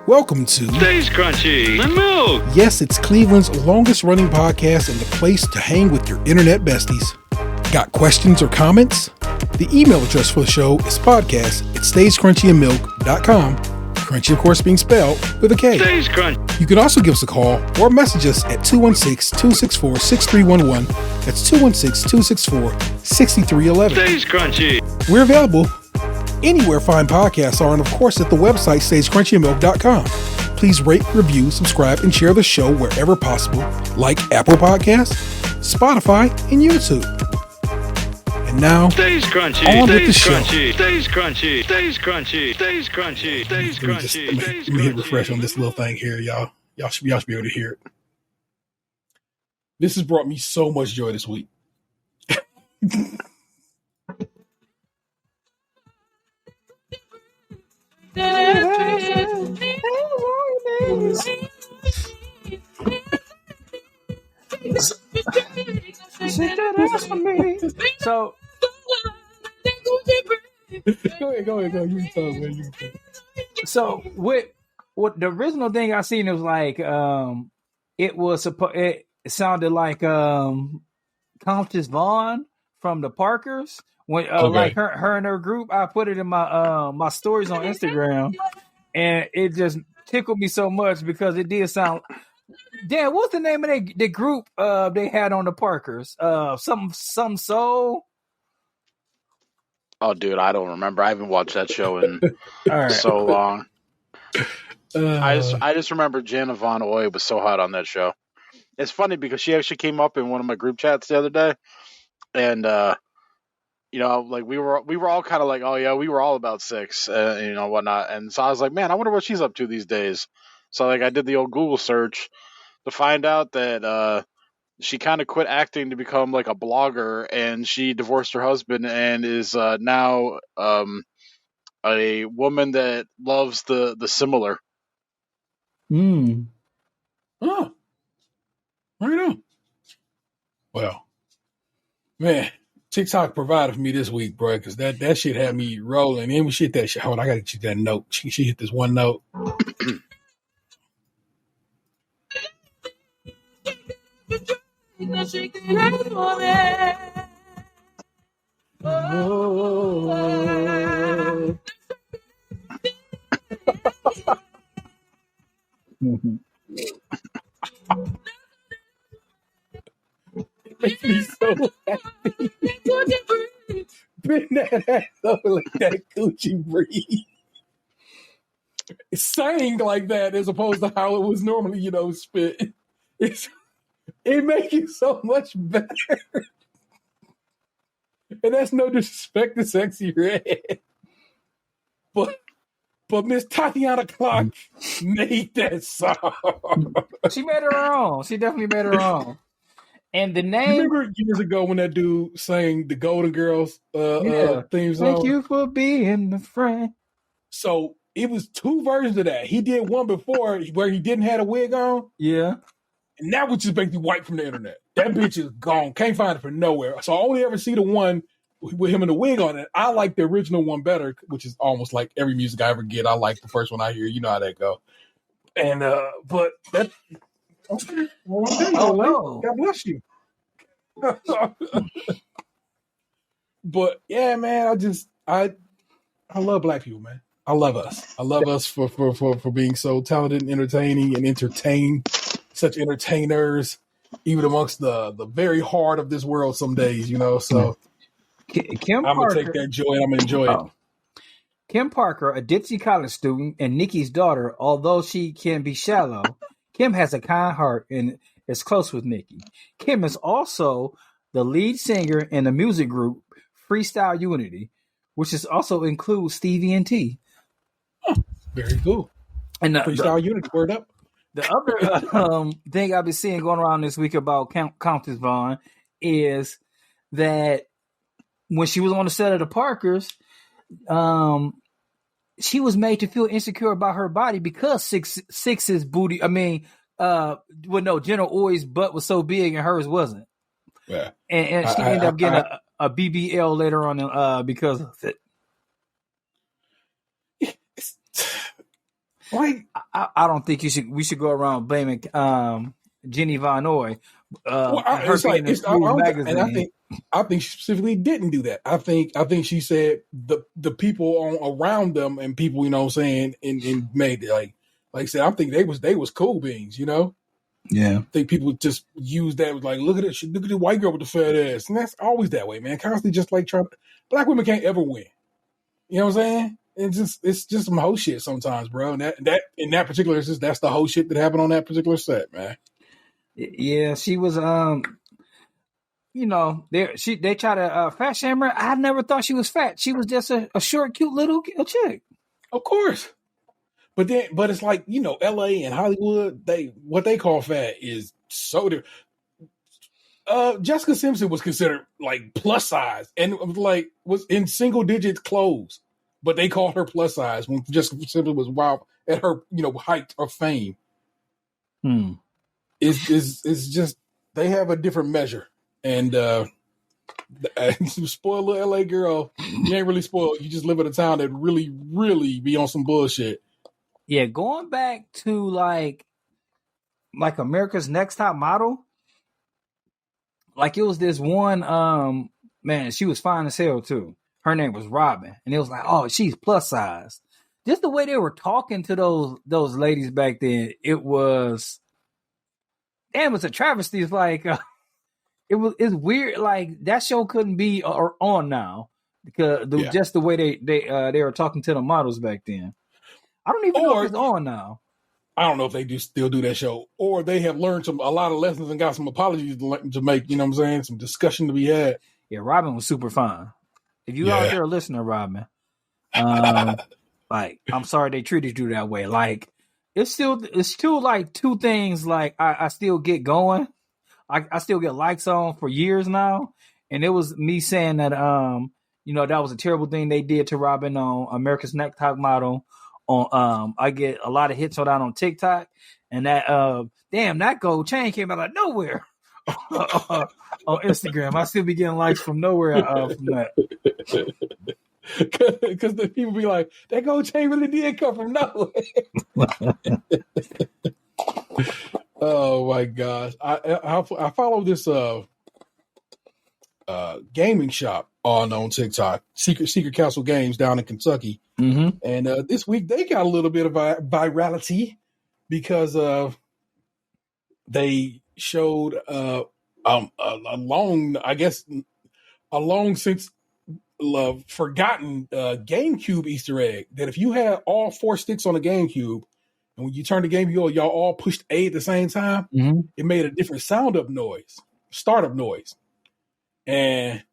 Welcome to Stage Crunchy and Milk. Yes, it's Cleveland's longest running podcast and the place to hang with your internet besties. Got questions or comments? The email address for the show is podcast@stagecrunchyandmilk.com. Crunchy, of course, being spelled with a K. Stage Crunch. You can also give us a call or message us at 216-264-6311. That's 216-264-6311. Stage Crunchy. We're available anywhere fine podcasts are, and of course at the website stagecrunchyandmilk.com. Please rate, review, subscribe, and share the show wherever possible, like Apple Podcasts, Spotify, and YouTube. And now, Stage Crunchy. on with the show. Stage Crunchy. Stage Crunchy. Stage Crunchy. Stage Crunchy. Let me hit refresh on this little thing here, y'all. Y'all should be able to hear it. This has brought me so much joy this week. So Go ahead. You can talk, man. So what the original thing I seen, it was like it sounded like Countess Vaughn from the Parkers when like her and her group. I put it in my my stories on Instagram, and it just tickled me so much because it did sound. Dan, what's the name of the group they had on the Parkers? Some soul. Oh, dude, I don't remember. I haven't watched that show in so long. I just remember Jenna Vaughn was so hot on that show. It's funny because she actually came up in one of my group chats the other day, and like we were all kind of like, oh yeah, we were all about six, whatnot. And so I was like, man, I wonder what she's up to these days. So like I did the old Google search to find out that she kind of quit acting to become like a blogger, and she divorced her husband and is now a woman that loves the similar. Hmm. Oh, right on. Well, man, TikTok provided for me this week, bro, because that shit had me rolling. And we shit that shit. Hold on, I gotta get that note. She hit this one note. It makes me so happy. Bend that ass over like that coochie breathe. It's saying like that as opposed to how it was normally, spit. It makes you so much better. And that's no disrespect to Sexy Red. But Miss Tatiana Clark made that song. She made her own. She definitely made her own. And the name. Remember years ago when that dude sang the Golden Girls theme song? Thank you for being a friend. So it was two versions of that. He did one before where he didn't have a wig on. Yeah. And that would just make me wipe from the internet. That bitch is gone. Can't find it from nowhere. So I only ever see the one with him in the wig on it. I like the original one better, which is almost like every music I ever get. I like the first one I hear. You know how that go. And but that. Okay. Well, there you go, no. God bless you. But yeah, man, I love black people, man. I love us. I love us for being so talented and entertaining and entertain such entertainers, even amongst the very hard of this world some days, so Kim I'm Parker, gonna take that joy and I'm gonna enjoy it. Kim Parker, a Dipsy College student and Nikki's daughter, although she can be shallow, Kim has a kind heart and is close with Nikki. Kim is also the lead singer in the music group Freestyle Unity, which is also includes Stevie and T. Oh, very cool. And Freestyle Unity, word up. The other thing I've been seeing going around this week about Countess Vaughn is that when she was on the set of the Parkers, she was made to feel insecure about her body because Six's booty. I mean, Jenna always' butt was so big and hers wasn't. Yeah, and she ended up getting a BBL later on because of it. Like, I don't think we should go around blaming Jenny Von Oy. It's like and I think she specifically didn't do that. I think she said the people around them and people, you know what I'm saying, and made it like I said, I think they was cool beings, you know. Yeah, I think people just use that like, look at the white girl with the fat ass, and that's always that way, man. Constantly just like black women can't ever win. You know what I'm saying? It's just some whole shit sometimes, bro. And that in that particular instance, that's the whole shit that happened on that particular set, man. Yeah, she was you know, they try to fat shame her. I never thought she was fat. She was just a short, cute little chick. Of course. But it's like, you know, LA and Hollywood, what they call fat is so different. Jessica Simpson was considered like plus size and was in single digit clothes, but they called her plus size when Jessica Simpson was wild at her, you know, height of fame. It's just they have a different measure. And spoiled little LA girl, you ain't really spoiled. You just live in a town that really, really be on some bullshit. Yeah, going back to like America's Next Top Model, like it was this one man, she was fine as hell too. Her name was Robin, and it was like, oh, she's plus size. Just the way they were talking to those ladies back then, it was a travesty. It's like it's weird. Like that show couldn't be on now because just the way they were talking to the models back then. I don't even know if it's on now. I don't know if they still do that show, or they have learned a lot of lessons and got some apologies to make. You know what I'm saying? Some discussion to be had. Yeah, Robin was super fine. If you out there listening, Robin, like I'm sorry they treated you that way. Like it's still like two things. Like I still get going. I still get likes on for years now, and it was me saying that you know, that was a terrible thing they did to Robin on America's Next Top Model. On I get a lot of hits on that on TikTok, and that that gold chain came out of nowhere on Instagram. I still be getting likes from nowhere from that. Because the people be like, that gold chain really did come from nowhere. Oh my gosh! I follow this gaming shop on TikTok, Secret Castle Games down in Kentucky. Mm-hmm. And this week they got a little bit of virality because they showed a long since forgotten GameCube Easter egg that if you had all 4 sticks on the GameCube and when you turned the game, y'all all pushed A at the same time, it made a different startup noise. And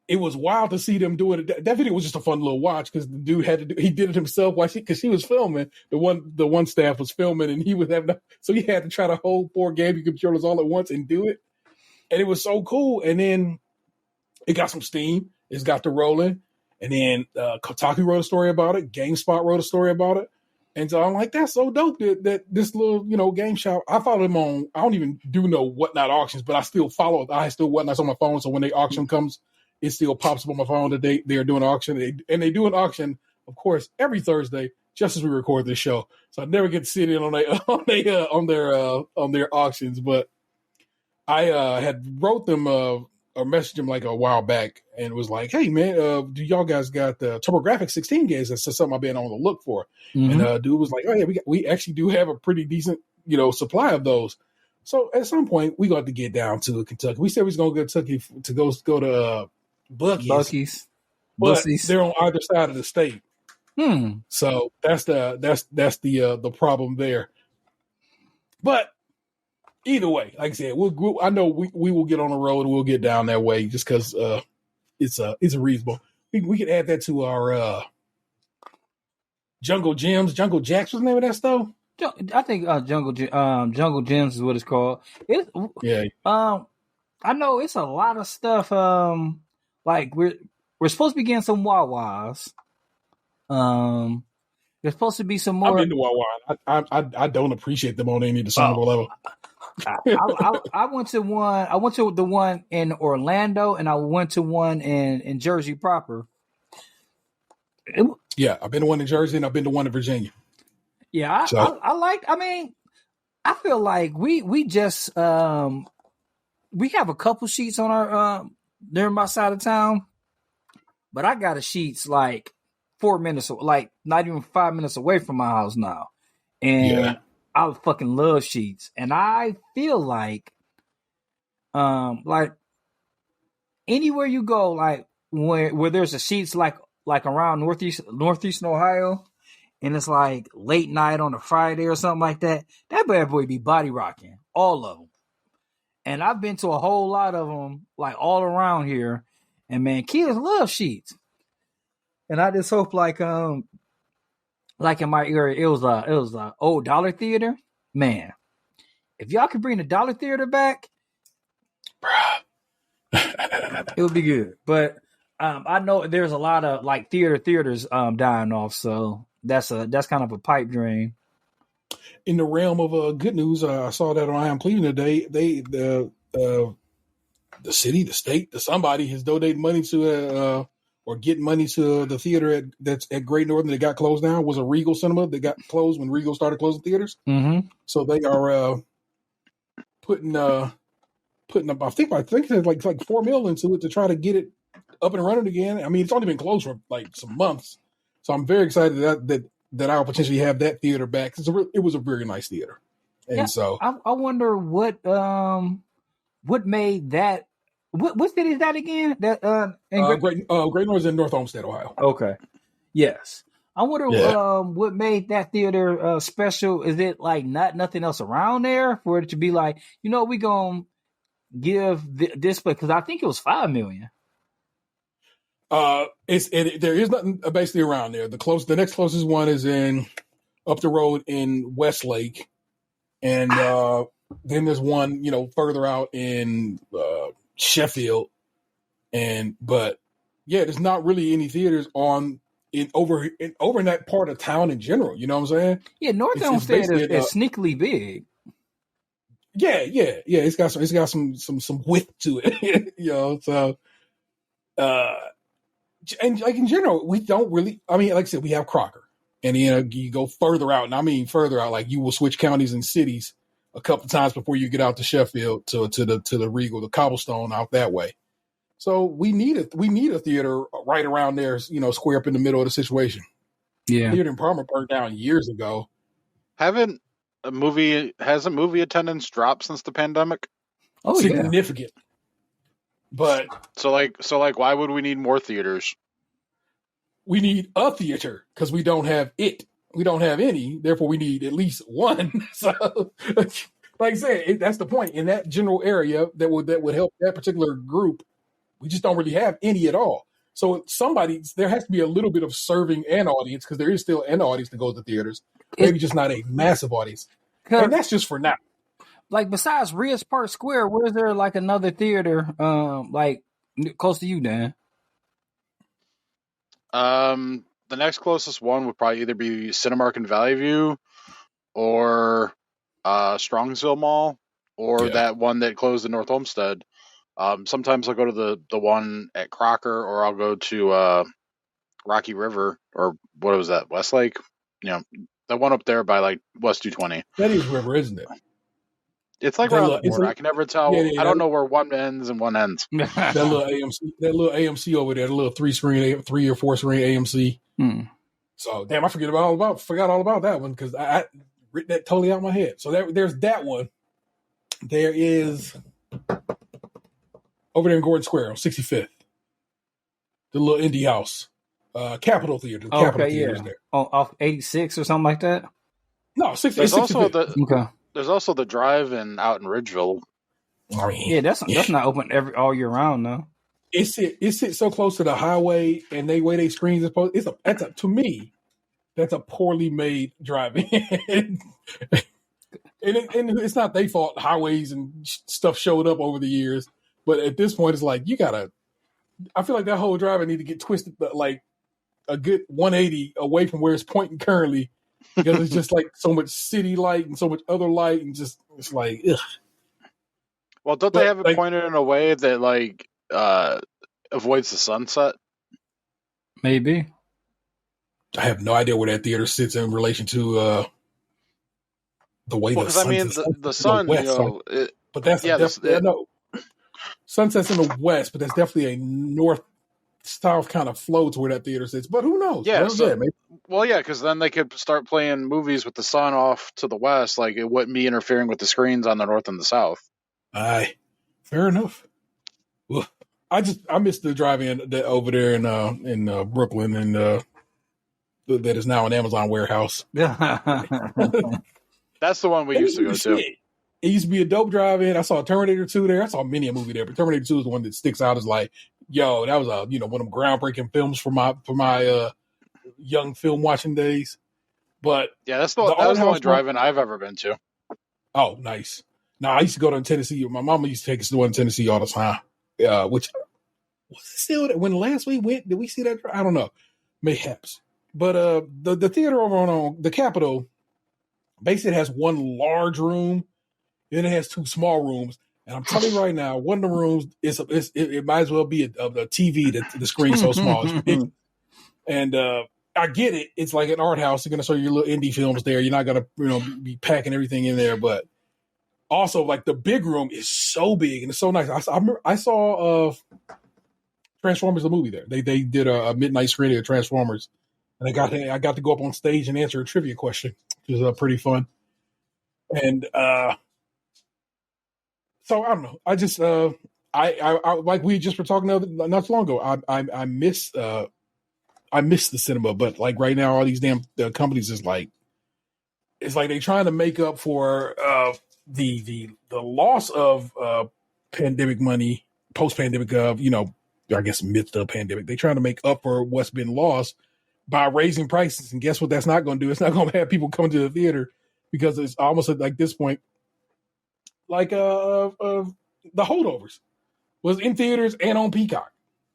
it was wild to see them doing it. That video was just a fun little watch because the dude he did it himself because she was filming. The one staff was filming and he was so he had to try to hold 4 GameCube controllers all at once and do it. And it was so cool. And then it got some steam. It's got to rolling. And then Kotaku wrote a story about it. GameSpot wrote a story about it. And so I'm like, that's so dope that this little, you know, game shop. I follow them on, I don't even do no Whatnot auctions, but I still follow it. I still Whatnot's on my phone. So when the auction comes, it still pops up on my phone that they are doing an auction. They do an auction, of course, every Thursday, just as we record this show. So I never get to sit in on their auctions. But I had wrote them or messaged them like a while back and was like, hey man, do y'all guys got the TurboGrafx 16 games? That's something I've been on the look for. Mm-hmm. And dude was like, oh yeah, we actually do have a pretty decent, you know, supply of those. So at some point we got to get down to Kentucky. We said we was going to go to Kentucky to go to Buc-ee's. But they're on either side of the state. So that's the problem there. But either way, like I said, I know we will get on the road and we'll get down that way just because it's reasonable. We could add that to our Jungle Gems, Jungle Jacks. What's the name of that stuff? I think Jungle Gems is what it's called. I know it's a lot of stuff. Like we're supposed to be getting some Wawas. There's supposed to be some more. I've been to Wawa. I don't appreciate them on any discernible level. I went to one. I went to the one in Orlando, and I went to one in Jersey proper. I've been to one in Jersey, and I've been to one in Virginia. Yeah, I like. I mean, I feel like we just we have a couple Sheetz on our near my side of town, but I got a Sheetz like 4 minutes, like not even 5 minutes away from my house now, and I fucking love Sheetz, and I feel like anywhere you go, like where there's a Sheetz like around northeastern Ohio, and it's like late night on a Friday or something like that, that bad boy be body rocking, all of them. And I've been to a whole lot of them, like all around here, and man, kids love Sheetz. And I just hope like in my area, it was a old Dollar Theater, man. If y'all could bring the Dollar Theater back, it would be good. But I know there's a lot of like theaters dying off, so that's kind of a pipe dream. In the realm of good news, I saw that on I Am Cleveland today. The city, the state, somebody has donated money to or getting money to the theater that's at Great Northern that got closed down. Was a Regal Cinema that got closed when Regal started closing theaters. Mm-hmm. So they are putting up. I think there's like $4 million into it to try to get it up and running again. I mean, it's only been closed for like some months, so I'm very excited that I'll potentially have that theater back. It was a very nice theater, and so I wonder what made that. What city is that again? That Great North is in North Olmsted, Ohio. Okay, yes. I wonder what made that theater special. Is it like nothing else around there for it to be like, we gonna give this, because I think it was $5 million. There is nothing basically around there. The next closest one is up the road in Westlake, and then there's one further out in Sheffield, but there's not really any theaters over in that part of town in general. You know what I'm saying? Yeah, North Olmsted is sneakily big. Yeah. It's got some width to it, So, and like in general, we don't really. I mean, like I said, we have Crocker, and you go further out, and I mean further out. Like you will switch counties and cities a couple times before you get out to Sheffield to the Regal, the Cobblestone out that way. So we need a theater right around there, square up in the middle of the situation. Yeah, theater in Parma burned down years ago. Hasn't movie attendance dropped since the pandemic? Oh, significant. Yeah. But so why would we need more theaters? We need a theater because we don't have it. We don't have any. Therefore, we need at least one. So, like I said, that's the point. In that general area that would help that particular group, we just don't really have any at all. So there has to be a little bit of serving an audience, because there is still an audience that goes to theaters. Maybe just not a massive audience. And that's just for now. Like besides Rias Park Square, where is there like another theater like close to you, Dan? The next closest one would probably either be Cinemark in Valley View, or Strongsville Mall, or that one that closed in North Olmsted. Sometimes I'll go to the one at Crocker, or I'll go to Rocky River, or what was that, Westlake? The one up there by like West 220. That is River, isn't it? It's like around the border. I can never tell. I don't know where one ends and one ends. that little AMC over there, the little 3 or 4 screen AMC. So damn, I forgot all about that one, because I written that totally out of my head. So there's that one. There is over there in Gordon Square on 65th, the little indie house, Capitol Theater. Capitol Theater's there. Off 86 or something like that. No, 60. There's also There's also the drive-in out in Ridgeville. I mean, yeah, that's not open all year round though. It sits so close to the highway, and the way they screens is supposed. To me, that's a poorly made drive-in. and it's not their fault. Highways and stuff showed up over the years, but at this point, it's like I feel like that whole drive-in need to get twisted, like a good 180 away from where it's pointing currently. Because it's just like so much city light and so much other light, and just it's like, ugh. Well, don't they have it pointed in a way that like avoids the sunset? Maybe. I have no idea where that theater sits in relation to the way because I mean the sun, west, but that's definitely no sunsets in the west, but that's definitely a north south kind of flow to where that theater sits. But who knows? Yeah, maybe. Well, yeah, because then they could start playing movies with the sun off to the west, like it wouldn't be interfering with the screens on the north and the south. Aye, fair enough. Well, I missed the drive-in over there in Brooklyn, and that is now an Amazon warehouse. That's the one we used to go to. It used to be a dope drive-in. I saw Terminator 2 there. I saw many a movie there, but Terminator 2 is the one that sticks out as like, yo, that was one of them groundbreaking films for my young film watching days. But yeah, that was the only drive-in I've ever been to. Oh, nice. Now I used to go to Tennessee. My mama used to take us to the one in Tennessee all the time. Which was still when last we went. Did we see that? I don't know. Mayhaps. But the theater over on the Capitol basically has one large room, then it has two small rooms. And I'm telling you right now, one of the rooms it might as well be a TV. The screen's so small, it's ridiculous. And I get it. It's like an art house. You're going to show your little indie films there. You're not going to be packing everything in there. But also, like the big room is so big and it's so nice. I saw Transformers the movie there. They did a midnight screening of Transformers, and I got to go up on stage and answer a trivia question, which was pretty fun. And so I don't know. I just I like we just were talking not too long ago. I miss the cinema, but like right now, all these damn companies is like, it's like they trying to make up for the loss of pandemic money, post pandemic I guess amidst the pandemic. They trying to make up for what's been lost by raising prices, and guess what? That's not going to do. It's not going to have people come to the theater because it's almost like this point, like the Holdovers was in theaters and on Peacock.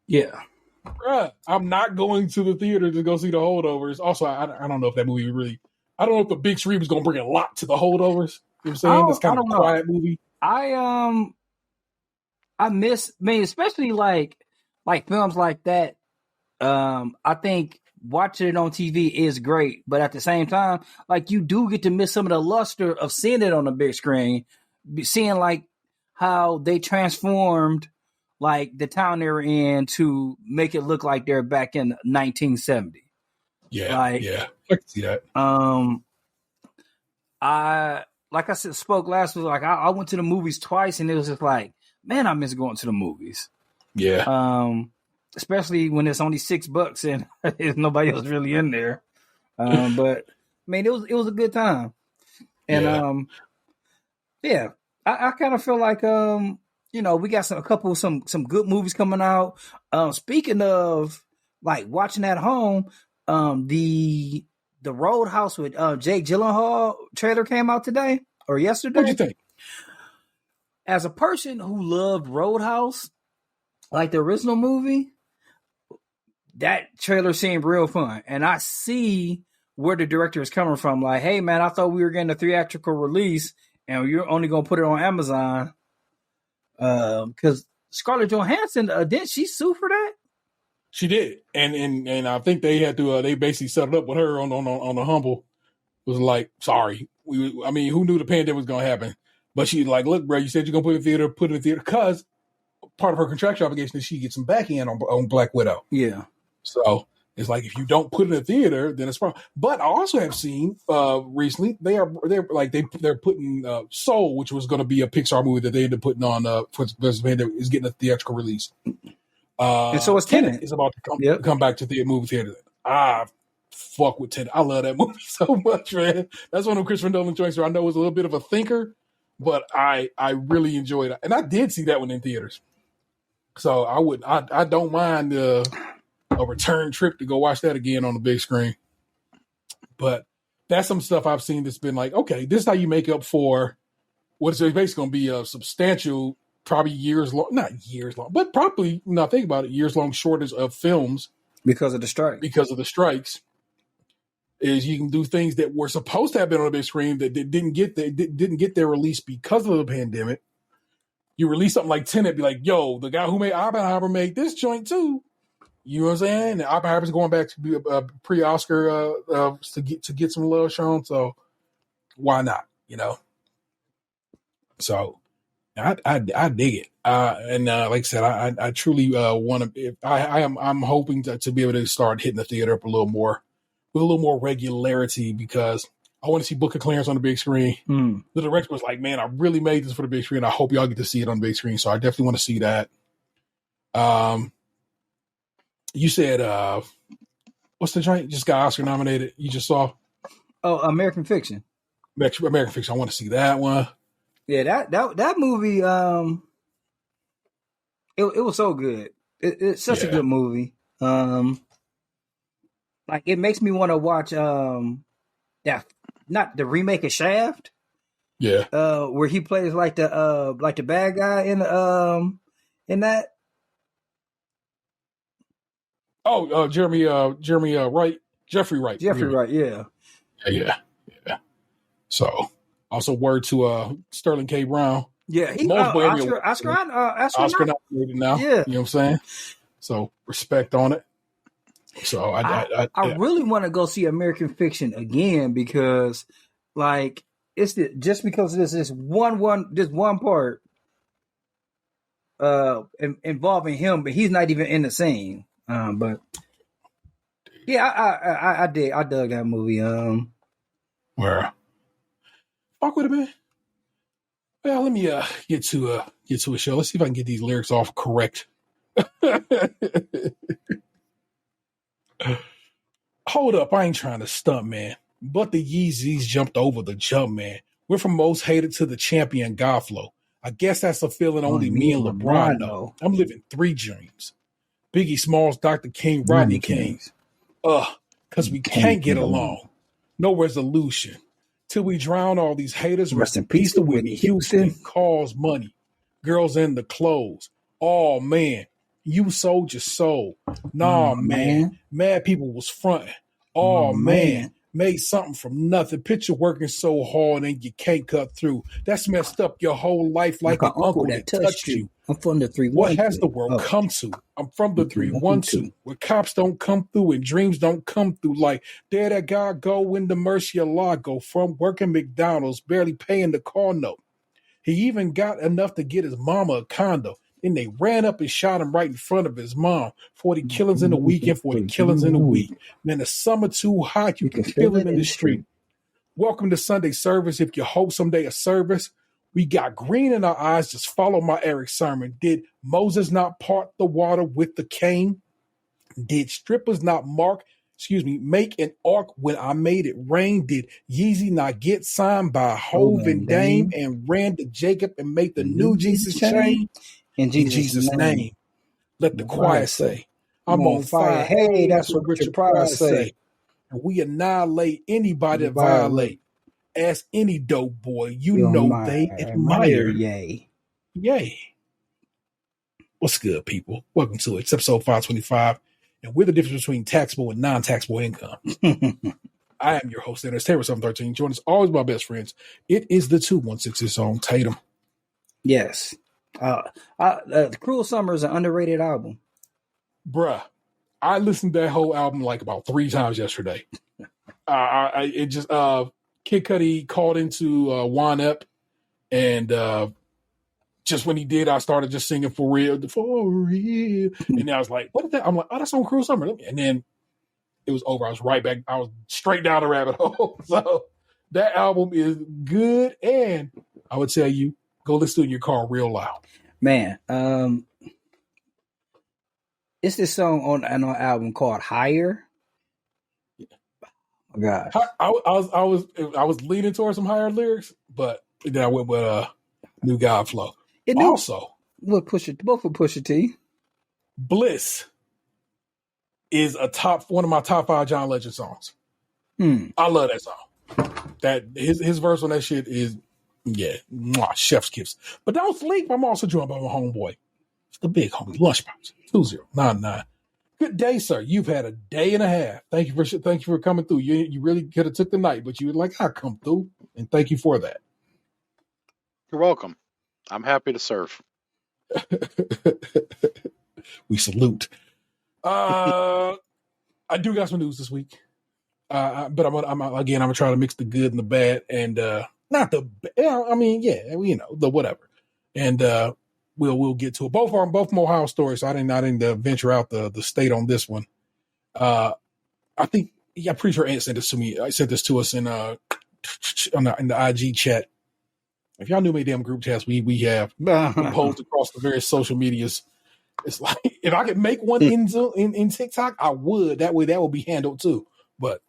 Yeah. Bruh, I'm not going to the theater to go see the Holdovers. Also, I don't know if that movie really. I don't know if the big screen is going to bring a lot to the Holdovers. You know what I'm saying? That's kind of a quiet movie. I miss, especially like films like that. I think watching it on TV is great, but at the same time, like you do get to miss some of the luster of seeing it on the big screen, seeing like how they transformed like the town they're in to make it look like they're back in 1970. Yeah, yeah, I can see that. Like I said, spoke last week. Like I went to the movies twice, and it was just like, man, I miss going to the movies. Yeah. Especially when it's only $6 and there's nobody else really in there. But I mean, it was a good time, and I kind of feel like we got some good movies coming out. Speaking of like watching at home, the Roadhouse with Jake Gyllenhaal trailer came out today or yesterday. What'd you think? As a person who loved Roadhouse, like the original movie, that trailer seemed real fun. And I see where the director is coming from. Like, hey man, I thought we were getting a theatrical release and you're only going to put it on Amazon. Because Scarlett Johansson, didn't she sue for that? She did, and I think they had to. They basically settled up with her on the humble. Was like, sorry, who knew the pandemic was gonna happen? But she's like, look, bro, you said you're gonna put it in theater, because part of her contractual obligation is she gets some back end on Black Widow. Yeah. So it's like if you don't put it in a theater, then it's wrong. But I also have seen recently they're putting Soul, which was going to be a Pixar movie that they ended up putting on for the pandemic, is getting a theatrical release. And so it's Tenet. Is about to come back to the movie theater. I fuck with Tenet. I love that movie so much, man. That's one of Christopher Nolan joints where I know it's a little bit of a thinker, but I really enjoyed it, and I did see that one in theaters. So I don't mind a return trip to go watch that again on the big screen. But that's some stuff I've seen that's been like, okay, this is how you make up for what is basically going to be a substantial, probably not years long, but probably, think about it, years long shortage of films because of the strikes. Is you can do things that were supposed to have been on the big screen that didn't get their release because of the pandemic. You release something like Tenet, be like, yo, the guy who made Oppenheimer made this joint too. You know what I'm saying? And Oppenheimer's going back to be a pre-Oscar to get some love shown. So why not? So I dig it. And like I said, I truly want to. I'm hoping to be able to start hitting the theater up a little more with a little more regularity because I want to see Book of Clarence on the big screen. The director was like, "Man, I really made this for the big screen. I hope y'all get to see it on the big screen." So I definitely want to see that. You said, what's the joint? Just got Oscar nominated. You just saw? Oh, American Fiction. American Fiction. I want to see that one. Yeah, that movie. It was so good. It's such a good movie. Like it makes me want to watch. That not the remake of Shaft. Yeah. Where he plays like the bad guy in that. Oh, Jeffrey Wright. Jeffrey Wright. Yeah. Yeah. So, also word to Sterling K. Brown. Yeah, he Oscar nominated now. Yeah, you know what I'm saying. So respect on it. So I really want to go see American Fiction again because, like, just because there's this one part involving him, but he's not even in the scene. But yeah, I dug that movie. Where fuck with it, man. Well, let me get to a show. Let's see if I can get these lyrics off correct. Hold up, I ain't trying to stunt, man. But the Yeezys jumped over the jump, man. We're from most hated to the champion Godflow. I guess that's a feeling only me and LeBron know. I'm living 3 dreams. Biggie Smalls, Dr. King, Rodney King. Because we can't get along. No resolution. Till we drown all these haters. Rest in peace to Whitney Houston. Calls money. Girls in the clothes. Oh, man. You sold your soul. Nah, man. Mad people was fronting. Oh, man. Made something from nothing. Picture working so hard and you can't cut through. That's messed up your whole life like an uncle that touched you. I'm from the 312. What has the world come to? I'm from the 312. Where cops don't come through and dreams don't come through. Like, there that guy go in the Murcielago from working McDonald's, barely paying the car note. He even got enough to get his mama a condo. Then they ran up and shot him right in front of his mom. 40 killings in a week and 40 killings in a week. Man, the summer too hot. You can feel it in the street. Welcome to Sunday service. If you hope someday a service, we got green in our eyes. Just follow my Eric sermon. Did Moses not part the water with the cane? Did strippers not make an ark when I made it rain? Did Yeezy not get signed by Hove and Dame and ran to Jacob and make the new Jesus chain? In Jesus' name, let the choir say, I'm on fire. Hey, that's what Richard Pryor say. And we annihilate anybody that violate. Ask any dope boy, you know they admire. Yay. What's good, people? Welcome to it. It's episode 525. And we're the difference between taxable and non-taxable income. I am your host, Dennis Taylor, 713. Join us always my best friends. It is the 216 song Tatum. Yes. Cruel Summer is an underrated album. Bruh, I listened to that whole album like about 3 times yesterday. Kid Cudi called into One-Up, and just when he did, I started just singing For Real. And I was like, what is that? I'm like, oh, that's on Cruel Summer. And then it was over. I was right back. I was straight down the rabbit hole. So that album is good, and I would tell you, go listen to it in your car real loud. Man, it's this song on an album called Higher. Oh, gosh. I was leaning towards some higher lyrics, but then I went with New God Flow. Also, both with Pusha T. Bliss is one of my top 5 John Legend songs. I love that song. That his verse on that shit is chef's kiss. But don't sleep. I'm also joined by my homeboy, the big homie, Lunchbox 2099. Good day, sir. You've had a day and a half. Thank you for coming through. You really could have took the night, but you were like, I'll come through, and thank you for that. You're welcome. I'm happy to serve. We salute. I got some news this week, but I'm gonna try to mix the good and the bad, and not the, I mean, yeah, you know, the whatever. And we'll get to it. Both are both Ohio stories. So I didn't venture out the state on this one. I think, I'm pretty sure Ant sent this to me. I sent this to us in the IG chat. If y'all knew my damn group chats, we have composed across the various social medias. It's like, if I could make one in TikTok, I would. That way, that would be handled too. But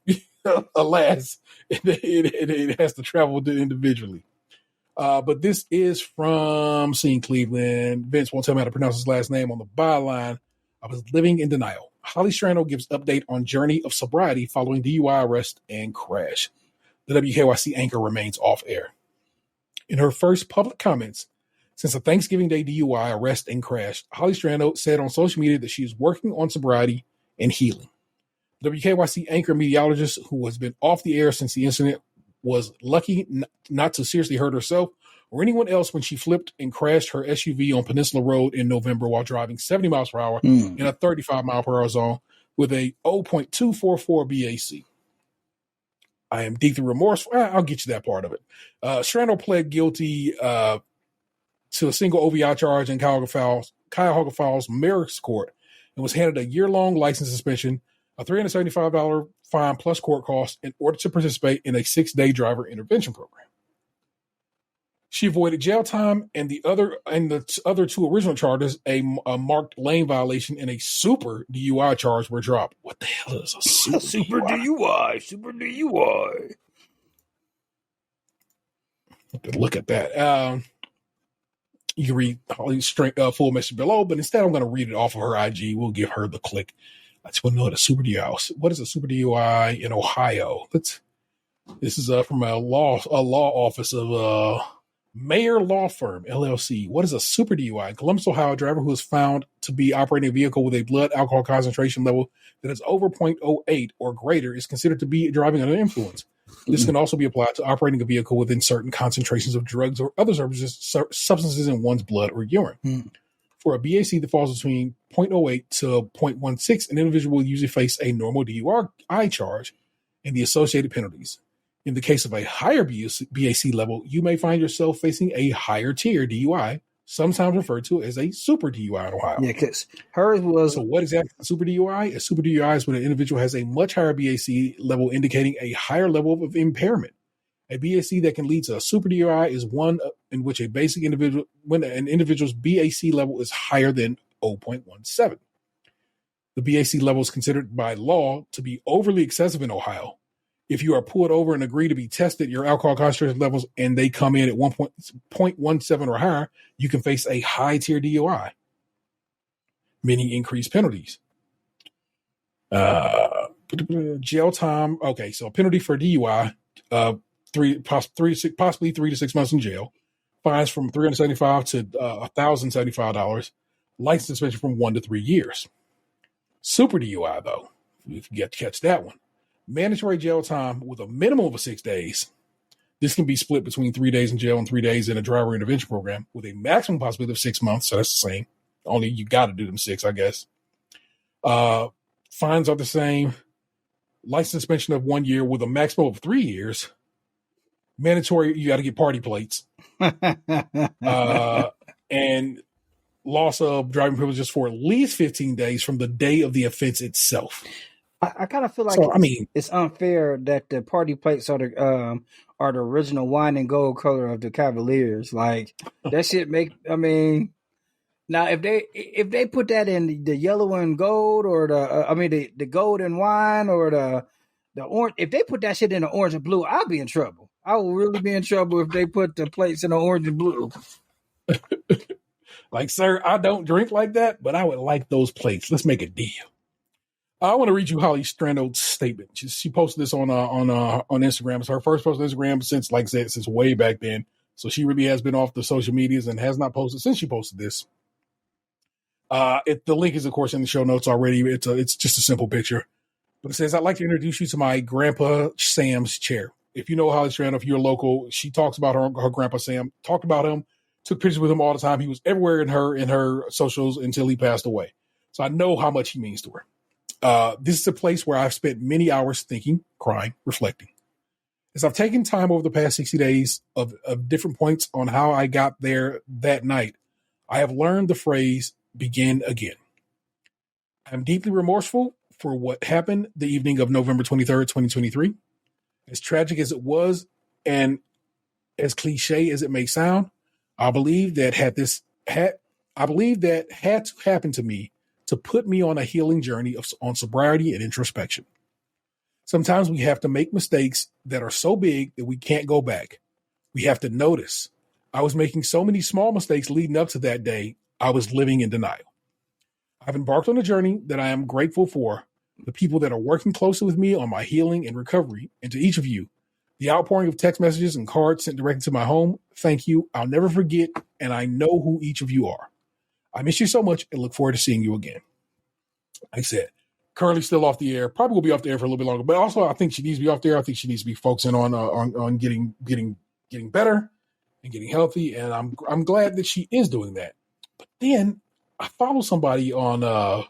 alas, it has to travel individually. But this is from Scene Cleveland. Vince won't tell me how to pronounce his last name on the byline. I was living in denial. Holly Strano gives update on journey of sobriety following DUI arrest and crash. The WKYC anchor remains off air. In her first public comments since a Thanksgiving Day DUI arrest and crash, Holly Strano said on social media that she is working on sobriety and healing. The WKYC anchor meteorologist, who has been off the air since the incident, was lucky not to seriously hurt herself or anyone else when she flipped and crashed her SUV on Peninsula Road in November while driving 70 miles per hour in a 35 mile per hour zone with a 0.244 BAC. I am deeply remorseful. I'll get you that part of it. Strano pled guilty to a single OVI charge in Cuyahoga Falls Mayor's Court and was handed a year-long license suspension, a $375 fine plus court costs in order to participate in a 6-day driver intervention program. She avoided jail time and the other two original charges, a marked lane violation and a super DUI charge, were dropped. What the hell is a super DUI? Super DUI. Look at that. You can read Holly's full message below, but instead I'm going to read it off of her IG. We'll give her the click. I just want to know what a super DUI. What is a super DUI in Ohio? This is from a law office of Mayor Law Firm, LLC. What is a super DUI? In Columbus, Ohio, a driver who is found to be operating a vehicle with a blood alcohol concentration level that is over 0.08 or greater is considered to be driving under influence. This can also be applied to operating a vehicle within certain concentrations of drugs or other substances in one's blood or urine. For a BAC that falls between 0.08 to 0.16, an individual will usually face a normal DUI charge and the associated penalties. In the case of a higher BAC level, you may find yourself facing a higher tier DUI, sometimes referred to as a super DUI in Ohio. Yeah, because hers was... So what exactly is a super DUI? A super DUI is when an individual has a much higher BAC level, indicating a higher level of impairment. A BAC that can lead to a super DUI is one in which when an individual's BAC level is higher than 0.17. The BAC level is considered by law to be overly excessive in Ohio. If you are pulled over and agree to be tested, your alcohol concentration levels, and they come in at 1.17 or higher, you can face a high tier DUI, meaning increased penalties. Jail time. Okay, so penalty for DUI, possibly 3 to 6 months in jail. Fines from $375 to $1,075. License suspension from 1 to 3 years. Super DUI, though, if you get to catch that one. Mandatory jail time with a minimum of 6 days. This can be split between 3 days in jail and 3 days in a driver intervention program with a maximum possibility of 6 months. So that's the same. Only you got to do them 6, I guess. Fines are the same. License suspension of 1 year with a maximum of 3 years. Mandatory, you got to get party plates. And loss of driving privileges for at least 15 days from the day of the offense itself. I kind of feel like it's unfair that the party plates are the original wine and gold color of the Cavaliers. Like that shit now if they put that in the yellow and gold or the gold and wine or the orange, if they put that shit in the orange and blue, I'll be in trouble. I will really be in trouble if they put the plates in the orange and blue. Like, sir, I don't drink like that, but I would like those plates. Let's make a deal. I want to read you Holly Strano's statement. She posted this on Instagram. It's her first post on Instagram since, like I said, since way back then. So she really has been off the social medias and has not posted since she posted this. The link is, of course, in the show notes already. It's just a simple picture. But it says, I'd like to introduce you to my grandpa Sam's chair. If you know Holly Strano, if you're local, she talks about her grandpa Sam, talked about him, took pictures with him all the time. He was everywhere in her socials until he passed away. So I know how much he means to her. This is a place where I've spent many hours thinking, crying, reflecting. As I've taken time over the past 60 days of different points on how I got there that night, I have learned the phrase begin again. I'm deeply remorseful for what happened the evening of November 23rd, 2023. As tragic as it was and as cliche as it may sound, I believe that had to happen to me to put me on a healing journey on sobriety and introspection. Sometimes we have to make mistakes that are so big that we can't go back. We have to notice. I was making so many small mistakes leading up to that day, I was living in denial. I've embarked on a journey that I am grateful for, the people that are working closely with me on my healing and recovery, and to each of you, the outpouring of text messages and cards sent directly to my home, thank you. I'll never forget, and I know who each of you are. I miss you so much and look forward to seeing you again. Like I said, currently still off the air, probably will be off the air for a little bit longer, but also I think she needs to be off the air. I think she needs to be focusing on getting better and getting healthy, and I'm glad that she is doing that. But then I follow somebody on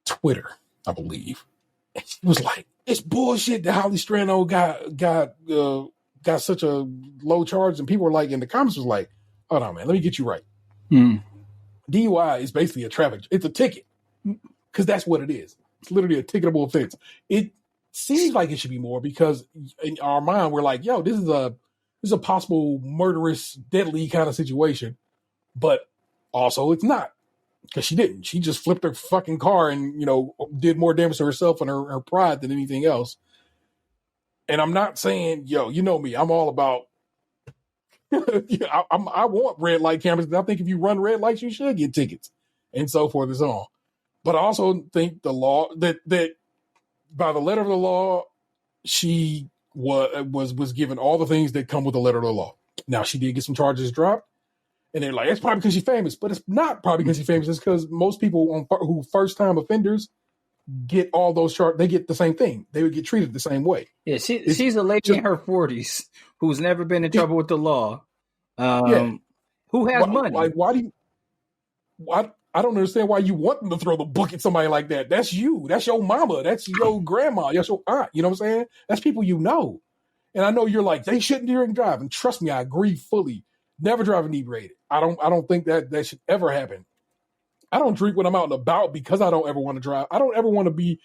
Twitter, I believe, and she was like, "It's bullshit that Holly Strano got such a low charge," and people were like in the comments was like, "Hold on, man, let me get you right." DUI is basically it's a ticket, because that's what it is. It's literally a ticketable offense. It seems like it should be more because in our mind we're like, "Yo, this is a possible murderous, deadly kind of situation," but also it's not, because she didn't. She just flipped her fucking car and did more damage to herself and her pride than anything else. And I'm not saying, yo, you know me, I'm all about. I want red light cameras. I think if you run red lights, you should get tickets, and so forth and so on. But I also think the law that by the letter of the law, she was given all the things that come with the letter of the law. Now she did get some charges dropped, and they're like, it's probably because she's famous, but it's not probably because she's famous. It's because most people who first time offenders get all those charges. They get the same thing. They would get treated the same way. Yeah, she's a lady in her 40s who's never been in trouble with the law. Who has money? Like, I don't understand why you want them to throw the book at somebody like that. That's you. That's your mama. That's your grandma. That's your aunt. You know what I'm saying? That's people you know. And I know you're like, they shouldn't drink and drive. And trust me, I agree fully. Never drive inebriated. I don't think that should ever happen. I don't drink when I'm out and about because I don't ever want to drive. I don't ever want to be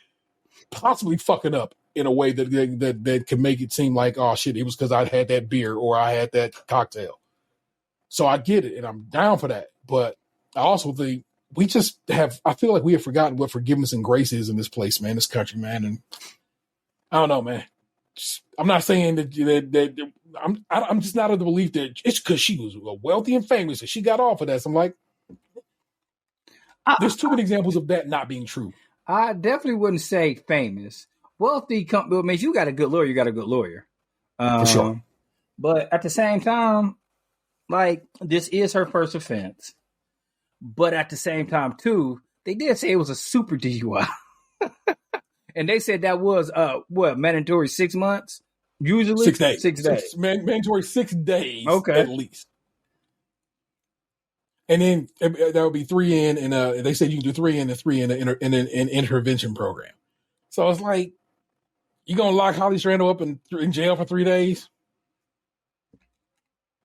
possibly fucking up in a way that can make it seem like, oh shit, it was because I had that beer or I had that cocktail. So I get it, and I'm down for that. But I also think I feel like we have forgotten what forgiveness and grace is in this place, man, this country, man. And I don't know, man. I'm not saying that I'm just not of the belief that it's because she was wealthy and famous and she got off of that. So I'm like, there's too many examples of that not being true. I definitely wouldn't say famous. Wealthy means you got a good lawyer. You got a good lawyer. For sure. But at the same time, like, this is her first offense. But at the same time, too, they did say it was a super DUI. And they said that was, mandatory 6 months? Usually? 6 days. 6 days. Mandatory 6 days okay. At least. And then that would be 3 in, and they said you can do 3 in and 3 in an intervention program. So it's like, you going to lock Holly Strano up in jail for 3 days?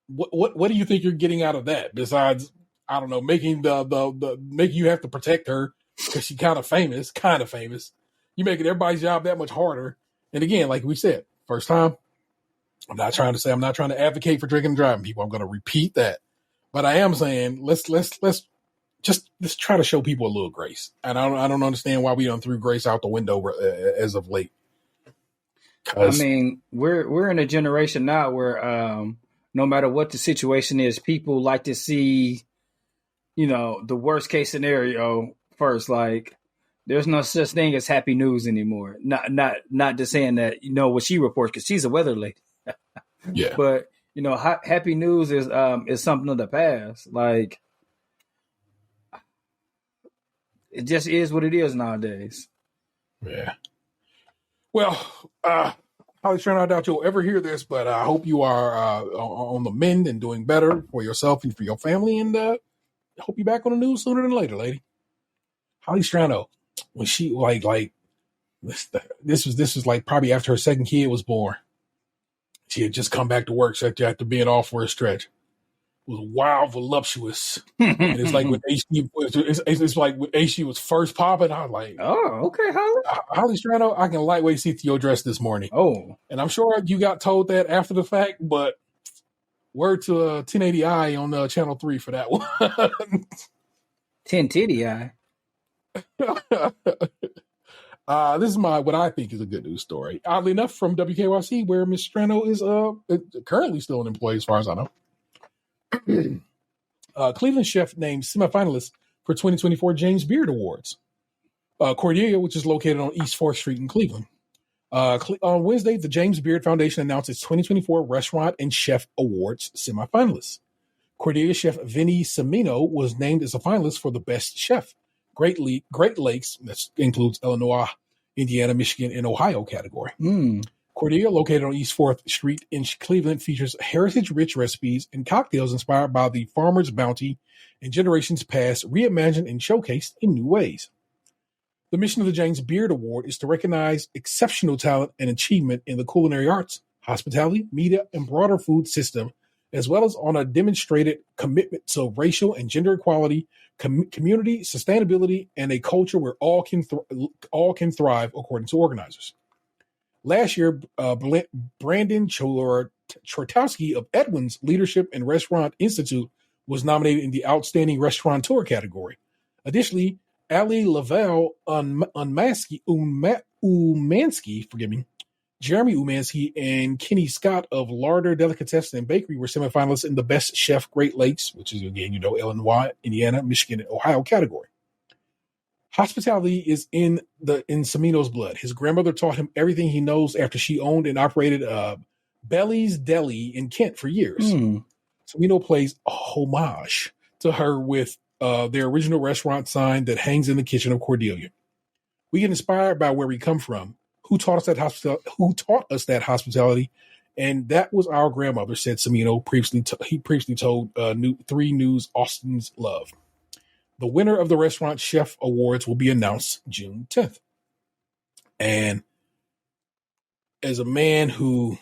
What do you think you're getting out of that besides, I don't know, making making you have to protect her because she's kind of famous. You making everybody's job that much harder. And again, like we said, first time, I'm not trying to advocate for drinking and driving people. I'm going to repeat that. But I am saying let's try to show people a little grace. And I don't understand why we done threw grace out the window as of late. I mean, we're in a generation now where no matter what the situation is, people like to see, the worst case scenario first. Like, there's no such thing as happy news anymore. Not just saying that what she reports, because she's a weather lady. Yeah, but happy news is something of the past. Like, it just is what it is nowadays. Yeah. Well, Holly Strano, I doubt you'll ever hear this, but I hope you are on the mend and doing better for yourself and for your family. And I hope you're back on the news sooner than later, lady. Holly Strano, when she like This was like probably after her second kid was born. She had just come back to work after being off for a stretch. It was wild, voluptuous, and it's like when it's like when AC was first popping. I was like, "Oh, okay, Holly Strano, I can lightweight see through your dress this morning." Oh, and I'm sure you got told that after the fact, but word to 1080i on channel 3 for that one. 1080i. This is what I think is a good news story. Oddly enough, from WKYC, where Miss Strano is currently still an employee, as far as I know. Cleveland chef named semifinalists for 2024 James Beard Awards. Cordelia, which is located on East 4th Street in Cleveland. On Wednesday, the James Beard Foundation announced its 2024 Restaurant and Chef Awards semifinalists. Cordelia chef Vinny Semino was named as a finalist for the Best Chef. Great Lakes, that includes Illinois, Indiana, Michigan, and Ohio category. Cordelia, located on East 4th Street in Cleveland, features heritage-rich recipes and cocktails inspired by the farmer's bounty and generations past, reimagined and showcased in new ways. The mission of the James Beard Award is to recognize exceptional talent and achievement in the culinary arts, hospitality, media, and broader food system, as well as on a demonstrated commitment to racial and gender equality, community sustainability, and a culture where all can thrive, according to organizers. Last year, Brandon Chortowski of Edwin's Leadership and Restaurant Institute was nominated in the Outstanding Restaurateur category. Additionally, Ali Lavelle Umansky, Jeremy Umansky, and Kenny Scott of Larder Delicatessen and Bakery were semifinalists in the Best Chef Great Lakes, which is, again, Illinois, Indiana, Michigan, and Ohio category. Hospitality is in Semino's blood. His grandmother taught him everything he knows after she owned and operated Belly's Deli in Kent for years. Semino plays a homage to her with their original restaurant sign that hangs in the kitchen of Cordelia. We get inspired by where we come from, who taught us that hospitality, and that was our grandmother, said Semino. He previously told 3 News Austin's Love. The winner of the Restaurant Chef Awards will be announced June 10th. And as a man who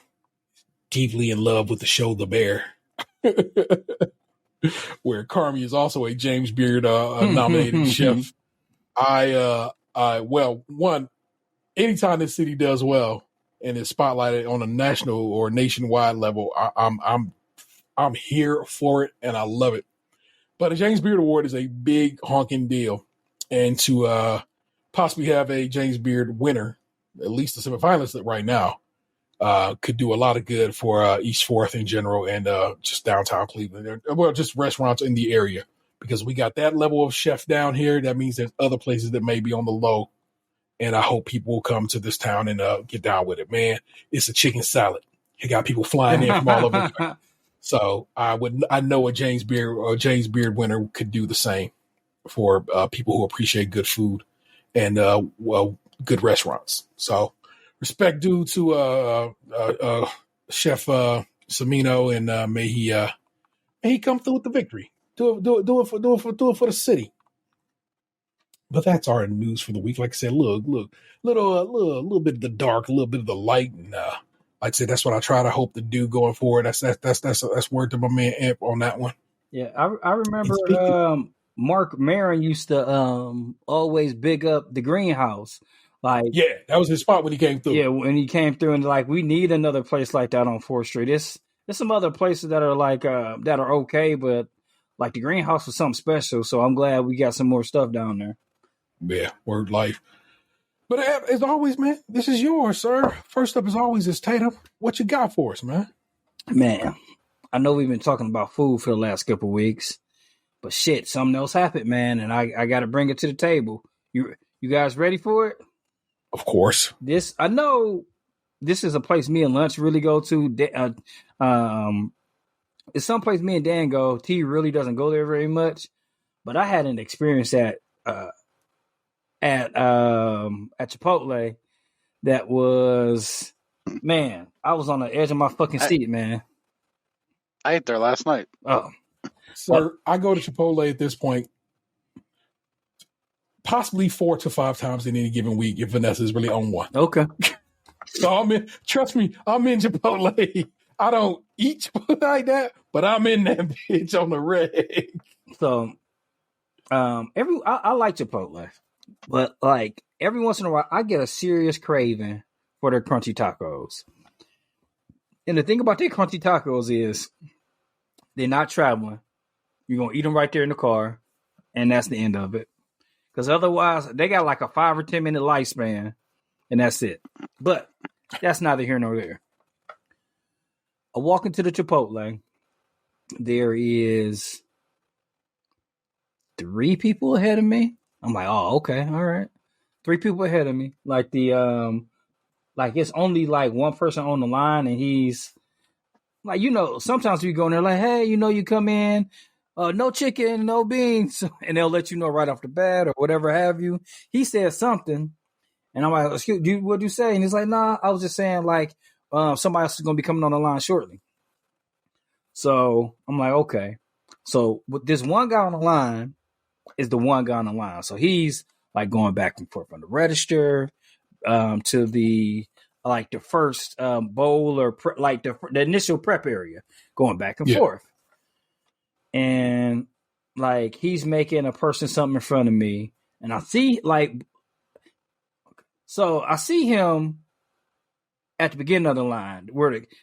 deeply in love with the show The Bear, where Carmi is also a James Beard nominated chef, anytime this city does well and is spotlighted on a national or nationwide level, I'm here for it and I love it. But a James Beard Award is a big honking deal, and to possibly have a James Beard winner, at least the semifinalist right now, could do a lot of good for East 4th in general and just downtown Cleveland. Well, just restaurants in the area, because we got that level of chef down here. That means there's other places that may be on the low, and I hope people will come to this town and get down with it. Man, it's a chicken salad. You got people flying in from all over the country. So I know a James Beard winner could do the same for people who appreciate good food and good restaurants. So respect due to Chef Semino, and may he come through with the victory. Do it for the city. But that's our news for the week. Like I said, look, little bit of the dark, a little bit of the light, and like I said, that's what I try to hope to do going forward. That's word to my man Amp on that one. Yeah, I remember Mark Maron used to always big up the greenhouse. Like, yeah, that was his spot when he came through. Yeah, when he came through, and like, we need another place like that on 4th Street. There's some other places that are like that are okay, but like the greenhouse was something special. So I'm glad we got some more stuff down there. Yeah, word life. But as always, man, this is yours, sir. First up, as always, is Tatum. What you got for us, man? Man, I know we've been talking about food for the last couple of weeks, but shit, something else happened, man, and I got to bring it to the table. You guys ready for it? Of course. I know this is a place me and Lunch really go to. It's someplace me and Dan go. T really doesn't go there very much, but I had an experience at Chipotle that was, man, I was on the edge of my fucking seat, man. I ate there last night. Oh, sir, I go to Chipotle at this point possibly 4 to 5 times in any given week if Vanessa's really on one. Okay. So trust me, I'm in Chipotle. I don't eat Chipotle like that, but I'm in that bitch on the reg. So, I like Chipotle, but like every once in a while, I get a serious craving for their crunchy tacos. And the thing about their crunchy tacos is they're not traveling. You're gonna eat them right there in the car, and that's the end of it. Because otherwise, they got like a 5 or 10 minute lifespan, and that's it. But that's neither here nor there. I walk into the Chipotle. There is 3 people ahead of me. I'm like, oh, okay, all right. 3 people ahead of me. Like like it's only like one person on the line, and he's like, sometimes we go in there like, hey, you come in, no chicken, no beans, and they'll let you know right off the bat or whatever have you. He said something, and I'm like, excuse me, what'd you say? And he's like, nah, I was just saying like somebody else is gonna be coming on the line shortly. So I'm like, okay. So with this one guy on the line is the one guy on the line. So he's like going back and forth on the register to the like the first bowl or like the initial prep area, going back and forth. And like he's making a person something in front of me, and I see I see him at the beginning of the line.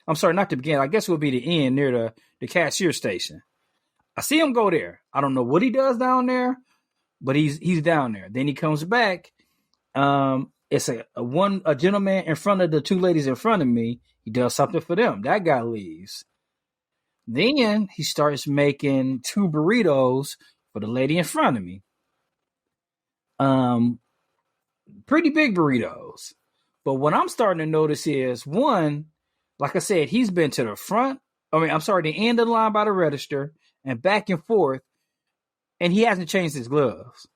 I'm sorry, not the beginning. I guess it would be the end near the cashier station. I see him go there. I don't know what he does down there, but he's down there. Then he comes back. It's a gentleman in front of the 2 ladies in front of me. He does something for them. That guy leaves. Then he starts making 2 burritos for the lady in front of me. Pretty big burritos. But what I'm starting to notice is, one, like I said, he's been to the front. The end of the line by the register and back and forth, and he hasn't changed his gloves.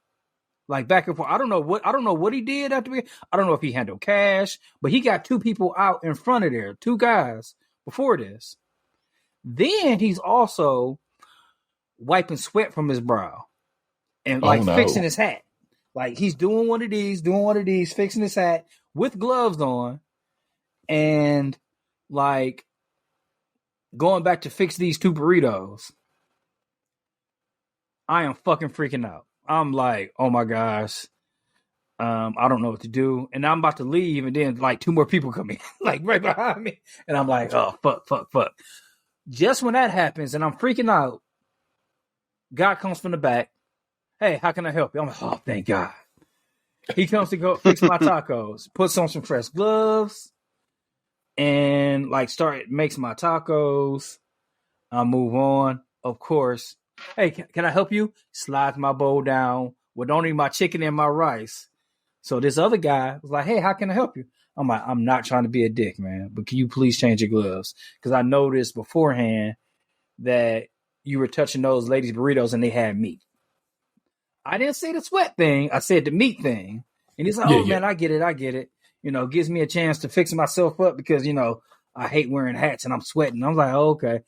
Like back and forth. I don't know what he did after I don't know if he handled cash, but he got 2 people out in front of there, 2 guys before this. Then he's also wiping sweat from his brow and fixing his hat. Like he's doing one of these, fixing his hat with gloves on, and like going back to fix these 2 burritos. I am fucking freaking out. I'm like, oh my gosh. I don't know what to do. And I'm about to leave, and then like 2 more people come in, like right behind me. And I'm like, oh, fuck. Just when that happens and I'm freaking out, guy comes from the back. Hey, how can I help you? I'm like, oh, thank God. He comes to go fix my tacos, puts on some fresh gloves, and like makes my tacos. I move on, of course. Hey, can I help you? Slides my bowl down with only my chicken and my rice. So this other guy was like, hey, how can I help you? I'm like, I'm not trying to be a dick, man, but can you please change your gloves? Because I noticed beforehand that you were touching those ladies' burritos and they had meat. I didn't say the sweat thing. I said the meat thing. And he's like, man, I get it. Gives me a chance to fix myself up because, I hate wearing hats and I'm sweating. I'm like, oh, okay.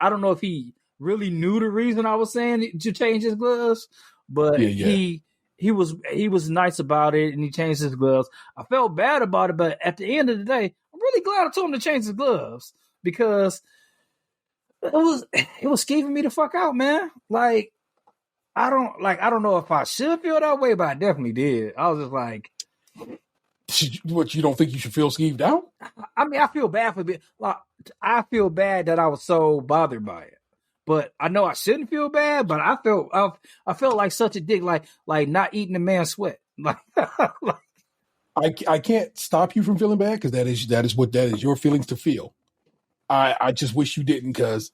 I don't know if he really knew the reason I was saying to change his gloves, but he was nice about it and he changed his gloves. I felt bad about it, but at the end of the day, I'm really glad I told him to change his gloves because it was skeeving me the fuck out, man. Like, I don't know if I should feel that way, but I definitely did. I was just like, what, you don't think you should feel skeeved out? I mean, I feel bad for it. Like, I feel bad that I was so bothered by it. But I know I shouldn't feel bad, but I felt like such a dick, like not eating a man's sweat. Like, I can't stop you from feeling bad because that is your feelings to feel. I just wish you didn't, because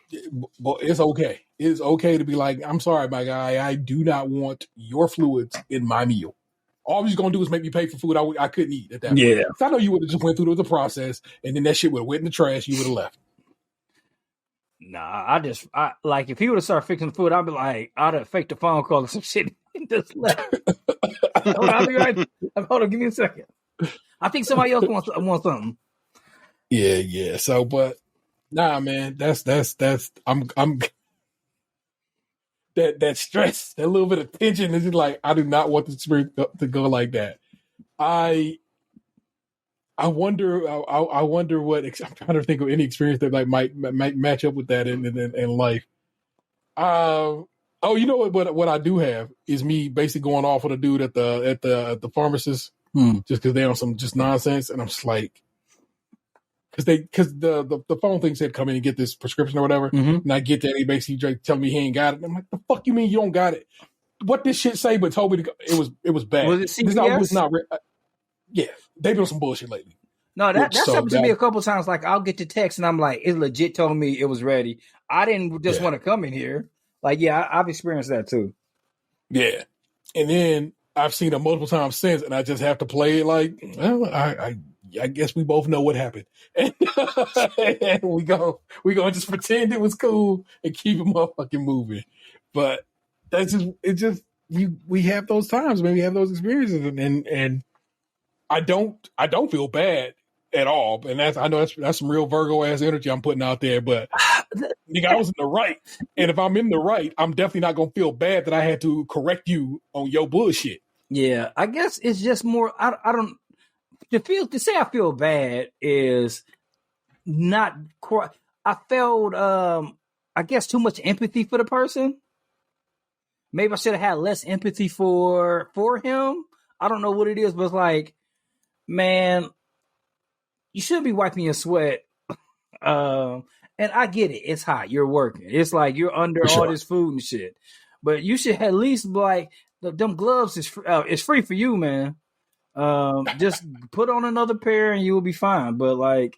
it's okay. It's okay to be like, I'm sorry, my guy. I do not want your fluids in my meal. All he's gonna do is make me pay for food I couldn't eat at that point. Yeah, I know you would have just went through the process, and then that shit would have went in the trash. You would have left. Nah, I like if he would have started fixing the food, I'd be like, I'd have faked a phone call or some shit and just left. Hold on, I'll be right. Hold on, give me a second. I think somebody else wants something. Yeah. So, but nah, man, that's I'm that stress, that little bit of tension. It's just like, I do not want the experience to go like that. I wonder what I'm trying to think of any experience that like might match up with that in life. Oh, you know what I do have is me basically going off with a dude at the pharmacist just because they on some just nonsense, and I'm just like, because the phone thing said come in and get this prescription or whatever, and I get that, and he basically telling me he ain't got it. And I'm like, the fuck you mean you don't got it? What this shit say? But told me to go. It was bad. Was it CVS? Was not. Yeah, they've been some bullshit lately. No, that's happened to me a couple times. Like, I'll get the text and I'm like, it legit told me it was ready. I didn't just want to come in here. Like, yeah, I've experienced that too. Yeah. And then I've seen it multiple times since, and I just have to play it like, well, I guess we both know what happened. And we go just pretend it was cool and keep it motherfucking moving. But we have those times, man. We have those experiences, and I don't feel bad at all. And that's some real Virgo ass energy I'm putting out there. But nigga, I was in the right. And if I'm in the right, I'm definitely not gonna feel bad that I had to correct you on your bullshit. Yeah, I guess it's just more. I don't to say I feel bad is not quite. I felt I guess too much empathy for the person. Maybe I should have had less empathy for him. I don't know what it is, but it's like, man, you should be wiping your sweat. And I get it. It's hot. You're working. It's like you're under all this food and shit. But you should at least be like, them gloves is it's free for you, man. Just put on another pair and you will be fine. But like,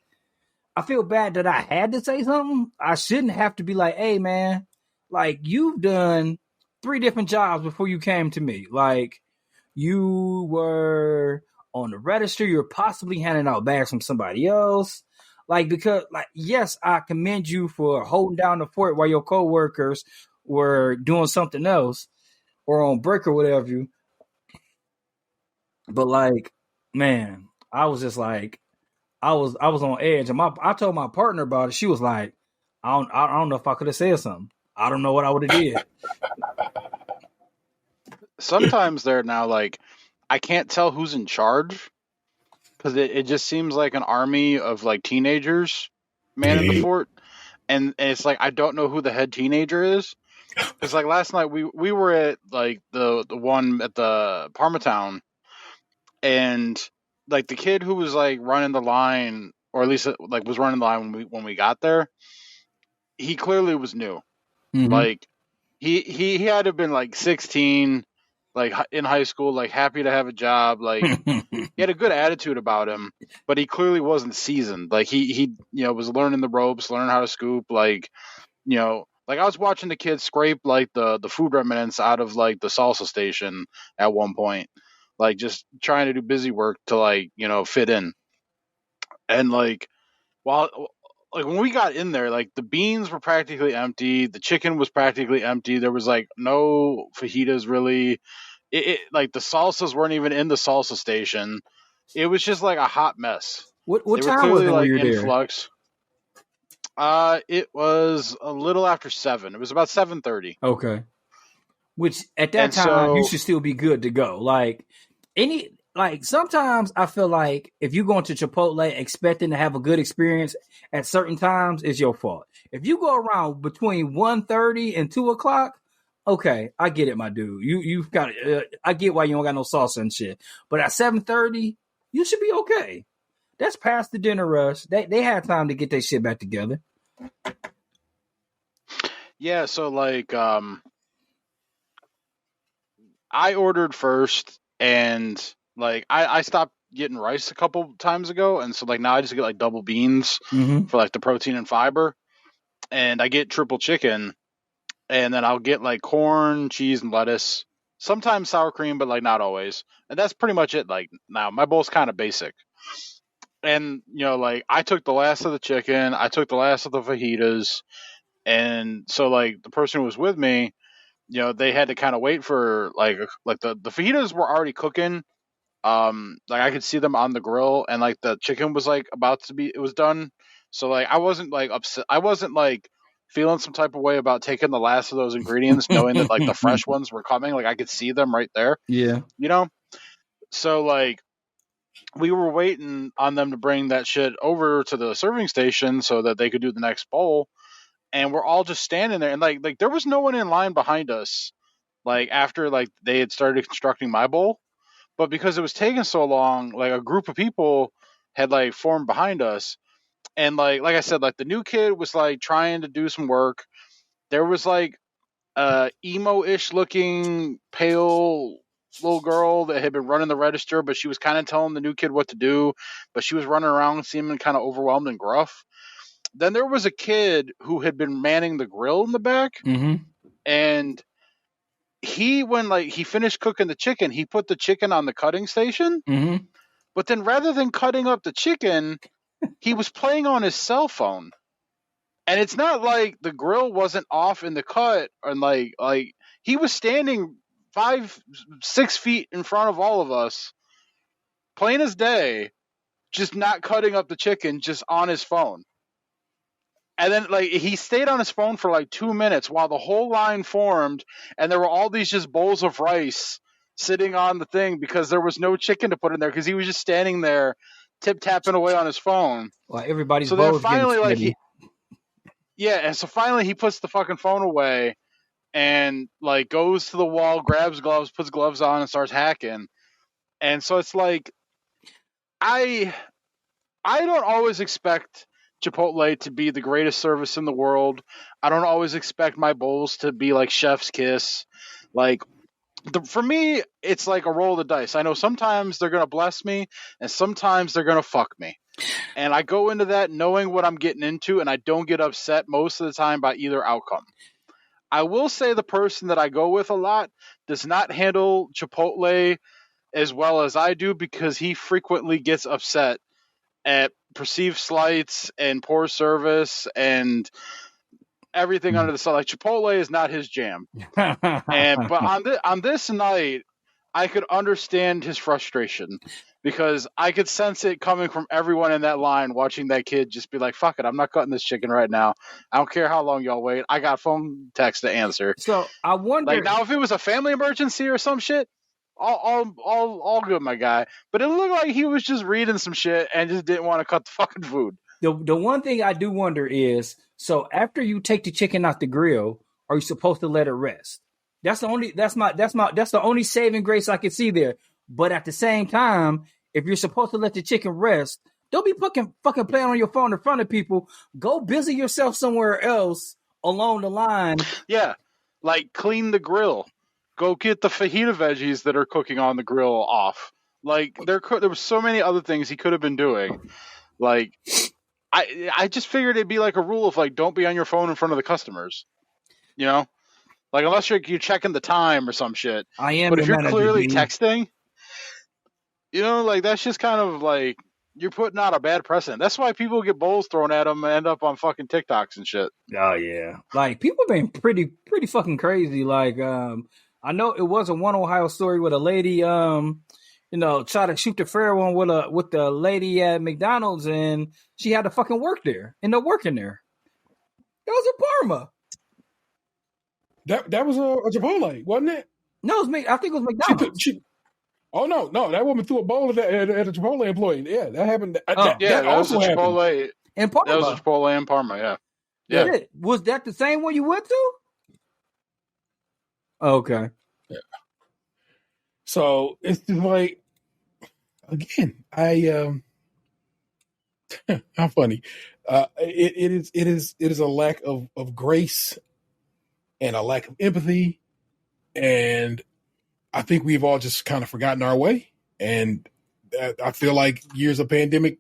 I feel bad that I had to say something. I shouldn't have to be like, hey, man, like you've done 3 different jobs before you came to me. Like you were on the register. You're possibly handing out bags from somebody else. Like, because, like, yes, I commend you for holding down the fort while your coworkers were doing something else or on break or whatever. But like, man, I was just like, I was on edge, and I told my partner about it. She was like, I don't know if I could have said something. I don't know what I would have did. Sometimes they're now like, I can't tell who's in charge. Because it just seems like an army of like teenagers manning the fort, and it's like I don't know who the head teenager is. Because like last night we were at like the one at the Parmatown, and like the kid who was like running the line, or at least like was running the line when we got there, he clearly was new. Mm-hmm. Like he had to have been like 16. Like in high school, like happy to have a job, like he had a good attitude about him, but he clearly wasn't seasoned. Like he was learning the ropes, learning how to scoop. Like like I was watching the kids scrape like the food remnants out of like the salsa station at one point, like just trying to do busy work to like fit in. And like like when we got in there, like the beans were practically empty, the chicken was practically empty. There was like no fajitas really. It like the salsas weren't even in the salsa station. It was just like a hot mess. What time was it when you were in flux. It was a little after 7. It was about 7:30. Okay. Which at that time you should still be good to go. Like sometimes I feel like if you go into Chipotle expecting to have a good experience at certain times, it's your fault. If you go around between 1:30 and 2 o'clock, okay, I get it, my dude. You've got I get why you don't got no salsa and shit. But at 7:30, you should be okay. That's past the dinner rush. They had time to get their shit back together. Yeah, so like I ordered first, and like I stopped getting rice a couple times ago, and so like now I just get like double beans for like the protein and fiber, and I get triple chicken, and then I'll get like corn, cheese, and lettuce, sometimes sour cream, but like not always, and that's pretty much it. Like now my bowl's kind of basic, and like I took the last of the chicken, I took the last of the fajitas, and so like the person who was with me, they had to kind of wait for like the fajitas were already cooking. Like I could see them on the grill, and like the chicken was like it was done. So like I wasn't like upset. I wasn't like feeling some type of way about taking the last of those ingredients, knowing that like the fresh ones were coming. Like I could see them right there. Yeah. You know? So like we were waiting on them to bring that shit over to the serving station so that they could do the next bowl. And we're all just standing there, and like there was no one in line behind us. Like after like they had started constructing my bowl, but because it was taking so long, like a group of people had like formed behind us. And like I said, like the new kid was like trying to do some work. There was like emo-ish looking pale little girl that had been running the register, but she was kind of telling the new kid what to do, but she was running around seeming kind of overwhelmed and gruff. Then there was a kid who had been manning the grill in the back, and when like he finished cooking the chicken, he put the chicken on the cutting station. But then rather than cutting up the chicken, he was playing on his cell phone. And it's not like the grill wasn't off in the cut, and like he was standing 5-6 feet in front of all of us, plain as day, just not cutting up the chicken, just on his phone. And then like he stayed on his phone for like 2 minutes while the whole line formed, and there were all these just bowls of rice sitting on the thing because there was no chicken to put in there because he was just standing there tip-tapping away on his phone. Well, everybody's so then finally like and so finally he puts the fucking phone away and like goes to the wall, grabs gloves, puts gloves on, and starts hacking. And so it's like I don't always expect Chipotle to be the greatest service in the world. I don't always expect my bowls to be like chef's kiss. Like for me, it's like a roll of the dice. I know sometimes they're going to bless me and sometimes they're going to fuck me. And I go into that knowing what I'm getting into, and I don't get upset most of the time by either outcome. I will say the person that I go with a lot does not handle Chipotle as well as I do because he frequently gets upset at perceived slights and poor service and everything under the sun. Like Chipotle is not his jam. But on this night, I could understand his frustration because I could sense it coming from everyone in that line watching that kid just be like, fuck it, I'm not cutting this chicken right now. I don't care how long y'all wait. I got phone text to answer. So I wonder, like now if it was a family emergency or some shit, all good, my guy. But it looked like he was just reading some shit and just didn't want to cut the fucking food. The one thing I do wonder is, so after you take the chicken off the grill, are you supposed to let it rest? That's the only saving grace I can see there. But at the same time, if you're supposed to let the chicken rest, don't be fucking playing on your phone in front of people. Go busy yourself somewhere else along the line. Yeah, like clean the grill. Go get the fajita veggies that are cooking on the grill off. Like there were so many other things he could have been doing. Like I just figured it'd be like a rule of like don't be on your phone in front of the customers. You know, like unless you're checking the time or some shit. I am. But if you're clearly texting, you know, like that's just kind of like you're putting out a bad precedent. That's why people get bowls thrown at them and end up on fucking TikToks and shit. Oh yeah, like people been pretty fucking crazy. Like I know it was a one Ohio story with a lady, try to shoot the fair one with the lady at McDonald's, and she had to fucking work there. End up working there. That was in Parma. That was a Chipotle, wasn't it? No, it was I think it was McDonald's. No, that woman threw a bowl at a Chipotle employee. Yeah, that happened. That also was a Chipotle in Parma. That was a Chipotle in Parma. Yeah. Was that the same one you went to? Okay. Yeah. So it's just like, again, how funny. It is a lack of grace and a lack of empathy, and I think we've all just kind of forgotten our way. And I feel like years of pandemic,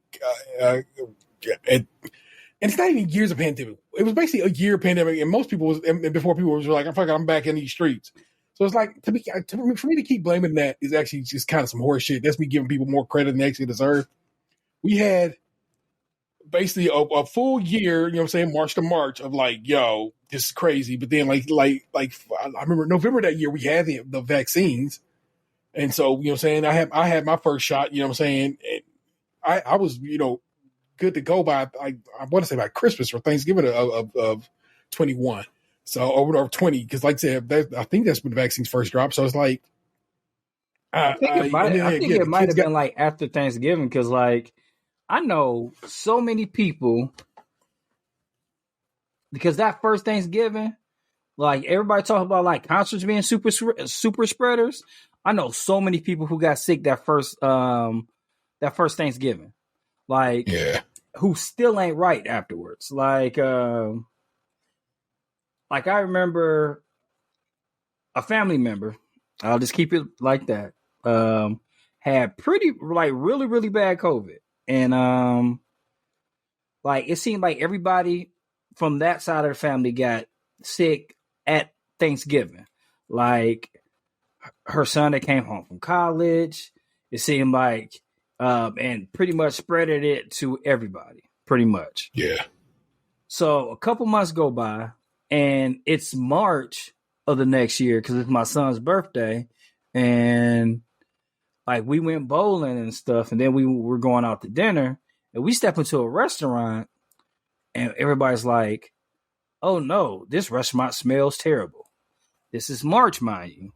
and it's not even years of pandemic. It was basically a year of pandemic, and most people and before people was like, I'm back in these streets. So it's like for me to keep blaming that is actually just kind of some horse shit. That's me giving people more credit than they actually deserve. We had basically a full year, you know what I'm saying, March to March of like, yo, this is crazy. But then like I remember November that year we had the vaccines. And so, you know what I'm saying, I had my first shot, you know what I'm saying. And I was, good to go by I want to say by Christmas or Thanksgiving of 21. So or 20, because like I said, I think that's when the vaccines first dropped. So it's like, I think it might have been like after Thanksgiving, because like I know so many people, because that first Thanksgiving, like everybody talking about like concerts being super spreaders. I know so many people who got sick that first Thanksgiving, like who still ain't right afterwards. Like I remember a family member, I'll just keep it like that, had pretty like really, really bad COVID. And like it seemed like everybody from that side of the family got sick at Thanksgiving. Like her son that came home from college, it seemed like, and pretty much spreaded it to everybody, pretty much. Yeah. So a couple months go by, and it's March of the next year because it's my son's birthday, and like we went bowling and stuff, and then we were going out to dinner, and we step into a restaurant, and everybody's like, "Oh no, this restaurant smells terrible." This is March, mind you.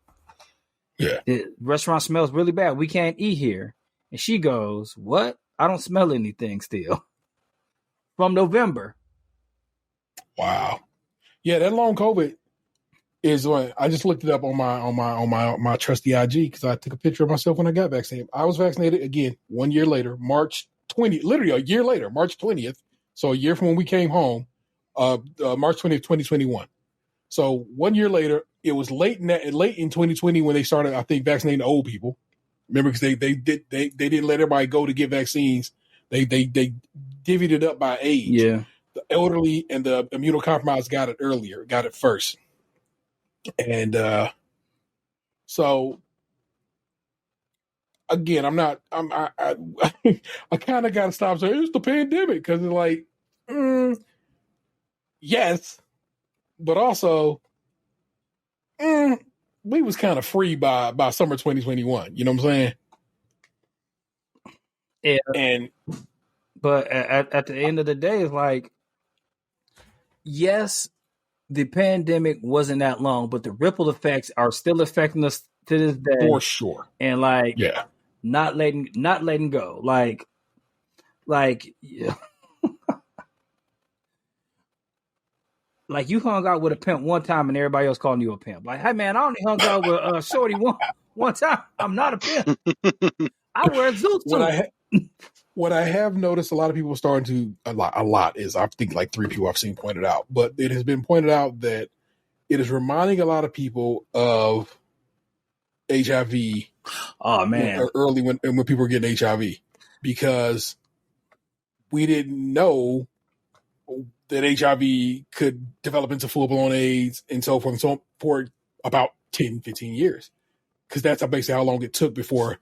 Yeah. The restaurant smells really bad. We can't eat here. And she goes, "What? I don't smell anything still." From November. Wow. Yeah, that long COVID is what I just looked it up on my trusty IG, because I took a picture of myself when I got vaccinated. I was vaccinated again 1 year later, March 20th, literally a year later, March 20th. So a year from when we came home, March 20th, 2021. So 1 year later, it was late in 2020 when they started, I think, vaccinating the old people. Remember, because they didn't let everybody go to get vaccines. They divvied it up by age. Yeah. The elderly and the immunocompromised got it first. And so again, I kind of got to stop saying it's the pandemic, because it's like, yes, but also, we was kind of free by summer 2021. You know what I'm saying? Yeah. But at the end of the day, it's like, yes, the pandemic wasn't that long, but the ripple effects are still affecting us to this day. For sure. And like, not letting go. Like, yeah. Like you hung out with a pimp one time and everybody else calling you a pimp. Like, hey man, I only hung out with Shorty one time. I'm not a pimp. I wear a zoot suit. What I have noticed a lot of people are starting to, a lot is, I think like 3 people I've seen pointed out, but it has been pointed out that it is reminding a lot of people of HIV. Oh man. Early when people were getting HIV, because we didn't know that HIV could develop into full-blown AIDS and so forth and so on for about 10, 15 years. Because that's basically how long it took before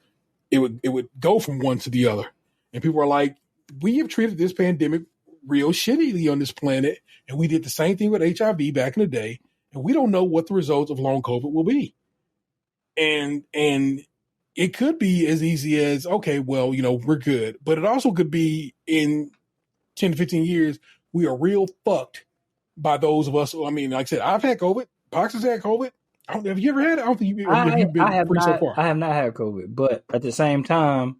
it would go from one to the other. And people are like, we have treated this pandemic real shittily on this planet, and we did the same thing with HIV back in the day, and we don't know what the results of long COVID will be. And it could be as easy as, okay, well, we're good. But it also could be in 10 to 15 years, we are real fucked by those of us. I mean, like I said, I've had COVID. Pox has had COVID. Have you ever had it? I don't think you've been free so far. I have not had COVID, but at the same time,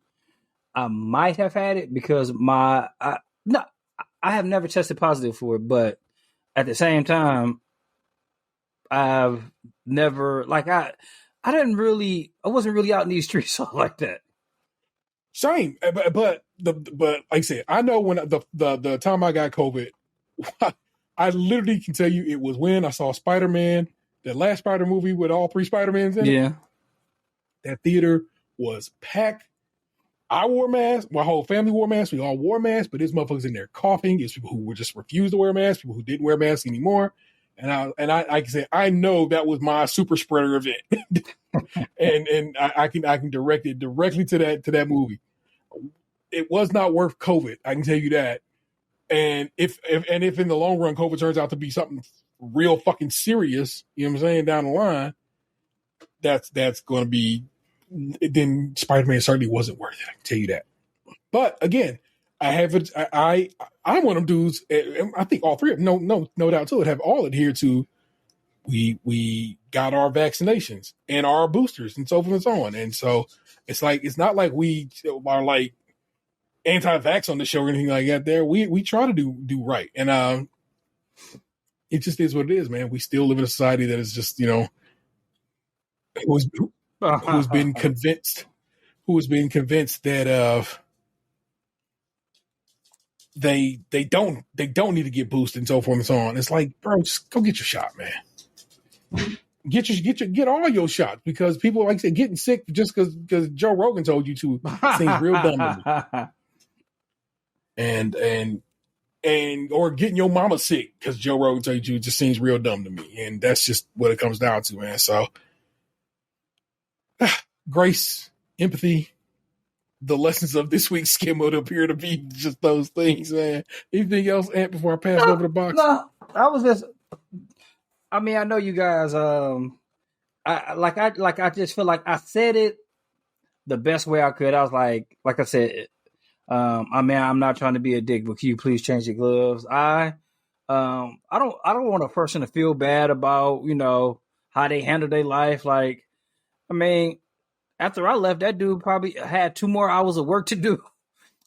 I might have had it because I have never tested positive for it, but at the same time, I've never, like, I wasn't really out in these streets like that. Same, but like I said, I know when the time I got COVID, I literally can tell you it was when I saw Spider-Man, that last Spider movie with all 3 Spider-Mans in it. Yeah, that theater was packed. I wore masks. My whole family wore masks. We all wore masks, but there's motherfuckers in there coughing. It's people who were just refused to wear masks, people who didn't wear masks anymore. And I like I said, I know that was my super spreader event, and I can direct it directly to that movie. It was not worth COVID. I can tell you that. And if in the long run COVID turns out to be something real fucking serious, you know what I'm saying, down the line, that's going to be, then Spider-Man certainly wasn't worth it. I can tell you that. But again, I I'm one of them dudes. I think all three of them, no doubt to it, have all adhered to. We got our vaccinations and our boosters and so forth and so on. And so it's not like we are like anti-vax on the show or anything like that. There, we try to do right, and it just is what it is, man. We still live in a society that is just who's been convinced that they don't need to get boosted and so forth and so on. It's like, bro, just go get your shot, man. Get all your shots, because people, like I said, getting sick just because Joe Rogan told you to seems real dumb to me. And or getting your mama sick because Joe Rogan told you just seems real dumb to me. And that's just what it comes down to, man. So grace, empathy, the lessons of this week's skim would appear to be just those things, man. Anything else, Ant, before I pass it over the box? No, I mean, I know you guys. I just feel like I said it the best way I could. I was like I said, I mean, I'm not trying to be a dick, but can you please change your gloves? I don't want a person to feel bad about how they handle their life. Like, I mean, after I left, that dude probably had 2 more hours of work to do.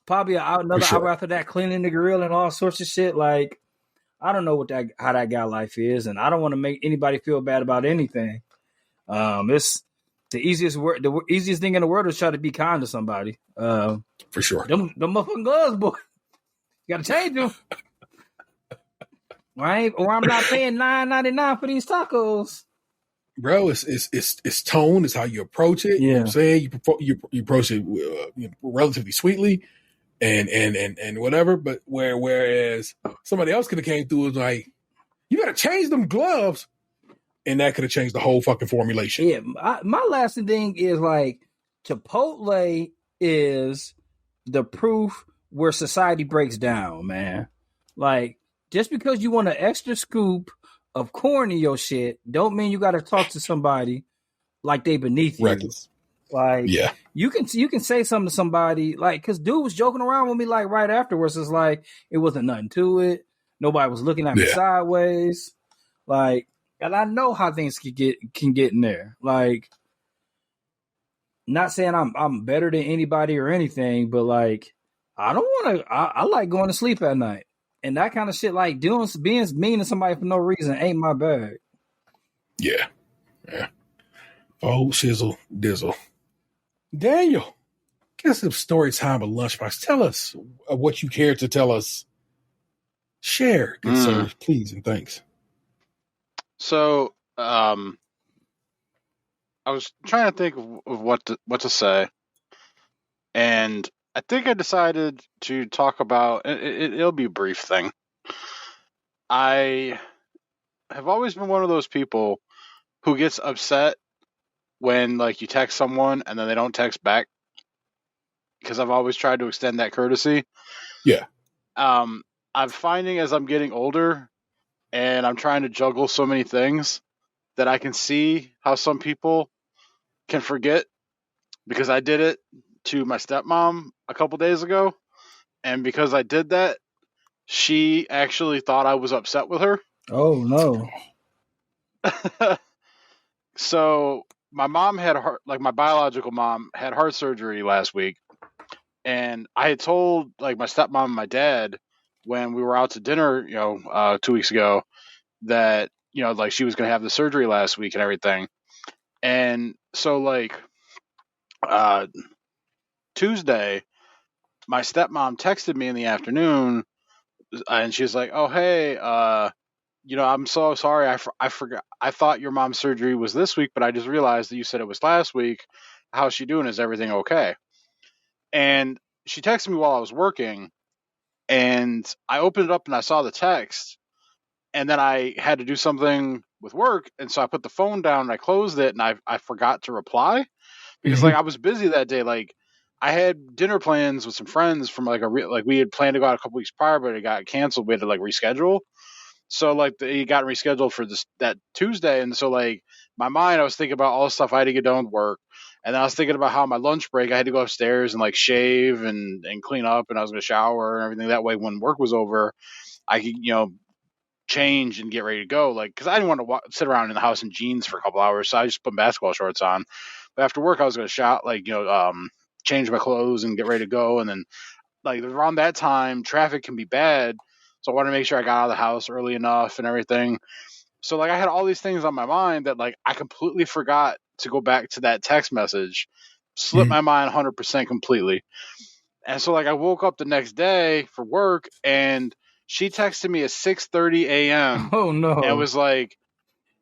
Probably another hour after that, cleaning the grill and all sorts of shit. Like, I don't know how that guy life is, and I don't want to make anybody feel bad about anything. It's the easiest thing in the world is try to be kind to somebody. For sure. Them motherfucking gloves, boy. You got to change them. Right? Or I'm not paying $9.99 for these tacos. Bro, it's tone. It's how you approach it. Yeah. You know what I'm saying? You approach it relatively sweetly. And whatever, but whereas somebody else could have came through and was like, you got to change them gloves, and that could have changed the whole fucking formulation. Yeah, my last thing is like Chipotle is the proof where society breaks down, man. Like, just because you want an extra scoop of corn in your shit, don't mean you got to talk to somebody like they beneath you. Reckless. Like, yeah, you can say something to somebody, like, because dude was joking around with me, like, right afterwards. It's like, it wasn't nothing to it. Nobody was looking at me sideways. Like, and I know how things can get in there. Like, not saying I'm better than anybody or anything, but like, I don't want to. I like going to sleep at night, and that kind of shit. Like, being mean to somebody for no reason ain't my bag. Yeah. Oh, shizzle dizzle. Daniel, get some story time of Lunchbox. Tell us what you care to tell us. Share, good sir, please and thanks. So, I was trying to think of what to say, and I think I decided to talk about. It'll be a brief thing. I have always been one of those people who gets upset when, like, you text someone and then they don't text back, because I've always tried to extend that courtesy. Yeah. I'm finding as I'm getting older and I'm trying to juggle so many things that I can see how some people can forget, because I did it to my stepmom a couple days ago, and because I did that, she actually thought I was upset with her. Oh, no. So my mom had my biological mom had heart surgery last week, and I had told like my stepmom and my dad when we were out to dinner, 2 weeks ago, that like she was going to have the surgery last week and everything. And so like Tuesday, my stepmom texted me in the afternoon, and she's like, "Oh, hey, I'm so sorry. I forgot. I thought your mom's surgery was this week, but I just realized that you said it was last week. How's she doing? Is everything okay?" And she texted me while I was working, and I opened it up and I saw the text, and then I had to do something with work, and so I put the phone down and I closed it, and I forgot to reply because like I was busy that day. Like I had dinner plans with some friends from like we had planned to go out a couple weeks prior, but it got canceled. We had to like reschedule. So like it got rescheduled for that Tuesday, and so like my mind, I was thinking about all the stuff I had to get done with work. And then I was thinking about how my lunch break, I had to go upstairs and like shave and clean up, and I was going to shower and everything. That way, when work was over, I could, change and get ready to go. Like, because I didn't want to sit around in the house in jeans for a couple hours, so I just put basketball shorts on. But after work, I was going to change my clothes and get ready to go. And then, like, around that time, traffic can be bad. So I wanted to make sure I got out of the house early enough and everything. So, like, I had all these things on my mind that, like, I completely forgot to go back to that text message. Slipped my mind 100% completely. And so, like, I woke up the next day for work, and she texted me at 6:30 a.m. Oh no! And was like,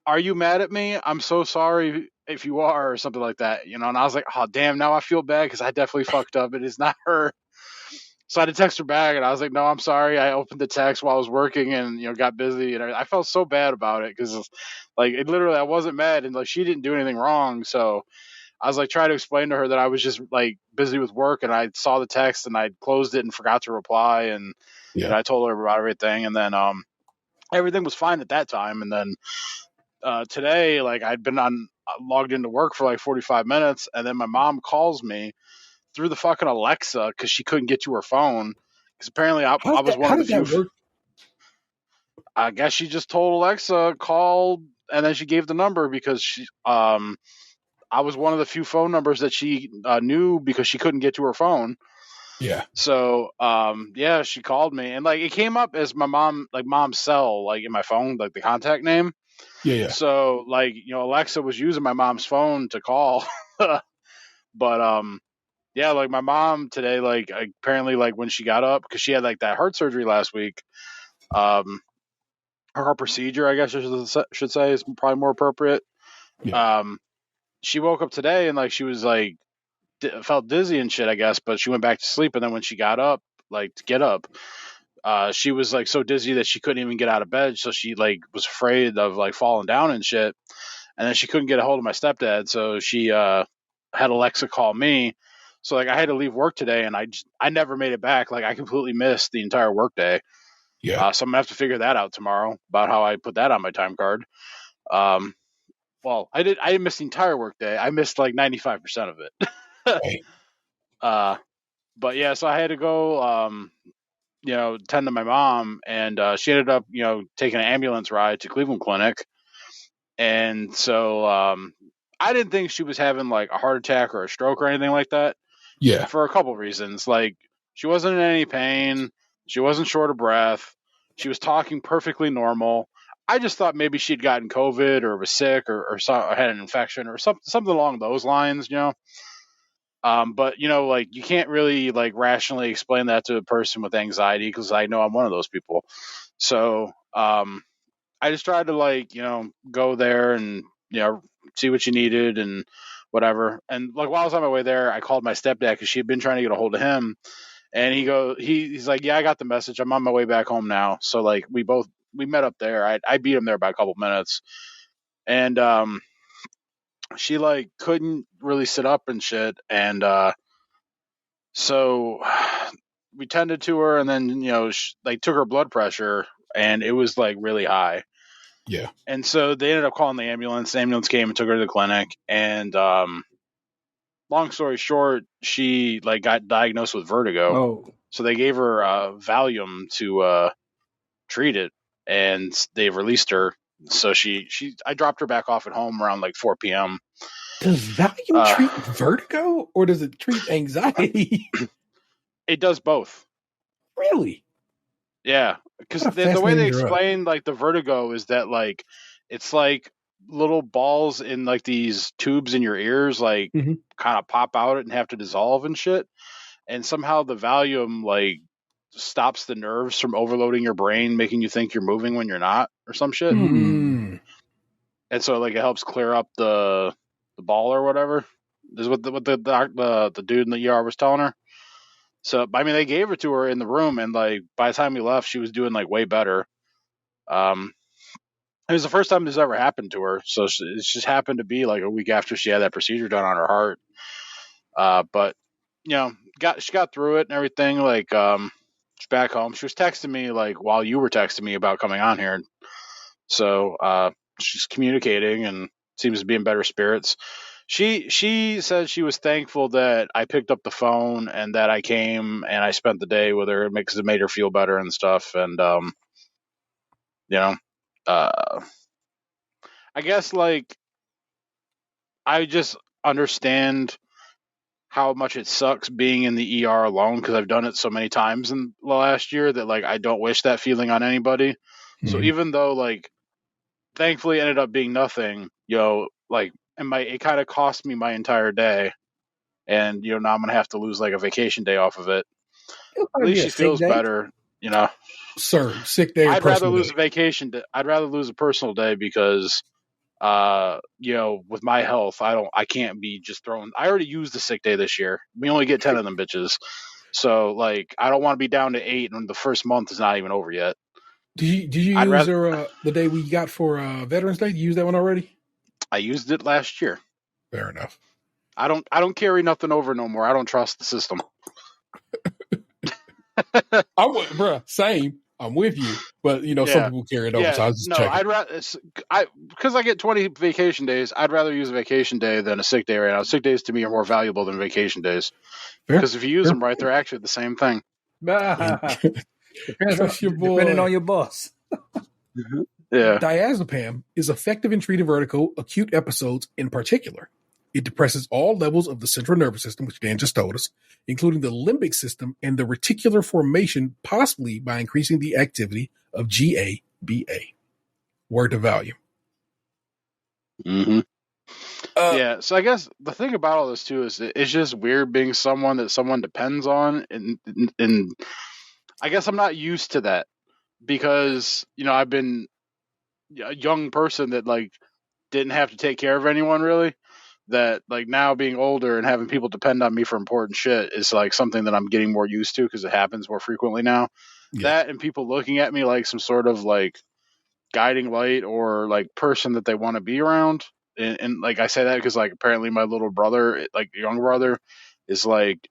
"Are you mad at me? I'm so sorry if you are," or something like that. And I was like, "Oh damn!" Now I feel bad because I definitely fucked up. It is not her. So I had to text her back, and I was like, "No, I'm sorry. I opened the text while I was working, and got busy, and I felt so bad about it because, like, it literally, I wasn't mad, and like she didn't do anything wrong." So I was like trying to explain to her that I was just like busy with work, and I saw the text and I closed it and forgot to reply, and I told her about everything, and then everything was fine at that time, and then today, like, I'd been logged into work for like 45 minutes, and then my mom calls me through the fucking Alexa because she couldn't get to her phone. Because apparently I was one of the few. Work? I guess she just told Alexa call, and then she gave the number because I was one of the few phone numbers that she knew because she couldn't get to her phone. Yeah. So she called me, and like it came up as my mom's cell, like in my phone, like the contact name. Yeah. So like Alexa was using my mom's phone to call, but like my mom today, like apparently like when she got up because she had like that heart surgery last week, her procedure, I guess I should say, is probably more appropriate. Yeah. She woke up today and like she was like felt dizzy and shit, I guess, but she went back to sleep, and then when she got up, like to get up, she was like so dizzy that she couldn't even get out of bed, so she like was afraid of like falling down and shit, and then she couldn't get a hold of my stepdad, so she had Alexa call me. So like I had to leave work today, and I never made it back. Like I completely missed the entire work day. Yeah. So I'm gonna have to figure that out tomorrow about how I put that on my time card. Well, I didn't miss the entire work day. I missed like 95% of it. Right. But yeah, so I had to go, tend to my mom, and she ended up, taking an ambulance ride to Cleveland Clinic. And so I didn't think she was having like a heart attack or a stroke or anything like that. Yeah. For a couple of reasons. Like she wasn't in any pain. She wasn't short of breath. She was talking perfectly normal. I just thought maybe she'd gotten COVID or was sick or had an infection or something along those lines, But like you can't really like rationally explain that to a person with anxiety because I know I'm one of those people. So I just tried to like go there and see what you needed and whatever. And like while I was on my way there, I called my stepdad because she had been trying to get a hold of him, and he's like, yeah, I got the message. I'm on my way back home now. So like we met up there. I beat him there by a couple minutes, and she like couldn't really sit up and shit, and so we tended to her, and then they took her blood pressure, and it was like really high. Yeah. And so they ended up calling the ambulance. The ambulance came and took her to the clinic, and long story short, she like got diagnosed with vertigo. Oh. So they gave her Valium to treat it, and they released her. So I dropped her back off at home around like 4 p.m. Does Valium treat vertigo, or does it treat anxiety? It does both. Really? Yeah, because the way they explain like the vertigo is that like it's like little balls in like these tubes in your ears, like kind of pop out and have to dissolve and shit. And somehow the Valium like stops the nerves from overloading your brain, making you think you're moving when you're not, or some shit. Mm. And so like it helps clear up the ball or whatever. This is what the dude in the ER was telling her. So I mean, they gave it to her in the room, and like by the time we left, she was doing like way better. It was the first time this ever happened to her, so it just happened to be like a week after she had that procedure done on her heart. But she got through it and everything. Like she's back home. She was texting me like while you were texting me about coming on here, so she's communicating, and seems to be in better spirits. She said she was thankful that I picked up the phone and that I came and I spent the day with her. It made her feel better and stuff. And I guess like I just understand how much it sucks being in the ER alone because I've done it so many times in the last year that like I don't wish that feeling on anybody. Mm-hmm. So even though like thankfully it ended up being nothing, like it kind of cost me my entire day, and now I'm gonna have to lose like a vacation day off of it. At least she feels better, Sir, sick day. I'd rather lose a vacation day. I'd rather lose a personal day because with my health, I can't be just throwing. I already used the sick day this year. We only get 10 of them bitches. So like, I don't want to be down to 8 and the first month is not even over yet. Did you use the day we got for Veterans Day? Did you use that one already? I used it last year. Fair enough. I don't carry nothing over no more. I don't trust the system. Same. I'm with you, but some people carry it over. So I was just checking. I'd rather because I get 20 vacation days. I'd rather use a vacation day than a sick day right now. Sick days to me are more valuable than vacation days because if you use them right, they're actually the same thing. Depending on your boss. Yeah. Diazepam is effective in treating vertigo acute episodes in particular. It depresses all levels of the central nervous system, which Dan just told us, including the limbic system and the reticular formation, possibly by increasing the activity of GABA. Word to value. Mm-hmm. So I guess the thing about all this too is it's just weird being someone that someone depends on, and I guess I'm not used to that because I've been a young person that like didn't have to take care of anyone really. That like now being older and having people depend on me for important shit is like something that I'm getting more used to because it happens more frequently now. Yeah. That and people looking at me like some sort of like guiding light or like person that they want to be around. And like I say that because like apparently my little brother, like younger brother, is like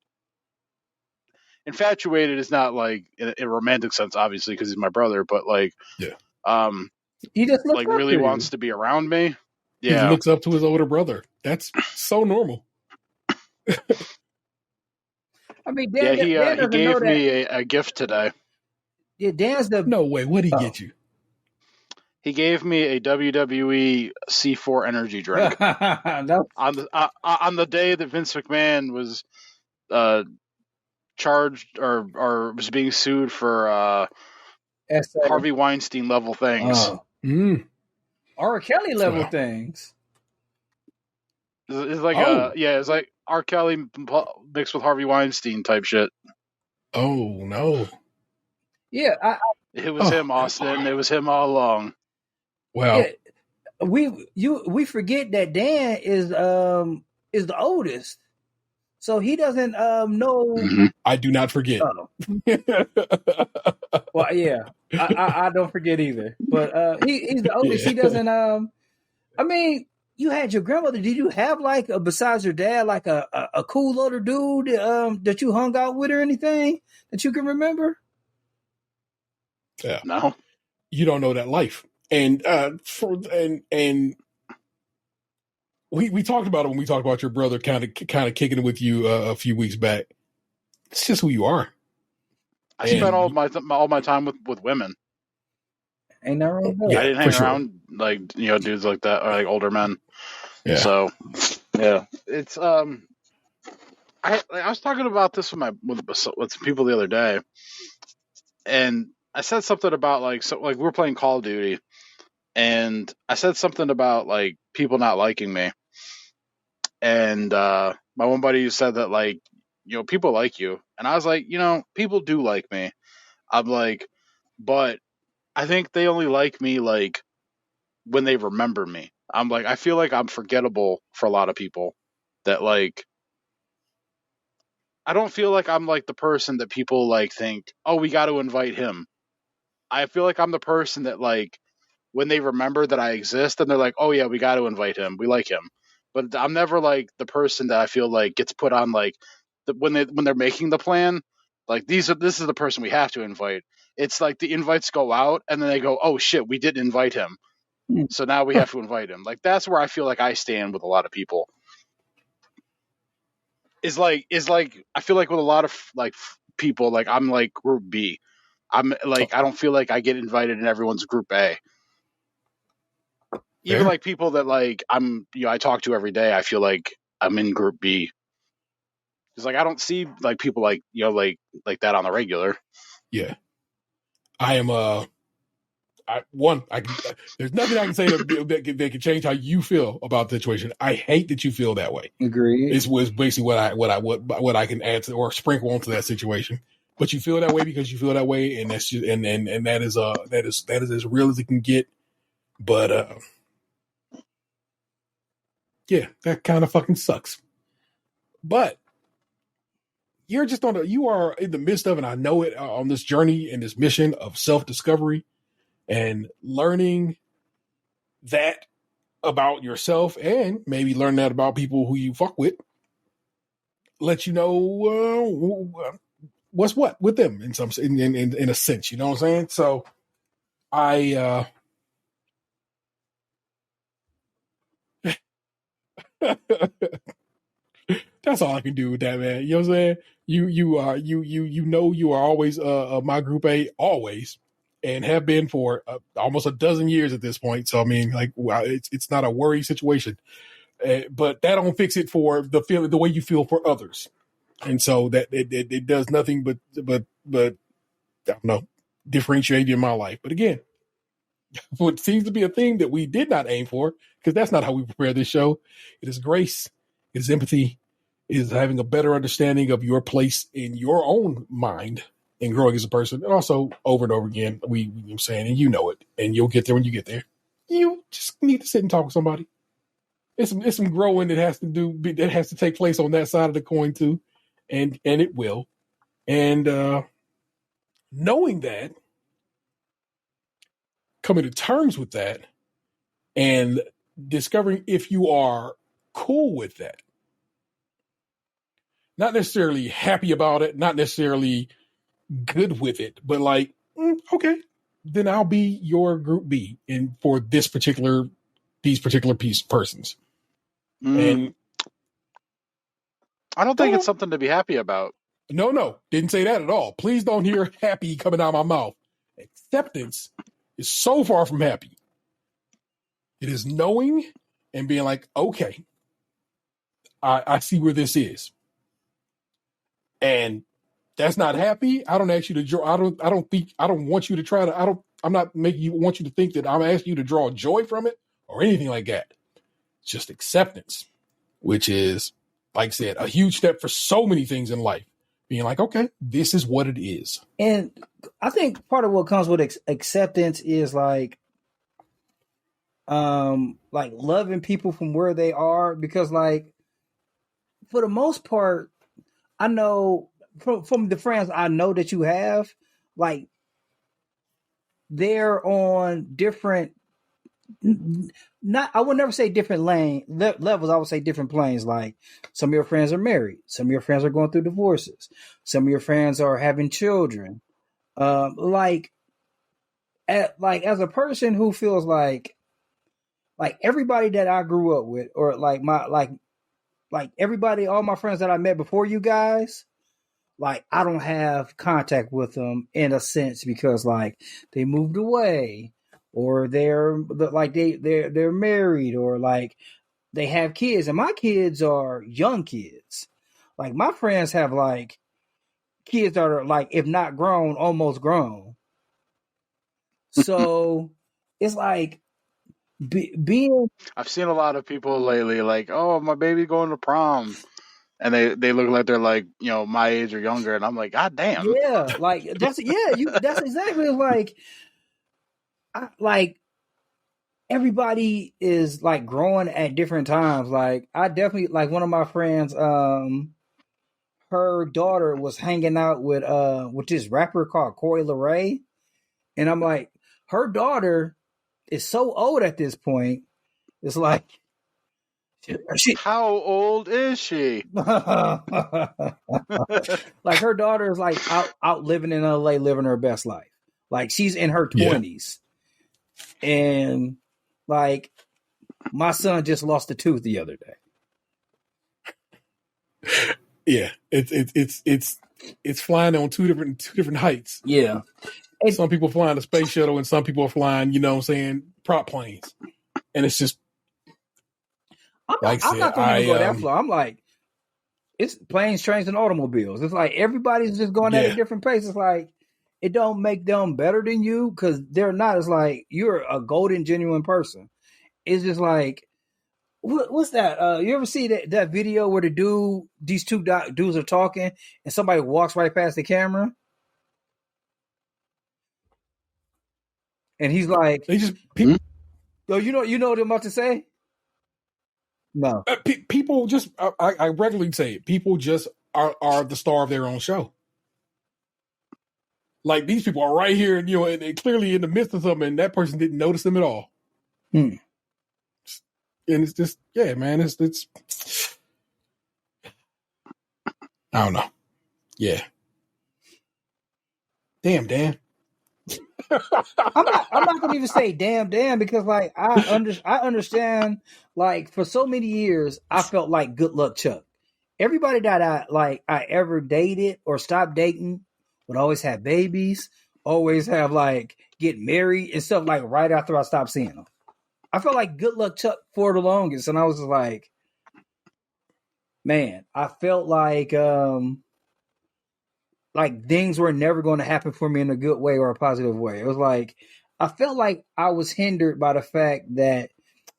infatuated. Is not like in a romantic sense, obviously, because he's my brother, but like he just like really wants to be around me. Yeah. He looks up to his older brother. That's so normal. I mean, Dan, he gave me a gift today. Yeah, Dan's the no way. What did he get you? He gave me a WWE C4 energy drink on the day that Vince McMahon was charged or was being sued for Harvey Weinstein level things. R. Kelly level things. It's like it's like R. Kelly mixed with Harvey Weinstein type shit. Oh no! Yeah, it was him, Austin. It was him all along. Wow. Yeah, we forget that Dan is the oldest, so he doesn't know. Mm-hmm. I do not forget. Well, yeah, I don't forget either. But he's the oldest. Yeah. He doesn't. I mean, you had your grandmother. Did you have like besides your dad, like a cool older dude that you hung out with or anything that you can remember? Yeah. No, you don't know that life. And we talked about it when we talked about your brother kind of kicking it with you a few weeks back. It's just who you are. I spent all my time with women. Ain't no wrong with that. I didn't hang around like dudes like that or like older men. Yeah. So yeah, it's I was talking about this with some people the other day, and I said something about like we were playing Call of Duty. And I said something about like people not liking me, and my one buddy said that like people like you, and I was like people do like me. I'm like, but I think they only like me like when they remember me. I'm like I feel like I'm forgettable for a lot of people. That like I don't feel like I'm like the person that people like think we got to invite him. I feel like I'm the person that like. When they remember that I exist and they're like, oh yeah, we got to invite him. We like him. But I'm never like the person that I feel like gets put on like when they're making the plan, like this is the person we have to invite. It's like the invites go out and then they go, oh shit, we didn't invite him. So now we have to invite him. Like, that's where I feel like I stand with a lot of people. Is like I feel like with a lot of like people, like I'm like group B. I'm like, I don't feel like I get invited in everyone's group A. Even like people that like I talk to every day, I feel like I'm in group B. It's like I don't see like people like like that on the regular. Yeah, I am. There's nothing I can say that can change how you feel about the situation. I hate that you feel that way. Agreed. This was basically what I can add to or sprinkle onto that situation. But you feel that way because you feel that way, and that's just, and that is as real as it can get. But yeah, that kind of fucking sucks. But you are in the midst of, and I know it, on this journey and this mission of self-discovery and learning that about yourself, and maybe learn that about people who you fuck with. Let you know what's what with them in a sense. You know what I'm saying? So that's all I can do with that, man. You know what I'm saying? You are always my group A, always, and have been for almost a dozen years at this point. So I mean, like, it's not a worry situation, but that don't fix it for the way you feel for others, and so that it does nothing but I don't know, differentiate in my life. But again, what seems to be a thing that we did not aim for, because that's not how we prepare this show. It is grace, it is empathy, it is having a better understanding of your place in your own mind and growing as a person. And also, over and over again, I'm saying, and you know it, and you'll get there when you get there. You just need to sit and talk with somebody. It's some growing that has to take place on that side of the coin too, and it will. And knowing that, coming to terms with that, and discovering if you are cool with that. Not necessarily happy about it, not necessarily good with it, but like, okay, then I'll be your group B for these particular persons. And I don't think it's something to be happy about. No, didn't say that at all. Please don't hear happy coming out of my mouth. Acceptance is so far from happy. It is knowing and being like, okay, I see where this is. And that's not happy. I don't ask you to draw. I don't want you to try to, I'm not want you to think that I'm asking you to draw joy from it or anything like that. It's just acceptance, which is, like I said, a huge step for so many things in life. Being like, okay, this is what it is. And I think part of what comes with acceptance is like loving people from where they are, because like, for the most part, I know from the friends I know that you have, like, they're on different, I would never say different levels. I would say different planes. Like, some of your friends are married. Some of your friends are going through divorces. Some of your friends are having children. As a person who feels like everybody that I grew up with, or like everybody, all my friends that I met before you guys, like, I don't have contact with them in a sense because like they moved away, or they're married, or like they have kids, and my kids are young kids. Like, my friends have like kids that are like, if not grown, almost grown. So it's like being. I've seen a lot of people lately like, oh, my baby going to prom, and they look like they're like, my age or younger, and I'm like, God damn. Yeah, like that's exactly like everybody is like growing at different times. Like, I definitely, like, one of my friends, her daughter was hanging out with this rapper called Coi Leray, and I'm like, her daughter is so old at this point. It's like, how old is she? Like, her daughter is like out living in LA, living her best life. Like, she's in her 20s, and like my son just lost a tooth the other day. Yeah, it's flying on two different heights. Yeah. Some people flying a space shuttle and some people are flying, you know what I'm saying, prop planes. And it's just I'm not gonna even go that far. I'm like, it's planes, trains, and automobiles. It's like everybody's just going at a different pace. It's like it don't make them better than you because they're not. It's like you're a golden, genuine person. It's just like, what's that? You ever see that video where these two dudes are talking and somebody walks right past the camera? And he's like, they just people, "Yo, you know what I'm about to say?" No, people just. I regularly say it. People just are the star of their own show. Like these people are right here, and and they're clearly in the midst of something, and that person didn't notice them at all. And it's just, man, it's. I don't know. Yeah. Damn, Dan. I'm not gonna even say damn because like I understand, like for so many years I felt like Good Luck Chuck. Everybody that I ever dated or stopped dating would always have babies, always have like get married and stuff like right after I stopped seeing them. I felt like Good Luck Chuck for the longest, and I was just like, man, I felt like things were never going to happen for me in a good way or a positive way. It was like, I felt like I was hindered by the fact that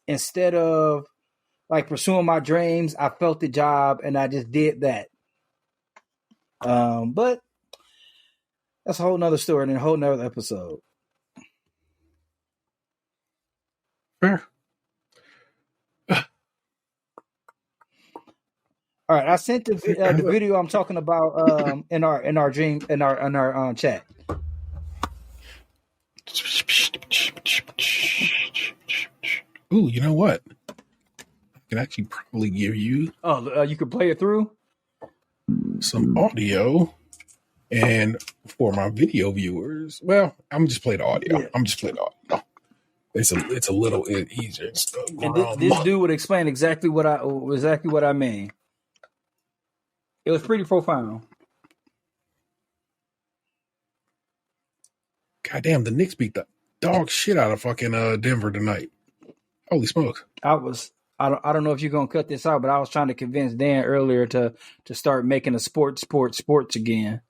instead of like pursuing my dreams, I felt the job and I just did that. But that's a whole nother story and a whole nother episode. Fair. All right, I sent the video I'm talking about in our dream in our chat. Ooh, you know what? I can actually probably give you. Oh, you can play it through some audio, and for my video viewers, well, I'm just play the audio. Yeah. I'm just play the audio. It's a little easier. And this dude would explain exactly what I mean. It was pretty profound. Goddamn, the Knicks beat the dog shit out of fucking Denver tonight. Holy smokes! I don't know if you're gonna cut this out, but I was trying to convince Dan earlier to start making a sports again.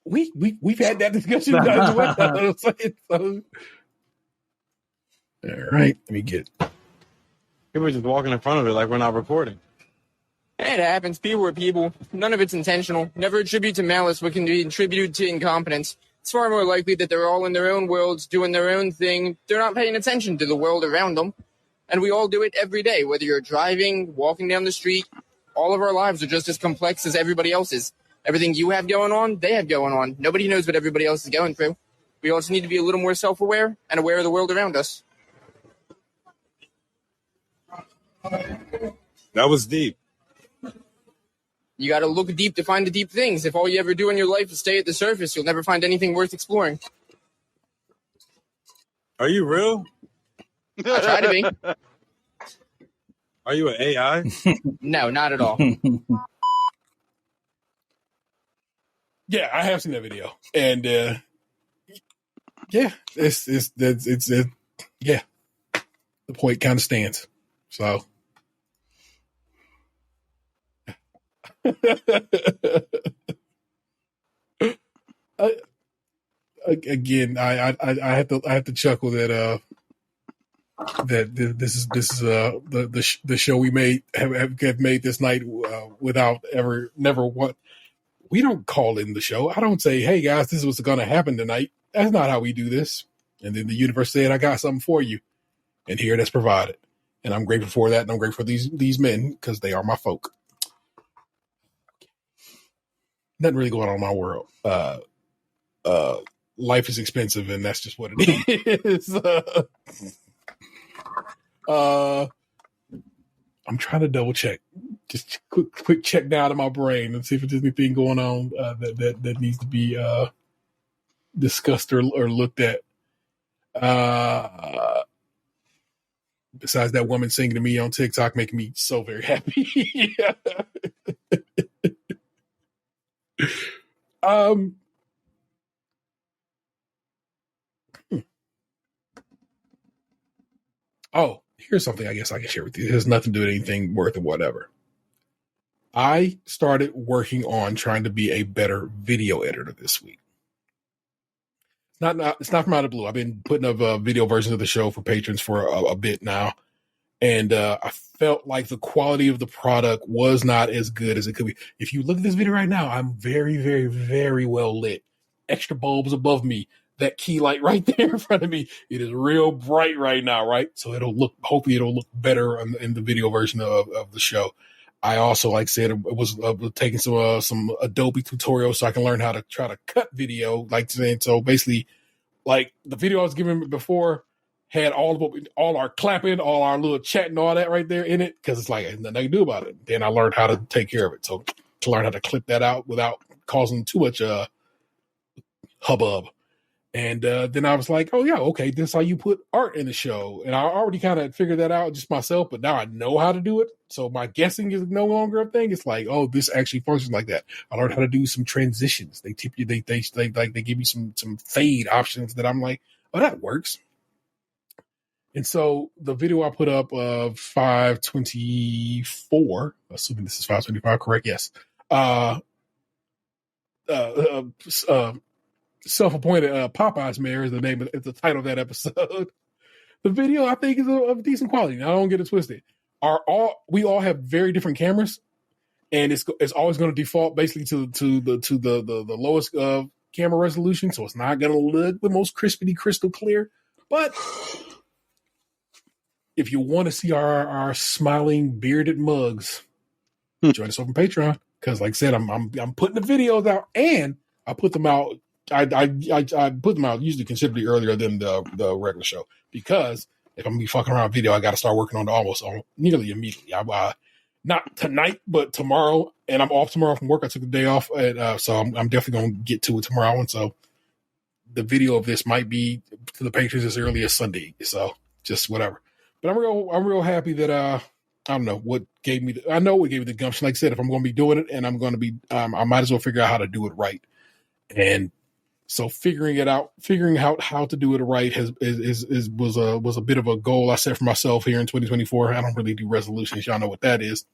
We've had that discussion as well. So. All right, let me get. People are just walking in front of it like we're not recording. It happens. People are people. None of it's intentional. Never attribute to malice what can be attributed to incompetence. It's far more likely that they're all in their own worlds, doing their own thing. They're not paying attention to the world around them. And we all do it every day, whether you're driving, walking down the street. All of our lives are just as complex as everybody else's. Everything you have going on, they have going on. Nobody knows what everybody else is going through. We also need to be a little more self-aware and aware of the world around us. That was deep. You got to look deep to find the deep things. If all you ever do in your life is stay at the surface, you'll never find anything worth exploring. Are you real? I try to be. Are you an AI? No, not at all. Yeah, I have seen that video, and yeah, it's yeah, the point kind of stands. So. Again, I have to chuckle that this is the show we have made this night without never what we don't call in the show. I don't say, hey guys, this is what's going to happen tonight. That's not how we do this. And then the universe said, I got something for you, and here that's provided. And I'm grateful for that, and I'm grateful for these men because they are my folk. Nothing really going on in my world. Life is expensive, and that's just what it is. I'm trying to double check, just quick check down in my brain and see if there's anything going on that needs to be discussed or looked at. Besides that woman singing to me on TikTok, making me so very happy. Oh, here's something I guess I can share with you. It has nothing to do with anything worth or whatever. I started working on trying to be a better video editor this week. It's not from out of the blue. I've been putting up video versions of the show for patrons for a bit now. And I felt like the quality of the product was not as good as it could be. If you look at this video right now, I'm very, very, very well lit. Extra bulbs above me. That key light right there in front of me. It is real bright right now, right? So hopefully it'll look better in the video version of the show. I also, like I said, it was taking some Adobe tutorials so I can learn how to try to cut video. So basically, like the video I was giving before had all our clapping, all our little chat and all that right there in it, because it's like there's nothing I can do about it. Then I learned how to take care of it. So to learn how to clip that out without causing too much hubbub. And then I was like, oh, yeah, okay, this is how you put art in the show. And I already kind of figured that out just myself, but now I know how to do it. So my guessing is no longer a thing. It's like, oh, this actually functions like that. I learned how to do some transitions. They tip you, they give you some fade options that I'm like, oh, that works. And so the video I put up of 524, assuming this is 525, correct? Yes. Self-appointed Popeye's mayor is the title of that episode. The video I think is of decent quality. Now, I don't get it twisted. We all have very different cameras, and it's always going to default basically to the lowest camera resolution, so it's not going to look the most crispity crystal clear. But if you want to see our smiling bearded mugs, join us over on Patreon, because like I said, I'm putting the videos out, and I put them out. I put them out usually considerably earlier than the regular show, because if I'm gonna be fucking around video, I got to start working on it nearly immediately. Not tonight, but tomorrow, and I'm off tomorrow from work. I took the day off, and so I'm definitely gonna get to it tomorrow. And so the video of this might be to the patrons as early as Sunday. So just whatever. But I'm real happy that I don't know what gave me the gumption. Like I said, if I'm going to be doing it, and I'm going to be, I might as well figure out how to do it right. And so figuring out how to do it right was a bit of a goal I set for myself here in 2024. I don't really do resolutions. Y'all know what that is.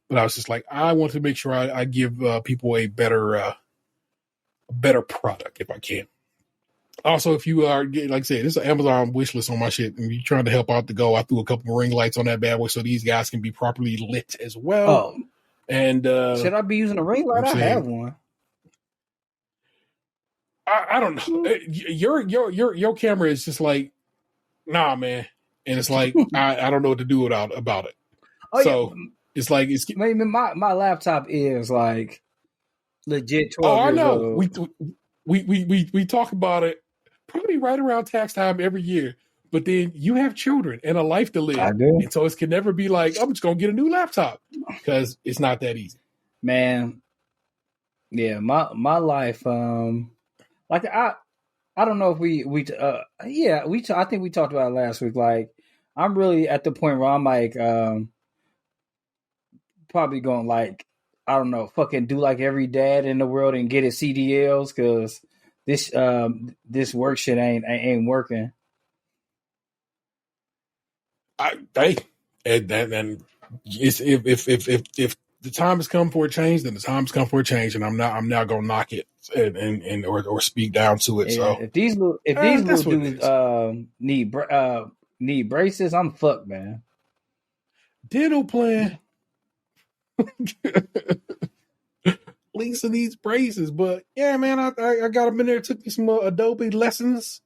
But I was just like, I want to make sure I give people a better product if I can. Also, if you are, like I said, there's an Amazon wish list on my shit, and you're trying to help out the go, I threw a couple of ring lights on that bad boy so these guys can be properly lit as well. Oh. And should I be using a ring light? I have one. I don't know. Your camera is just like, nah, man. And it's like, I don't know what to do about it. Oh, so yeah. It's like, my laptop is like legit 12 years I know. Old. We talk about it probably right around tax time every year. But then you have children and a life to live. I do. And so it can never be like, I'm just going to get a new laptop, because it's not that easy. Man. Yeah, my life, like I don't know if I think we talked about it last week. Like, I'm really at the point where I'm like, probably going like, I don't know, fucking do like every dad in the world and get his CDLs, because this work shit ain't working. And if the time has come for a change, then the time's come for a change, and I'm not gonna knock it or speak down to it. Yeah, so if these little dudes need braces, I'm fucked, man. Dental plan. Lisa needs braces, but yeah, man, I got up in there, took me some Adobe lessons,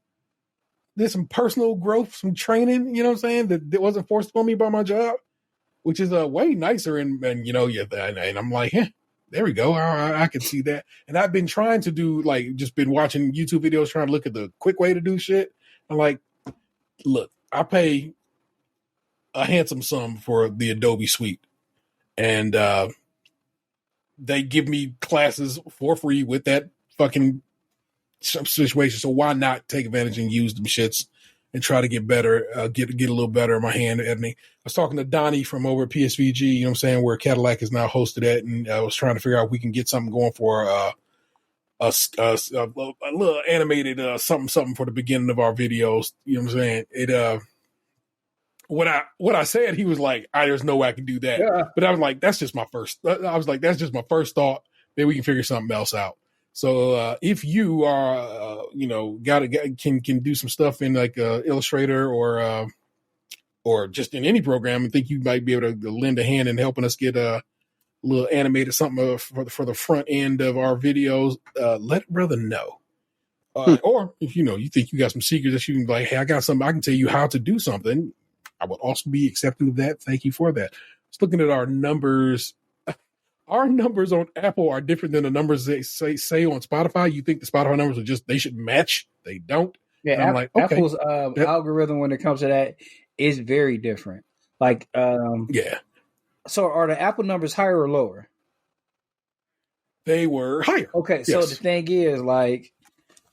did some personal growth, some training. You know what I'm saying? That wasn't forced on me by my job, which is way nicer. And and I'm like, there we go. I can see that. And I've been trying to do just been watching YouTube videos, trying to look at the quick way to do shit. I'm like, look, I pay a handsome sum for the Adobe suite, and they give me classes for free with that fucking situation. So why not take advantage and use them shits and try to get better, get a little better in my hand editing. I was talking to Donnie from over at PSVG, you know what I'm saying, where Cadillac is now hosted at, and I was trying to figure out if we can get something going for a little animated something for the beginning of our videos. You know what I'm saying? It what I said, he was like, there's no way I can do that. Yeah. But I was like, that's just my first thought. Maybe we can figure something else out. So if you are, can do some stuff in like Illustrator or just in any program and think you might be able to lend a hand in helping us get a little animated something for the front end of our videos, let brother know. Or if you think you got some secrets that you can like, hey, I got something, I can tell you how to do something. I would also be accepting of that. Thank you for that. Just looking at our numbers. Our numbers on Apple are different than the numbers they say on Spotify. You think the Spotify numbers they should match? They don't. Yeah, I'm like, okay. Apple's algorithm when it comes to that is very different. Like, yeah. So are the Apple numbers higher or lower? They were higher. Okay, so the thing is, like,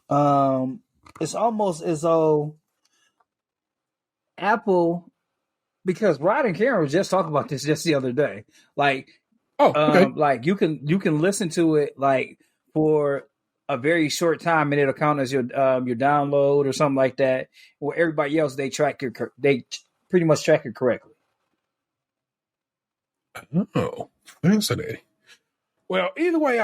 it's almost as though Apple, because Rod and Karen was just talking about this just the other day. Like, like you can listen to it like for a very short time, and it'll count as your download or something like that. Where everybody else they pretty much track it correctly. Oh, fascinating. Well, either way,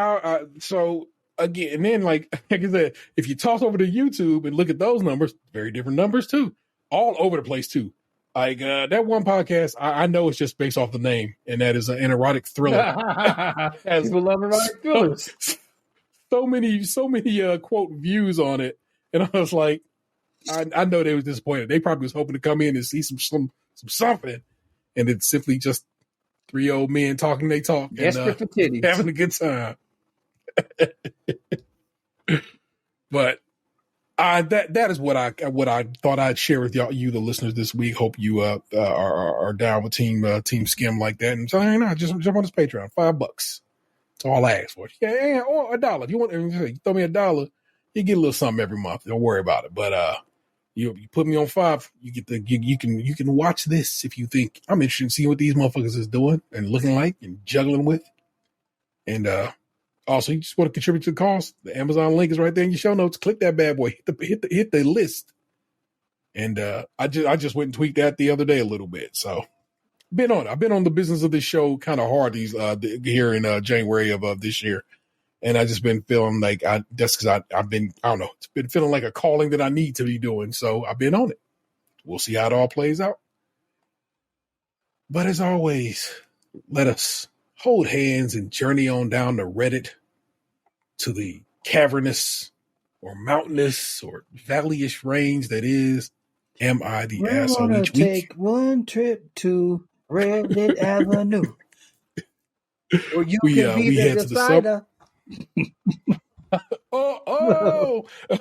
so again, and then like I said, if you toss over to YouTube and look at those numbers, very different numbers too, all over the place too. Like that one podcast, I know it's just based off the name, and that is an erotic thriller. People love erotic thrillers. So many quote views on it, and I was like, I know they was disappointed. They probably was hoping to come in and see some something, and it's simply just 3 old men talking. They talk desperate for titties, having a good time. But that is what I thought I'd share with you, the listeners, this week. Hope you are down with Team Skim like that, and so just jump on this Patreon, $5. That's all I ask for. Yeah, or $1 if you want. You throw me $1, you get a little something every month. Don't worry about it. But you put me on $5, you get you can watch this if you think I'm interested in seeing what these motherfuckers is doing and looking like and juggling with, and also you just want to contribute to the cause. The Amazon link is right there in your show notes. Click that bad boy. Hit the list. And I just went and tweaked that the other day a little bit. So I've been on the business of this show kind of hard here in January of this year. And I just been feeling like that's because I've been, I don't know, it's been feeling like a calling that I need to be doing. So I've been on it. We'll see how it all plays out. But as always, let us hold hands and journey on down to Reddit, to the cavernous or mountainous or valley-ish range that is Am I the Asshole each week? Take one trip to Reddit Avenue. Or you can be the decider.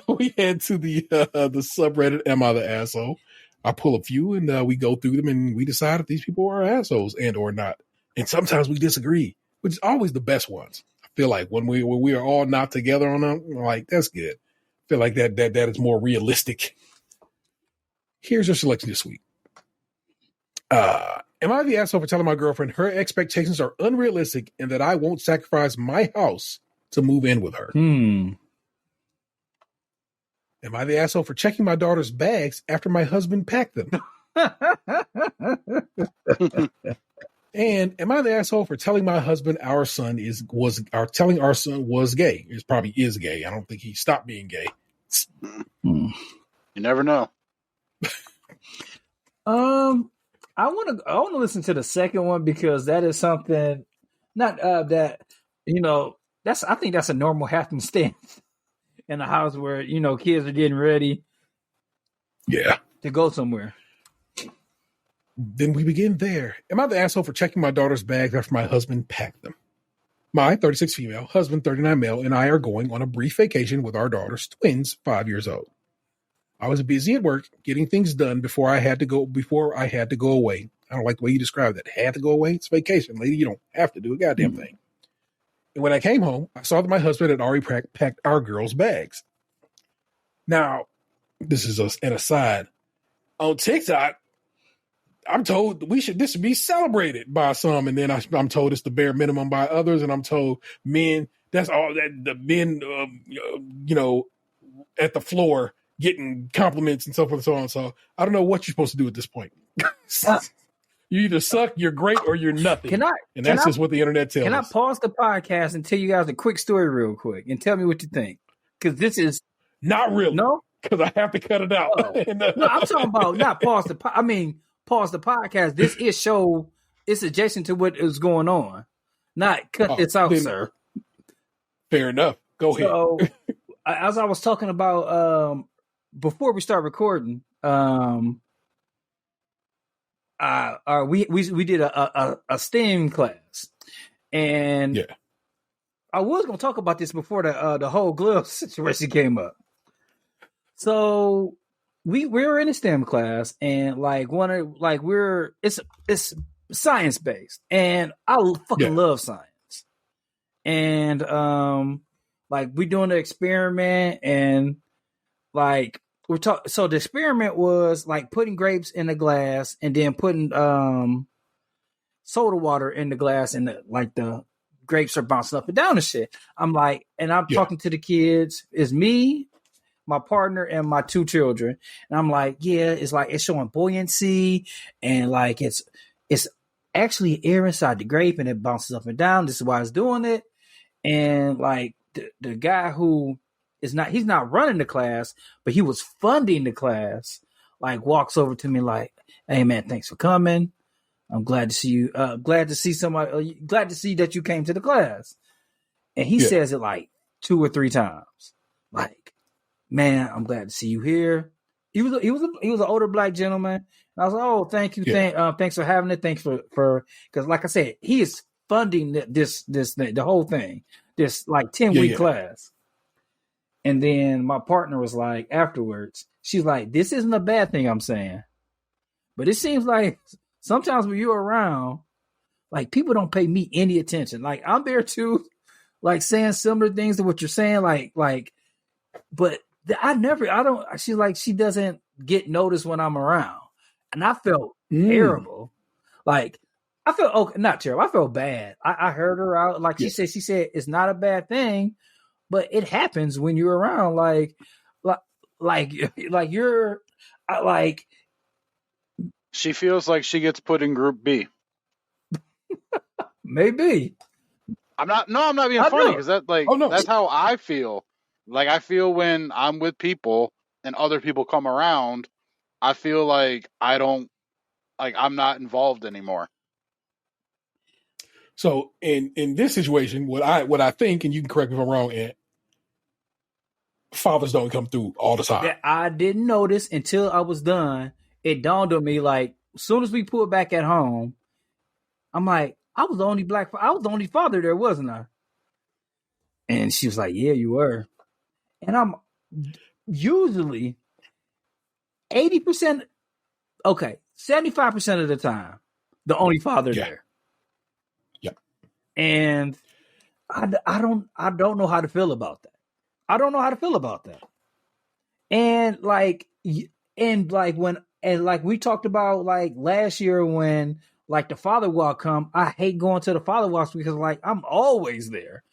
We head to the subreddit Am I the Asshole? I pull a few and we go through them and we decide if these people are assholes and or not. And sometimes we disagree, which is always the best ones. I feel like when we are all not together on them, like that's good. I feel like that is more realistic. Here's your selection this week. Am I the asshole for telling my girlfriend her expectations are unrealistic and that I won't sacrifice my house to move in with her? Am I the asshole for checking my daughter's bags after my husband packed them? And am I the asshole for telling my husband our son was gay? It probably is gay. I don't think he stopped being gay. You never know. I want to listen to the second one because that is something not that I think that's a normal happenstance in a house where kids are getting ready to go somewhere. Then we begin there. Am I the asshole for checking my daughter's bags after my husband packed them? My 36 female, husband 39 male, and I are going on a brief vacation with our daughter's twins, 5 years old. I was busy at work getting things done before I had to go away. I don't like the way you describe that. Had to go away? It's vacation, lady. You don't have to do a goddamn thing. And when I came home, I saw that my husband had already packed our girls' bags. Now, this is an aside. on TikTok, I'm told this should be celebrated by some, and then I'm told it's the bare minimum by others, and I'm told men, that's all that the men, at the floor getting compliments and so forth and so on. So I don't know what you're supposed to do at this point. You either suck, you're great, or you're nothing. That's just what the internet tells us. Can I pause the podcast and tell you guys a quick story real quick and tell me what you think? Because this is not really. No, because I have to cut it out. No, I'm talking about not pause the. Pause the podcast. This is show. It's adjacent to what is going on. Not cut this out, sir. Fair enough. Go ahead. So, as I was talking about before we start recording, we did a STEM class, and I was going to talk about this before the whole glove situation came up. So we're in a STEM class, and it's science based, and I fucking love science, and we're doing the experiment, and we're talking. So the experiment was like putting grapes in the glass, and then putting soda water in the glass, and the grapes are bouncing up and down and shit. I'm talking to the kids. It's me, my partner, and my 2 children, and I'm like, it's showing buoyancy, and it's actually air inside the grape, and it bounces up and down. This is why it's doing it. And the guy who he's not running the class, but he was funding the class, walks over to me hey man, thanks for coming. I'm glad to see you. Glad to see somebody. Glad to see that you came to the class. And he says it 2 or 3 times. Man, I'm glad to see you here. He was an older black gentleman. And I was like, oh, thank you. Thanks for having it. Thanks for because like I said, he is funding this the whole thing, this 10-week class. And then my partner was like, afterwards, she's like, this isn't a bad thing I'm saying, but it seems like sometimes when you're around, people don't pay me any attention. I'm there too, saying similar things to what you're saying, but she doesn't get noticed when I'm around. And I felt terrible. I felt not terrible. I felt bad. I heard her out. She said it's not a bad thing, but it happens when you're around. She feels like she gets put in group B. Maybe. I'm not being funny, because that's how I feel. I feel when I'm with people and other people come around, I feel like I'm not involved anymore. So in this situation, what I think, and you can correct me if I'm wrong, Ed, fathers don't come through all the time. I didn't notice until I was done. It dawned on me, as soon as we pulled back at home, I'm like, I was the only father there, wasn't I? And she was like, yeah, you were. And I'm usually 75% of the time, the only father there. Yeah. And I don't know how to feel about that. I don't know how to feel about that. And when we talked about last year when the father walk come, I hate going to the father walks because I'm always there.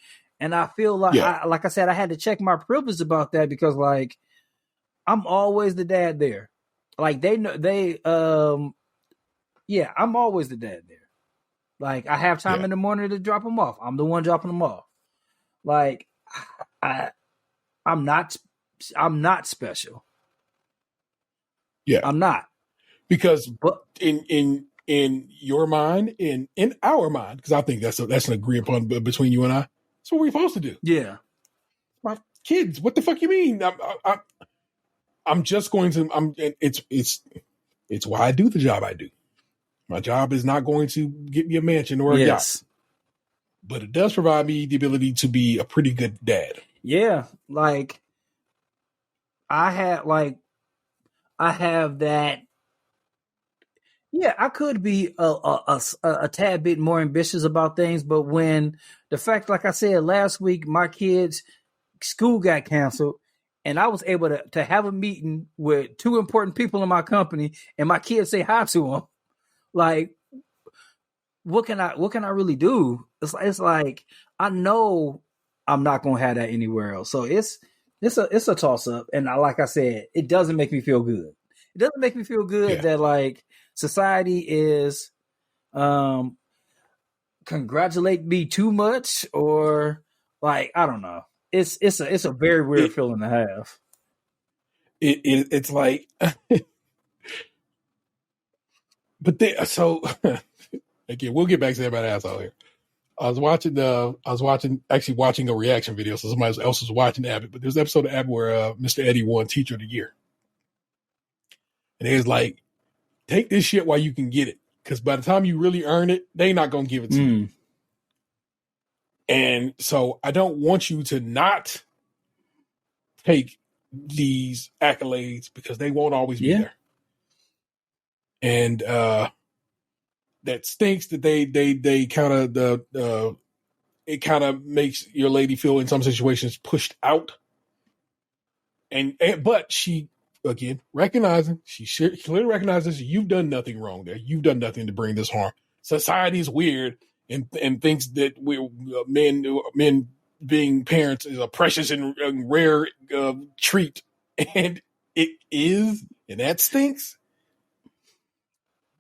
And I feel I said, I had to check my privilege about that because I'm always the dad there. I'm always the dad there. I have time in the morning to drop them off. I'm the one dropping them off. I'm not special. Yeah. I'm not. Because in your mind, in our mind, because I think that's an agreed upon between you and I. That's what we're supposed to do. Yeah. My kids, what the fuck you mean? I'm just going to. It's why I do the job I do. My job is not going to get me a mansion or a yacht, but it does provide me the ability to be a pretty good dad. Yeah, I have that. Yeah, I could be a tad bit more ambitious about things, but when the fact, like I said last week, my kids' school got canceled, and I was able to have a meeting with two important people in my company, and my kids say hi to them. Like, what can I really do? It's like I know I'm not gonna have that anywhere else. So it's a toss up, and like I said, it doesn't make me feel good. It doesn't make me feel good that like society is congratulate me too much, or like I don't know. It's a very weird feeling to have. It's like, but so again, we'll get back to that about asshole here. I was watching a reaction video, so somebody else was watching Abbott. But there's an episode of Abbott where Mr. Eddie won Teacher of the Year, and he was like, "Take this shit while you can get it, because by the time you really earn it, they not gonna give it to you." And so I don't want you to not take these accolades because they won't always be there. And that stinks that they kind of it kind of makes your lady feel in some situations pushed out. And but she again she clearly recognizes you've done nothing wrong there. You've done nothing to bring this harm. Society is weird and thinks that we're men being parents is a precious and rare treat, and it is, and that stinks.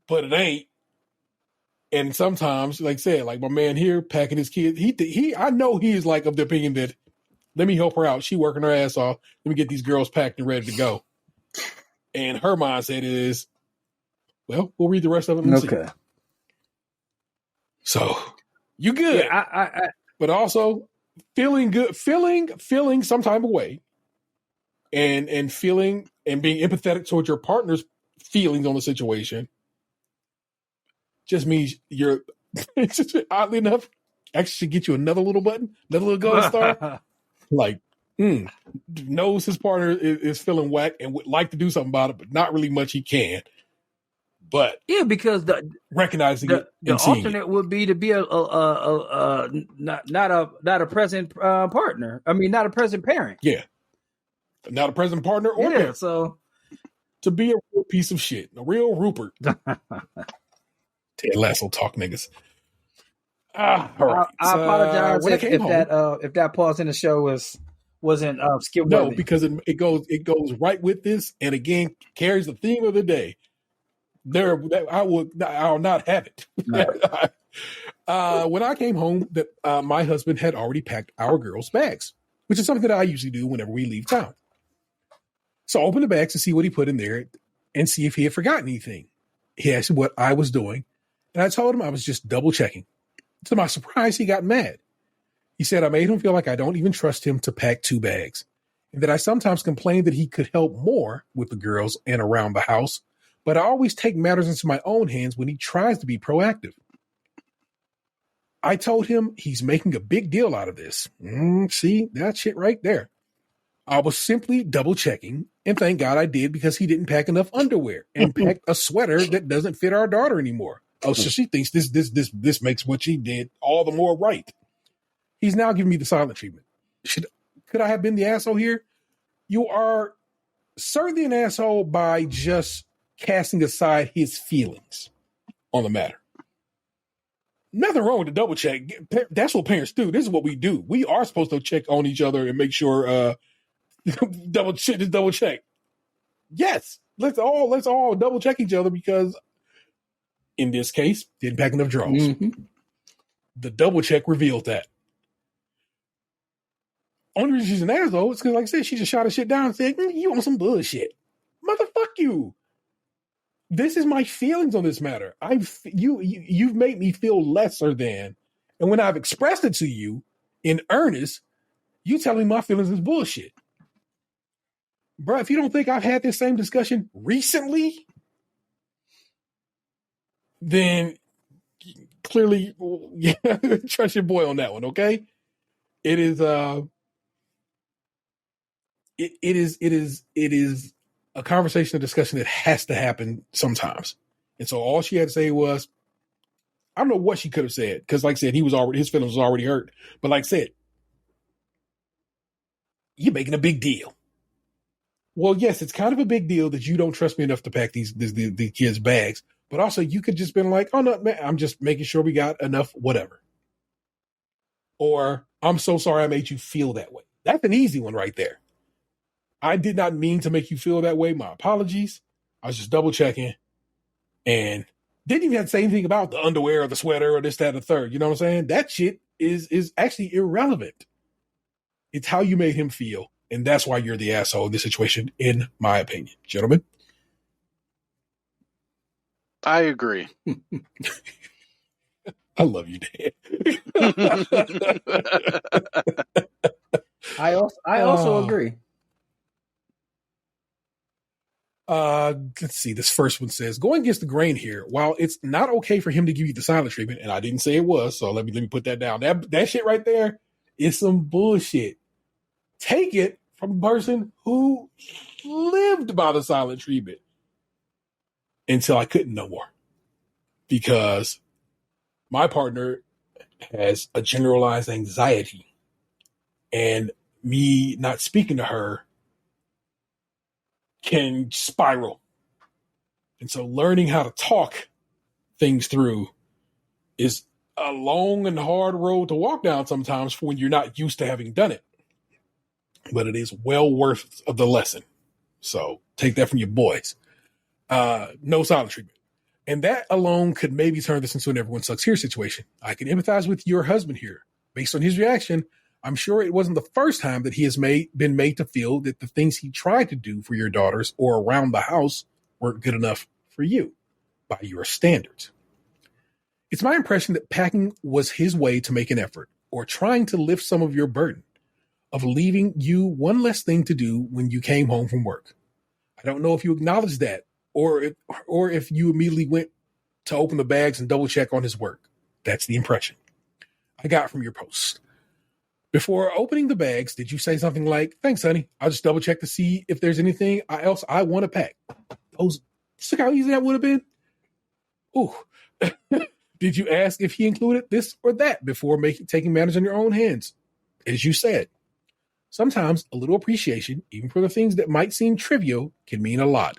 But it ain't. And sometimes, like I said, like my man here packing his kids, I know he is like of the opinion that let me help her out. She working her ass off. Let me get these girls packed and ready to go. And her mindset is, well, we'll read the rest of it and see. So you good. Yeah, but also feeling good, feeling some type of way and feeling and being empathetic towards your partner's feelings on the situation just means you're oddly enough actually should get you another little button, another little gold star. Like, knows his partner is feeling whack and would like to do something about it, but not really much he can. But yeah, because recognizing the alternate would be to be a not a present partner. I mean, not a present parent. Yeah, not a present partner or parent. So to be a real piece of shit, a real Rupert. Ted Lasso talk, niggas. All right. I apologize if that pause in the show wasn't skill. No, because it goes right with this, and again carries the theme of the day. I'll not have it. Right. When I came home, that my husband had already packed our girls' bags, which is something that I usually do whenever we leave town. So I opened the bags to see what he put in there and see if he had forgotten anything. He asked me what I was doing, and I told him I was just double checking. To my surprise, he got mad. He said I made him feel like I don't even trust him to pack 2 bags, and that I sometimes complain that he could help more with the girls and around the house, but I always take matters into my own hands when he tries to be proactive. I told him he's making a big deal out of this. See, that shit right there. I was simply double checking, and thank God I did, because he didn't pack enough underwear and packed a sweater that doesn't fit our daughter anymore. Oh, so she thinks this makes what she did all the more right. He's now giving me the silent treatment. Could I have been the asshole here? You are certainly an asshole by just casting aside his feelings on the matter. Nothing wrong with the double check. That's what parents do. This is what we do. We are supposed to check on each other and make sure double check. Yes, let's all double check each other, because in this case, didn't pack enough drawers. The double check revealed that. Only reason she's an asshole is because, like I said, she just shot her shit down and said, "You want some bullshit, motherfuck you." This is my feelings on this matter. You've made me feel lesser than, and when I've expressed it to you in earnest, you telling me my feelings is bullshit. Bro, if you don't think I've had this same discussion recently, then clearly, trust your boy on that one, okay? It is a conversation, a discussion that has to happen sometimes. And so all she had to say was, I don't know what she could have said, because like I said, his feelings was already hurt. But like I said, you're making a big deal. well, yes, it's kind of a big deal that you don't trust me enough to pack these kids' bags. But also, you could just been like, oh, no, man, I'm just making sure we got enough, whatever. Or, I'm so sorry I made you feel that way. That's an easy one right there. I did not mean to make you feel that way. My apologies. I was just double checking. And didn't even have to say anything about the underwear or the sweater or this, that, and the third. You know what I'm saying? That shit is actually irrelevant. It's how you made him feel. And that's why you're the asshole in this situation, in my opinion. Gentlemen? I agree. I love you, Dan. I also agree. Let's see. This first one says, going against the grain here, while it's not okay for him to give you the silent treatment, and I didn't say it was, so let me put that down. That shit right there is some bullshit. Take it from a person who lived by the silent treatment until I couldn't no more. Because my partner has a generalized anxiety, and me not speaking to her can spiral. And so learning how to talk things through is a long and hard road to walk down sometimes when you're not used to having done it. But it is well worth of the lesson. So take that from your boys. No silent treatment. And that alone could maybe turn this into an everyone sucks here situation. I can empathize with your husband here. Based on his reaction, I'm sure it wasn't the first time that he has been made to feel that the things he tried to do for your daughters or around the house weren't good enough for you by your standards. It's my impression that packing was his way to make an effort or trying to lift some of your burden of leaving you one less thing to do when you came home from work. I don't know if you acknowledged that or if you immediately went to open the bags and double check on his work. That's the impression I got from your post. Before opening the bags, did you say something like, thanks, honey, I'll just double check to see if there's anything else I want to pack? See how easy that would have been? Ooh. Did you ask if he included this or that before taking matters in your own hands? As you said, sometimes a little appreciation, even for the things that might seem trivial, can mean a lot.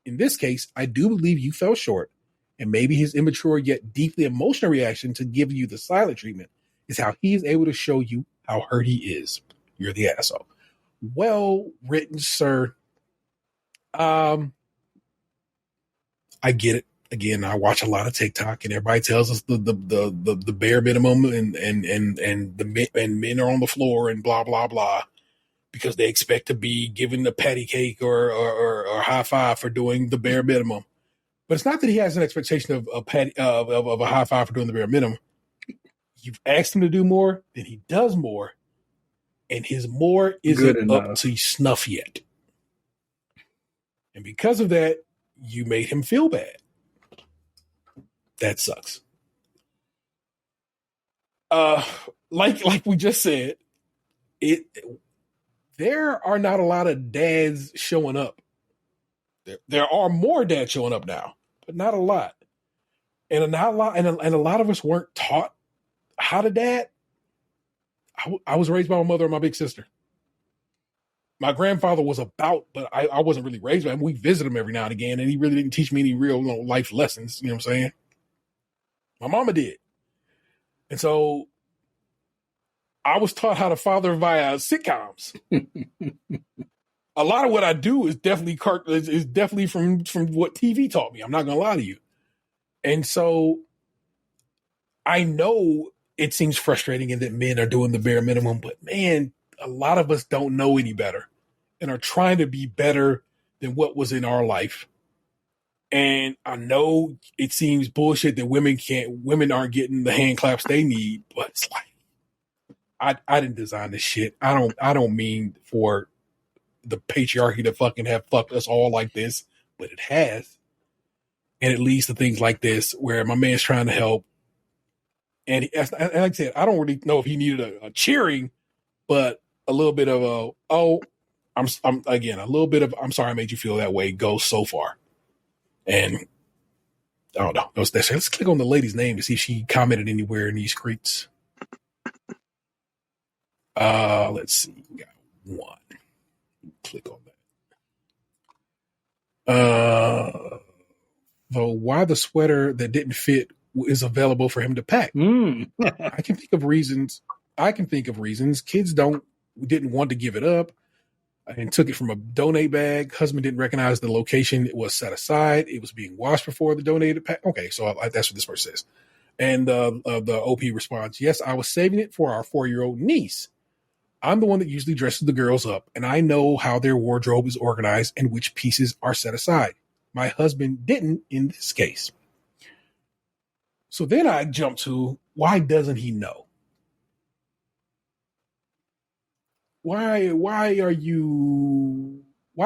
In this case, I do believe you fell short, and maybe his immature yet deeply emotional reaction to give you the silent treatment is how he is able to show you how hurt he is. You're the asshole. Well written, sir. I get it. Again, I watch a lot of TikTok, and everybody tells us the bare minimum, and men are on the floor and blah blah blah, because they expect to be given a patty cake or high five for doing the bare minimum. But it's not that he has an expectation of a high five for doing the bare minimum. You've asked him to do more, then he does more, and his more isn't up to snuff yet. And because of that, you made him feel bad. That sucks. Like we just said, there are not a lot of dads showing up. There are more dads showing up now, but not a lot. And a lot of us weren't taught how to dad. I was raised by my mother and my big sister. My grandfather was but I wasn't really raised by him. We visit him every now and again, and he really didn't teach me any real life lessons. You know what I'm saying? My mama did. And so I was taught how to father via sitcoms. A lot of what I do is definitely from what TV taught me. I'm not going to lie to you. And so I know it seems frustrating and that men are doing the bare minimum, but man, a lot of us don't know any better and are trying to be better than what was in our life. And I know it seems bullshit that women aren't getting the hand claps they need, but it's like, I didn't design this shit. I don't mean for the patriarchy to fucking have fucked us all like this, but it has. And it leads to things like this where my man's trying to help. And like I said, I don't really know if he needed a cheering, but a little bit of I'm sorry I made you feel that way goes so far. And I don't know. Let's click on the lady's name to see if she commented anywhere in these creeks. Let's see. We got one. Click on that. Though why the sweater that didn't fit is available for him to pack. I can think of reasons. Kids didn't want to give it up and took it from a donate bag. Husband didn't recognize the location it was set aside. It was being washed before the donated pack. Okay, so that's what this person says. And the OP responds, yes, I was saving it for our 4-year-old niece. I'm the one that usually dresses the girls up, and I know how their wardrobe is organized and which pieces are set aside. My husband didn't in this case. So then I jump to, why doesn't he know? Why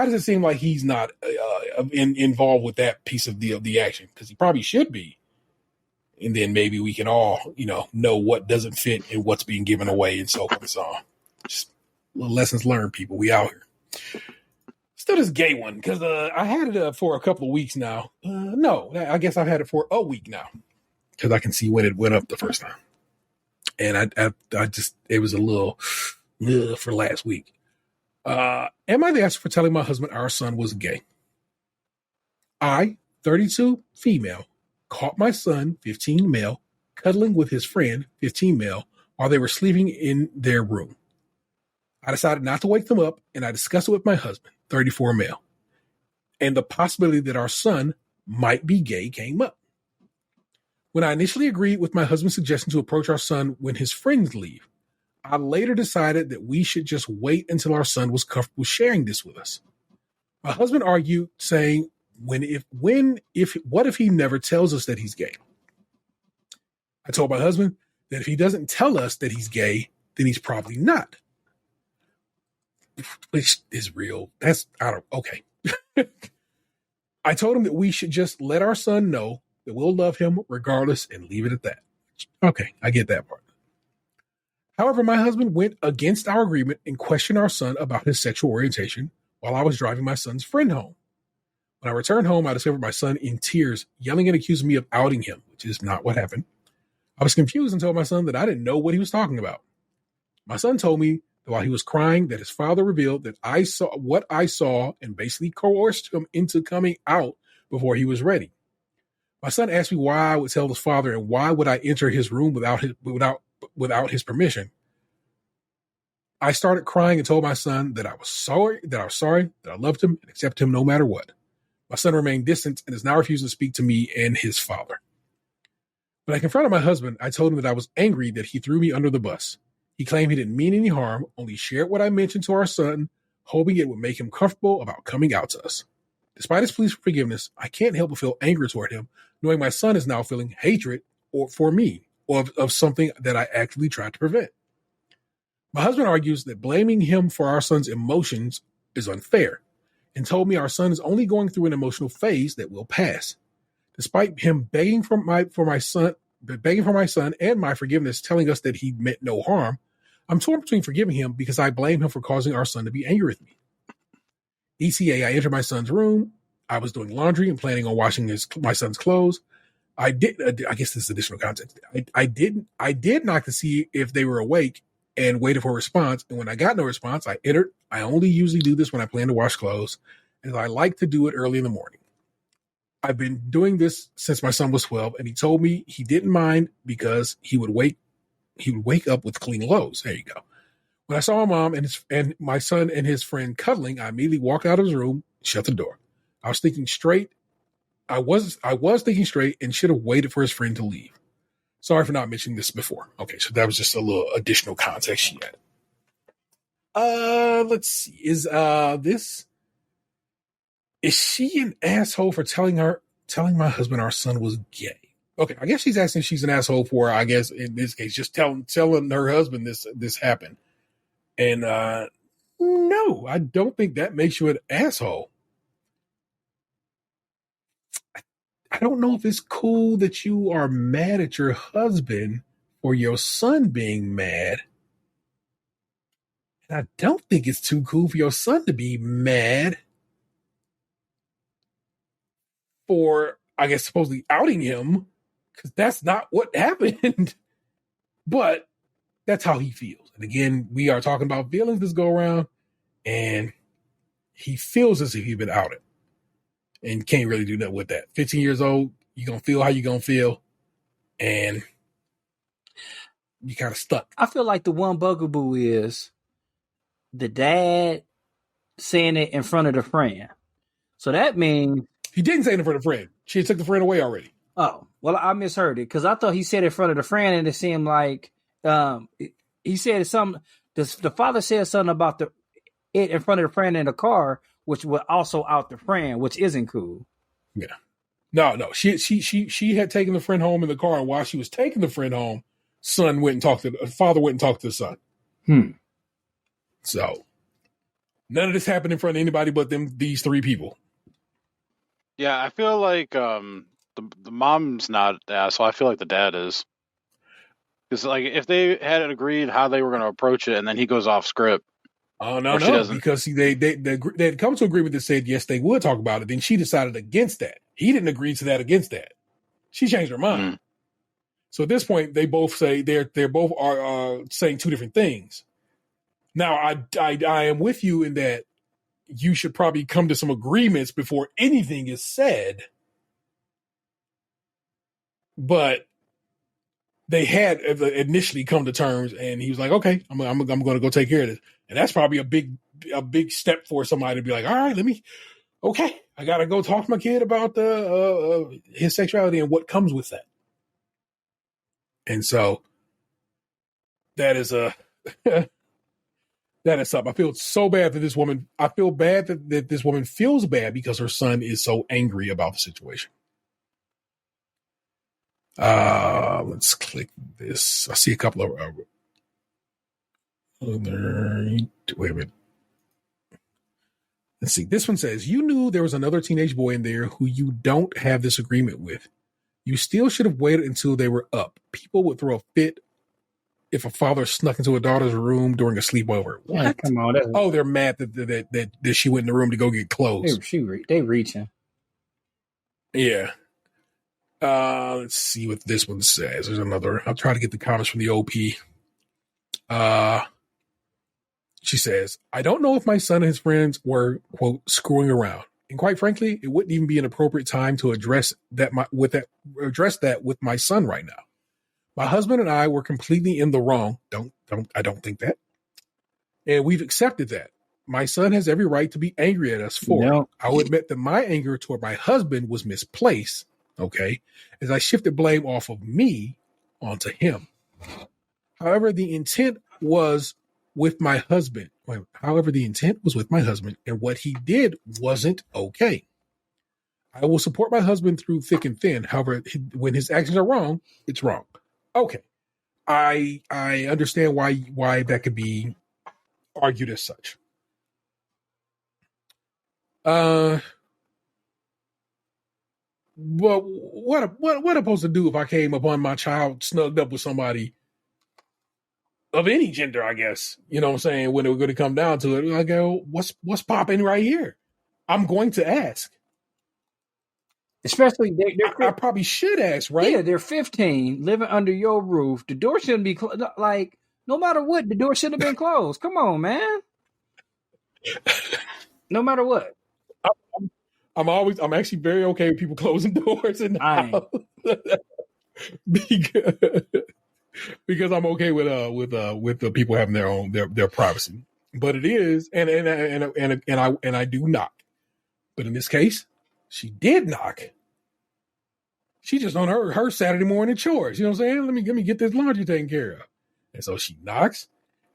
does it seem like he's not involved with that piece of the action? Because he probably should be. And then maybe we can all, know what doesn't fit and what's being given away and so forth and so on. Just little lessons learned, people. We out here. Still this gay one, because I had it for a couple of weeks now. No, I guess I've had it for a week now, because I can see when it went up the first time. And I just, it was a little for last week. Am I the asshole for telling my husband our son was gay? I, 32, female, caught my son, 15 male, cuddling with his friend, 15 male, while they were sleeping in their room. I decided not to wake them up, and I discussed it with my husband, 34 male. And the possibility that our son might be gay came up. When I initially agreed with my husband's suggestion to approach our son when his friends leave, I later decided that we should just wait until our son was comfortable sharing this with us. My husband argued, saying, what if he never tells us that he's gay? I told my husband that if he doesn't tell us that he's gay, then he's probably not. Which is real. Okay. I told him that we should just let our son know that we'll love him regardless and leave it at that. Okay, I get that part. However, my husband went against our agreement and questioned our son about his sexual orientation while I was driving my son's friend home. When I returned home, I discovered my son in tears, yelling and accusing me of outing him, which is not what happened. I was confused and told my son that I didn't know what he was talking about. My son told me that while he was crying, that his father revealed that I saw what I saw and basically coerced him into coming out before he was ready. My son asked me why I would tell his father and why would I enter his room without his permission. I started crying and told my son that I was sorry, that I loved him and accepted him no matter what. My son remained distant and is now refusing to speak to me and his father. When I confronted my husband, I told him that I was angry that he threw me under the bus. He claimed he didn't mean any harm, only shared what I mentioned to our son, hoping it would make him comfortable about coming out to us. Despite his pleas for forgiveness, I can't help but feel anger toward him, knowing my son is now feeling hatred for me or of something that I actively tried to prevent. My husband argues that blaming him for our son's emotions is unfair and told me our son is only going through an emotional phase that will pass. Despite him begging for my son and my forgiveness, telling us that he meant no harm, I'm torn between forgiving him because I blame him for causing our son to be angry with me. ECA, I entered my son's room. I was doing laundry and planning on washing my son's clothes. I guess this is additional context. I did knock to see if they were awake and waited for a response. And when I got no response, I entered. I only usually do this when I plan to wash clothes, and I like to do it early in the morning. I've been doing this since my son was 12, and he told me he didn't mind because he would wake up with clean clothes. There you go. When I saw my mom and my son and his friend cuddling, I immediately walked out of his room, shut the door. I was thinking straight. I was thinking straight and should have waited for his friend to leave. Sorry for not mentioning this before. Okay, so that was just a little additional context she had. Let's see. Is she an asshole for telling my husband our son was gay? Okay, I guess she's asking if she's an asshole for, I guess in this case, just telling her husband this happened. And no, I don't think that makes you an asshole. I don't know if it's cool that you are mad at your husband or your son being mad. And I don't think it's too cool for your son to be mad for, I guess, supposedly outing him, because that's not what happened. But that's how he feels. And again, we are talking about feelings this go around, and he feels as if he's been outed. and can't really do nothing with that. 15 years old, you're going to feel how you're going to feel, and you kind of stuck. I feel like the one bugaboo is the dad saying it in front of the friend. So that means... He didn't say it in front of the friend. She took the friend away already. Oh, well, I misheard it because I thought he said it in front of the friend, and it seemed like he said something. The father said something about it in front of the friend in the car, which would also out the friend, which isn't cool. Yeah. No. She had taken the friend home in the car, and while she was taking the friend home, father went and talked to the son. So none of this happened in front of anybody but these three people. Yeah, I feel like the mom's not the asshole. I feel like the dad is. Because like if they had agreed how they were going to approach it, and then he goes off script. Oh no, because they had come to an agreement that said yes they would talk about it. Then she decided against that. He didn't agree to that against that. She changed her mind. So at this point, they both say they're both are saying two different things. Now I am with you in that you should probably come to some agreements before anything is said. But they had initially come to terms, and he was like, "Okay, I'm going to go take care of this." And that's probably a big step for somebody to be like, "All right, I got to go talk to my kid about his sexuality and what comes with that." And so that is that is something. I feel so bad that this woman. I feel bad that this woman feels bad because her son is so angry about the situation. Let's click this. I see a couple of wait a minute. Let's see. This one says, you knew there was another teenage boy in there who you don't have this agreement with. You still should have waited until they were up. People would throw a fit if a father snuck into a daughter's room during a sleepover. What? Yeah, come on. Oh, they're mad that she went in the room to go get clothes. They reaching. Yeah. Let's see what this one says. There's another. I'll try to get the comments from the OP. She says, I don't know if my son and his friends were, quote, screwing around. And quite frankly, it wouldn't even be an appropriate time to address that with my son right now. My husband and I were completely in the wrong. I don't think that. And we've accepted that. My son has every right to be angry at us for it. I will admit that my anger toward my husband was misplaced. Okay, as I shifted blame off of me onto him. However, the intent was with my husband. And what he did wasn't okay. I will support my husband through thick and thin. However, when his actions are wrong, it's wrong. Okay, I understand why that could be argued as such. But what am I supposed to do if I came upon my child snugged up with somebody of any gender, I guess? You know what I'm saying? When it was going to come down to it, I go, what's popping right here? I'm going to ask. Especially, I probably should ask, right? Yeah, they're 15, living under your roof. The door shouldn't be like, no matter what, the door shouldn't have been closed. Come on, man. No matter what. I'm actually very okay with people closing doors in the house. because I'm okay with the people having their privacy. But it is, and I do knock. But in this case, she did knock. She just on her Saturday morning chores. You know what I'm saying? Let me get this laundry taken care of. And so she knocks.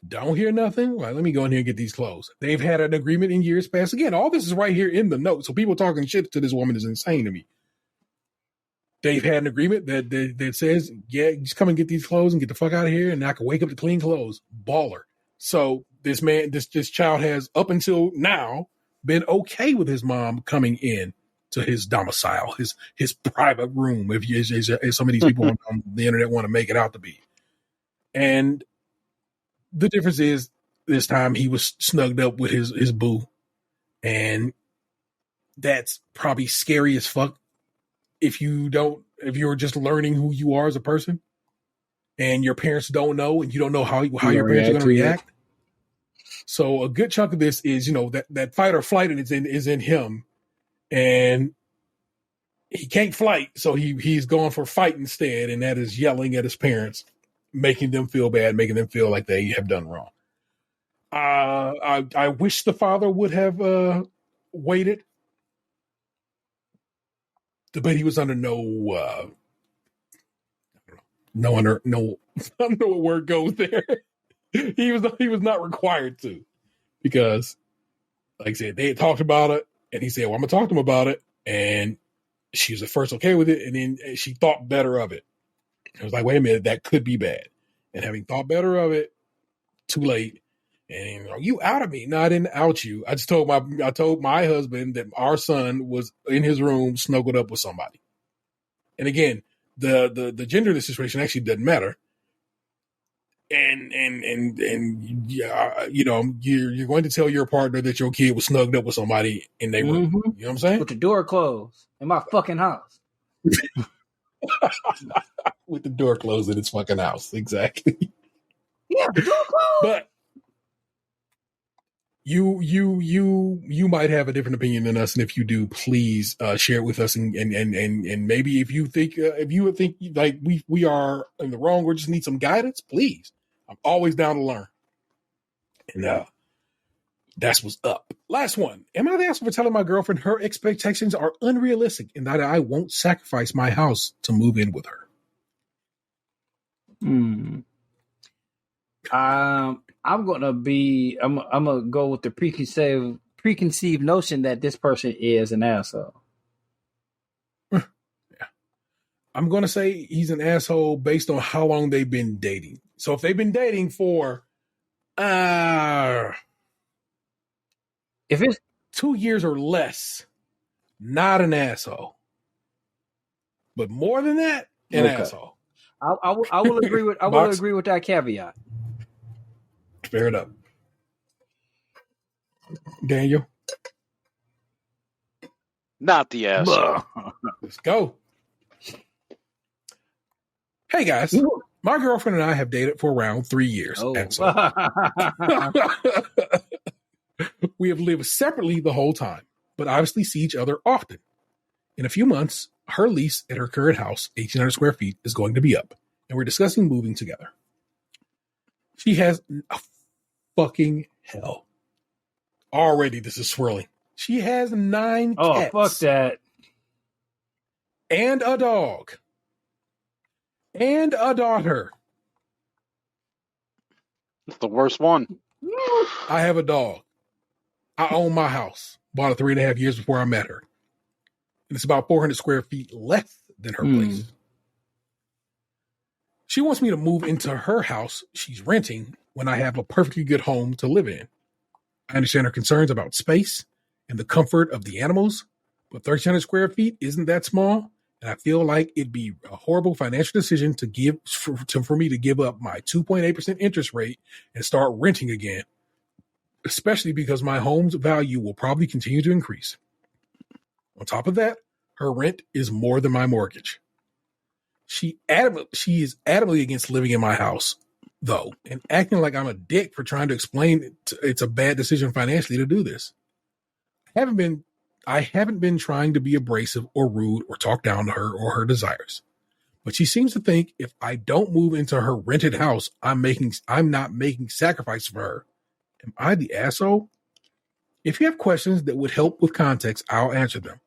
Don't hear nothing. Well, let me go in here and get these clothes. They've had an agreement in years past. Again, all this is right here in the note. So people talking shit to this woman is insane to me. They've had an agreement that says, yeah, just come and get these clothes and get the fuck out of here, and I can wake up to clean clothes. Baller. So this child has up until now been okay with his mom coming in to his domicile, his private room, as some of these people on the internet want to make it out to be. And the difference is this time he was snugged up with his boo. And that's probably scary as fuck if you're just learning who you are as a person and your parents don't know and you don't know how your parents are going to react. So a good chunk of this is, that fight or flight is in him. and he can't fight, so he's going for fight instead, and that is yelling at his parents, making them feel bad, making them feel like they have done wrong. I wish the father would have waited, but he was under no I don't know what word goes there. he was not required to, because, like I said, they had talked about it, and he said, "Well, I'm gonna talk to him about it," and she was at first okay with it, and then she thought better of it. I was like, "Wait a minute, that could be bad." And having thought better of it, too late. And you outed me. No, I didn't out you. I just told my husband that our son was in his room snuggled up with somebody. And again, the gender of the situation actually doesn't matter. And you know, you're going to tell your partner that your kid was snugged up with somebody in their room. You know what I'm saying? With the door closed in my fucking house. With the door closed in its fucking house. Exactly. Yeah, the door closed. But you might have a different opinion than us, and if you do, please share it with us, and maybe if you think like we are in the wrong or just need some guidance, please. I'm always down to learn. And that's what's up. Last one. Am I the asshole for telling my girlfriend her expectations are unrealistic and that I won't sacrifice my house to move in with her? I'm gonna go with the preconceived notion that this person is an asshole. Yeah. I'm gonna say he's an asshole based on how long they've been dating. So if they've been dating for if it's 2 years or less, not an asshole. But more than that, an asshole. I will agree with agree with that caveat. Fair enough. Daniel? Not the asshole. Let's go. Hey guys, my girlfriend and I have dated for around 3 years. Oh. We have lived separately the whole time, but obviously see each other often. In a few months, her lease at her current house, 1,800 square feet, is going to be up, and we're discussing moving together. She has fucking hell. Already this is swirling. She has 9 cats. Oh, fuck that. And a dog. And a daughter. It's the worst one. I have a dog. I own my house. Bought it 3.5 years before I met her. And it's about 400 square feet less than her place. She wants me to move into her house she's renting when I have a perfectly good home to live in. I understand her concerns about space and the comfort of the animals, but 1,300 square feet isn't that small, and I feel like it'd be a horrible financial decision for me to give up my 2.8% interest rate and start renting again, especially because my home's value will probably continue to increase. On top of that, her rent is more than my mortgage. She is adamantly against living in my house, though, and acting like I'm a dick for trying to explain it's a bad decision financially to do this. I haven't been trying to be abrasive or rude or talk down to her or her desires. But she seems to think if I don't move into her rented house, I'm not making sacrifice for her. Am I the asshole? If you have questions that would help with context, I'll answer them.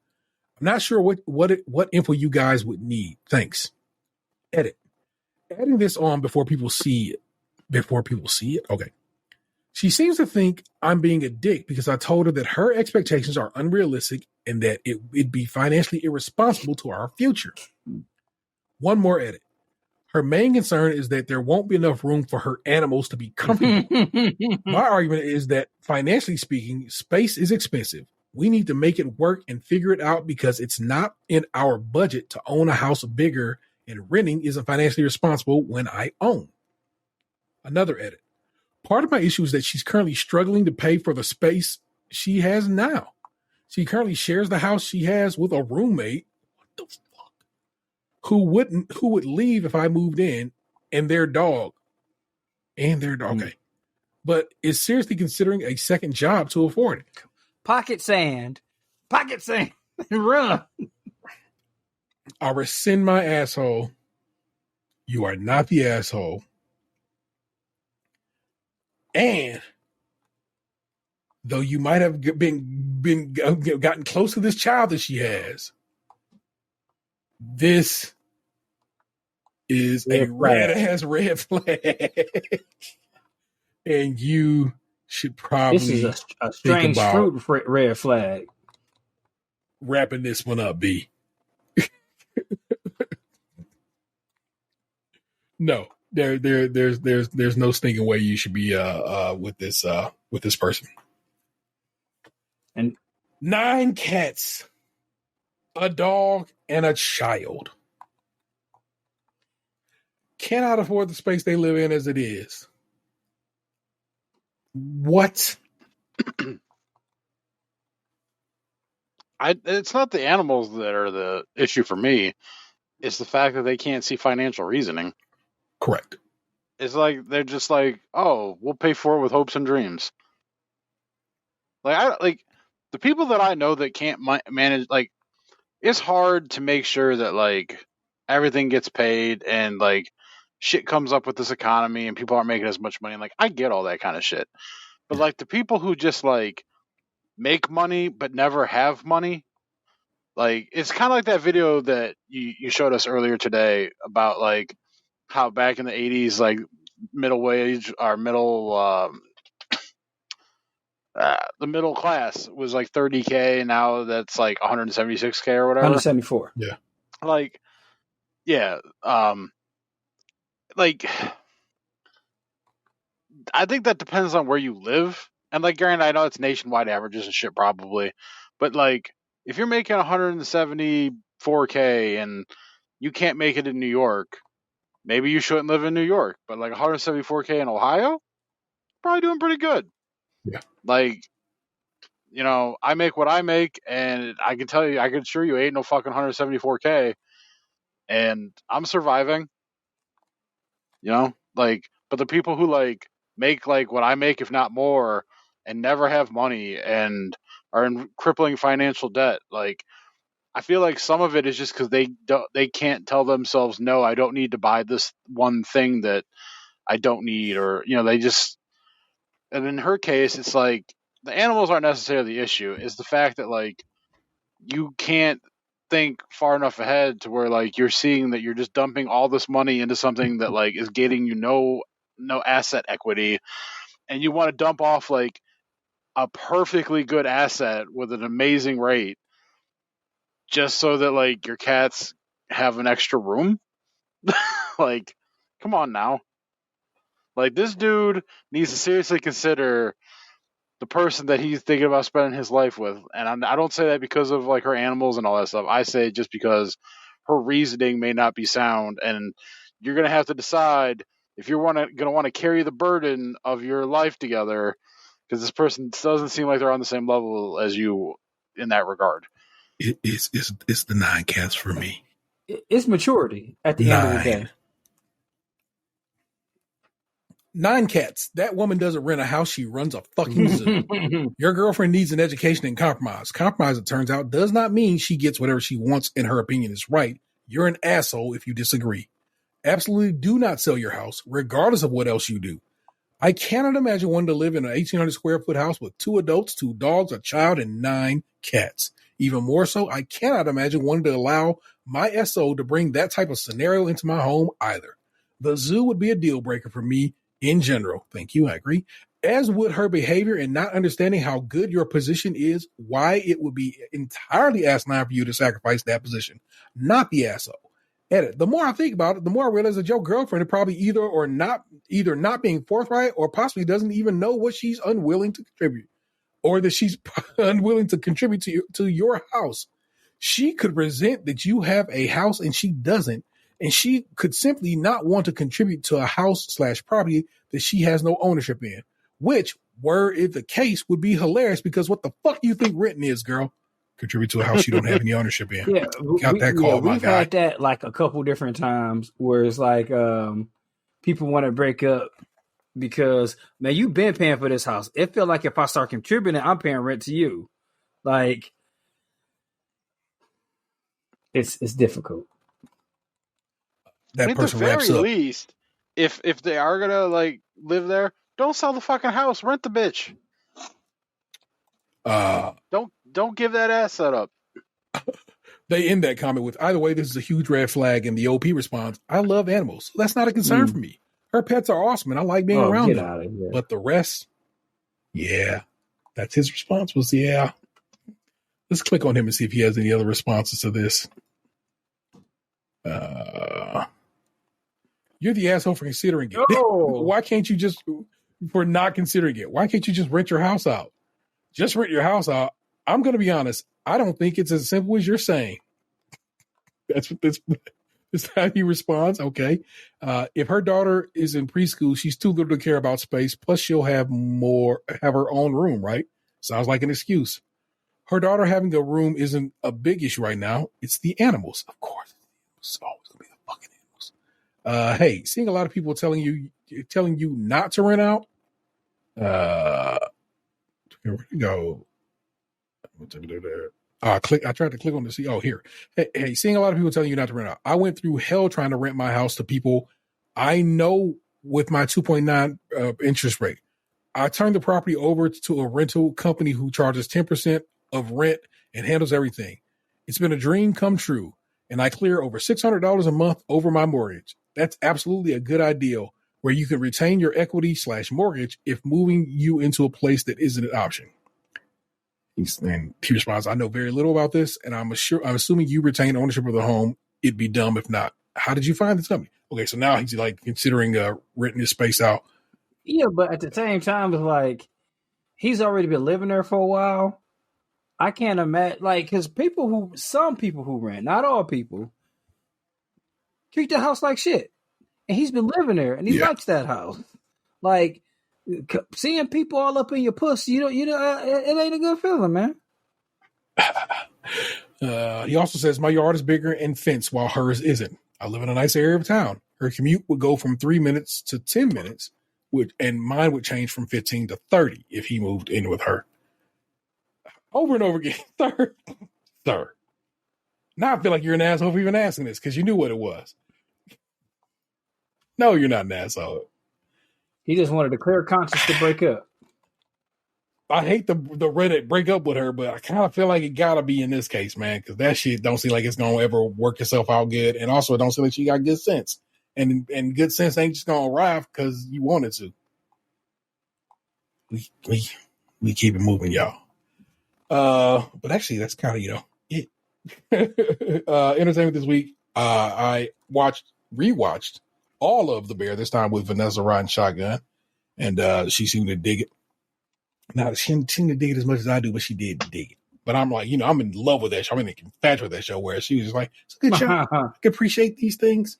I'm not sure what info you guys would need. Thanks. Edit. Adding this on before people see it. Okay. She seems to think I'm being a dick because I told her that her expectations are unrealistic and that it'd be financially irresponsible to our future. One more edit. Her main concern is that there won't be enough room for her animals to be comfortable. My argument is that financially speaking, space is expensive. We need to make it work and figure it out because it's not in our budget to own a house bigger, and renting isn't financially responsible when I own. Another edit. Part of my issue is that she's currently struggling to pay for the space she has now. She currently shares the house she has with a roommate. What the fuck? Who would leave if I moved in, and their dog. Okay. But is seriously considering a second job to afford it. Pocket sand. Run. I rescind my asshole. You are not the asshole. And though you might have been gotten close to this child that she has, this is a red flag. And you should probably This is a strange fruit red flag. Wrapping this one up, B. No, there's no stinking way you should be with this person. And 9 cats, a dog, and a child cannot afford the space they live in as it is. What? It's not the animals that are the issue for me. It's the fact that they can't see financial reasoning. Correct. It's like they're just like, oh, we'll pay for it with hopes and dreams. Like the people that I know that can't manage, like, it's hard to make sure that like everything gets paid and like shit comes up with this economy and people aren't making as much money. Like, I get all that kind of shit, but like the people who just like make money but never have money, like it's kind of like that video that you showed us earlier today about like how back in the 80s, like middle wage or the middle class was like $30K, and now that's like $176K or whatever. 174. Yeah. Like, yeah. Like, I think that depends on where you live. And like, granted, I know it's nationwide averages and shit probably, but like, if you're making 174K and you can't make it in New York, maybe you shouldn't live in New York. But like 174K in Ohio, probably doing pretty good. Yeah. Like, you know, I make what I make, and I can tell you, I can assure you, ain't no fucking 174K, and I'm surviving. You know, like, but the people who like make like what I make, if not more, and never have money and are in crippling financial debt, like, I feel like some of it is just because they can't tell themselves, no, I don't need to buy this one thing that I don't need, or you know, they just. And in her case, it's like the animals aren't necessarily the issue. It's the fact that like you can't think far enough ahead to where like you're seeing that you're just dumping all this money into something that like is getting you no asset equity, and you want to dump off like a perfectly good asset with an amazing rate just so that like your cats have an extra room. Like, come on now. Like, this dude needs to seriously consider the person that he's thinking about spending his life with. And I don't say that because of like her animals and all that stuff. I say it just because her reasoning may not be sound, and you're going to have to decide if you're going to want to carry the burden of your life together, because this person doesn't seem like they're on the same level as you in that regard. It's the 9 cats for me. It's maturity at the end of the day. 9 cats. That woman doesn't rent a house. She runs a fucking zoo. Your girlfriend needs an education and compromise. Compromise, it turns out, does not mean she gets whatever she wants and her opinion is right. You're an asshole if you disagree. Absolutely do not sell your house, regardless of what else you do. I cannot imagine wanting to live in an 1,800 square foot house with 2 adults, 2 dogs, a child, and 9 cats. Even more so, I cannot imagine wanting to allow my SO to bring that type of scenario into my home either. The zoo would be a deal breaker for me in general. Thank you, I agree. As would her behavior and not understanding how good your position is, why it would be entirely asinine for you to sacrifice that position, not the asshole. Edit. The more I think about it, the more I realize that your girlfriend is probably either not being forthright or possibly doesn't even know what she's unwilling to contribute, or that she's unwilling to contribute to your house. She could resent that you have a house and she doesn't, and she could simply not want to contribute to a house/property that she has no ownership in, which, were it the case, would be hilarious because what the fuck do you think renting is, girl? Contribute to a house you don't have any ownership in. Yeah, we've had that like a couple different times where it's like people want to break up because, man, you've been paying for this house. It felt like if I start contributing, I'm paying rent to you. Like, It's difficult. That At the person wraps very up. least, if they are gonna like live there, don't sell the fucking house. Rent the bitch. Don't give that asset up. They end that comment with, either way, this is a huge red flag. And the OP responds, I love animals. That's not a concern for me. Her pets are awesome and I like being around them. Out of here. But the rest, yeah. That's his response was, yeah. Let's click on him and see if he has any other responses to this. You're the asshole for considering it. Oh. Why can't you just, for not considering it, why can't you just rent your house out? Just rent your house out. I'm going to be honest. I don't think it's as simple as you're saying. That's what this is how he responds. Okay. If her daughter is in preschool, she's too little to care about space. Plus she'll have her own room, right? Sounds like an excuse. Her daughter having a room isn't a big issue right now. It's the animals. Of course. It's always going to be the fucking animals. Hey, seeing a lot of people telling you not to rent out. Where to go? I tried to click on the see. Oh, here. Hey, seeing a lot of people telling you not to rent out. I went through hell trying to rent my house to people I know with my 2.9 interest rate. I turned the property over to a rental company who charges 10% of rent and handles everything. It's been a dream come true, and I clear over $600 a month over my mortgage. That's absolutely a good idea where you can retain your equity/mortgage if moving you into a place that isn't an option. And he responds, I know very little about this, and I'm assuming you retain ownership of the home. It'd be dumb if not. How did you find this company? Okay, so now he's like considering renting his space out. Yeah, but at the same time, it's like he's already been living there for a while. I can't imagine, like, because some people who rent, not all people, treat the house like shit. And he's been living there, and he likes that house. Like, seeing people all up in your pussy, it ain't a good feeling, man. He also says, my yard is bigger and fenced while hers isn't. I live in a nice area of town. Her commute would go from 3 minutes to 10 minutes, and mine would change from 15 to 30 if he moved in with her. Over and over again, sir. Now I feel like you're an asshole for even asking this because you knew what it was. No, you're not an asshole. He just wanted a clear conscience to break up. I hate the Reddit break up with her, but I kind of feel like it gotta be in this case, man, because that shit don't seem like it's gonna ever work itself out good, and also it don't seem like she got good sense, and good sense ain't just gonna arrive because you want it to. We keep it moving, y'all. But actually, that's kind of it. Entertainment this week. I rewatched all of The Bear, this time with Vanessa riding shotgun, and she seemed to dig it. Now, she didn't seem to dig it as much as I do, but she did dig it. But I'm like, I'm in love with that show. I'm infatuated with that show, where she was just like, it's a good show. I can appreciate these things.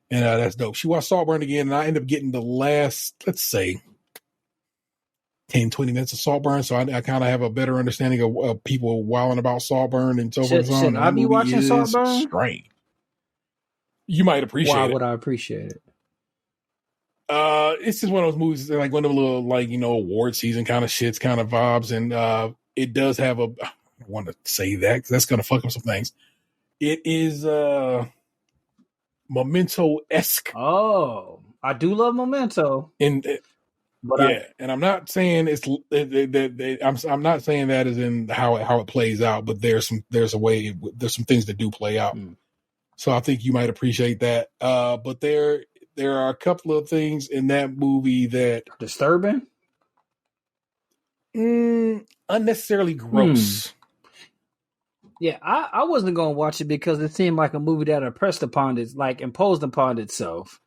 And that's dope. She watched Saltburn again, and I ended up getting the last, let's say, 10, 20 minutes of Saltburn. So I kind of have a better understanding of people wilding about Saltburn and so forth. Should I be watching Saltburn? Strange. You might appreciate it. Why would I appreciate it? It's just one of those movies, like one of the little, award season kind of shits, kind of vibes. And it does have I don't want to say that because that's going to fuck up some things. It is Memento-esque. Oh, I do love Memento. And I'm not saying I'm not saying that as in how it plays out, but there's some things that do play out. So I think you might appreciate that. But there are a couple of things in that movie that disturbing, unnecessarily gross. Yeah, I wasn't going to watch it because it seemed like a movie that imposed upon itself.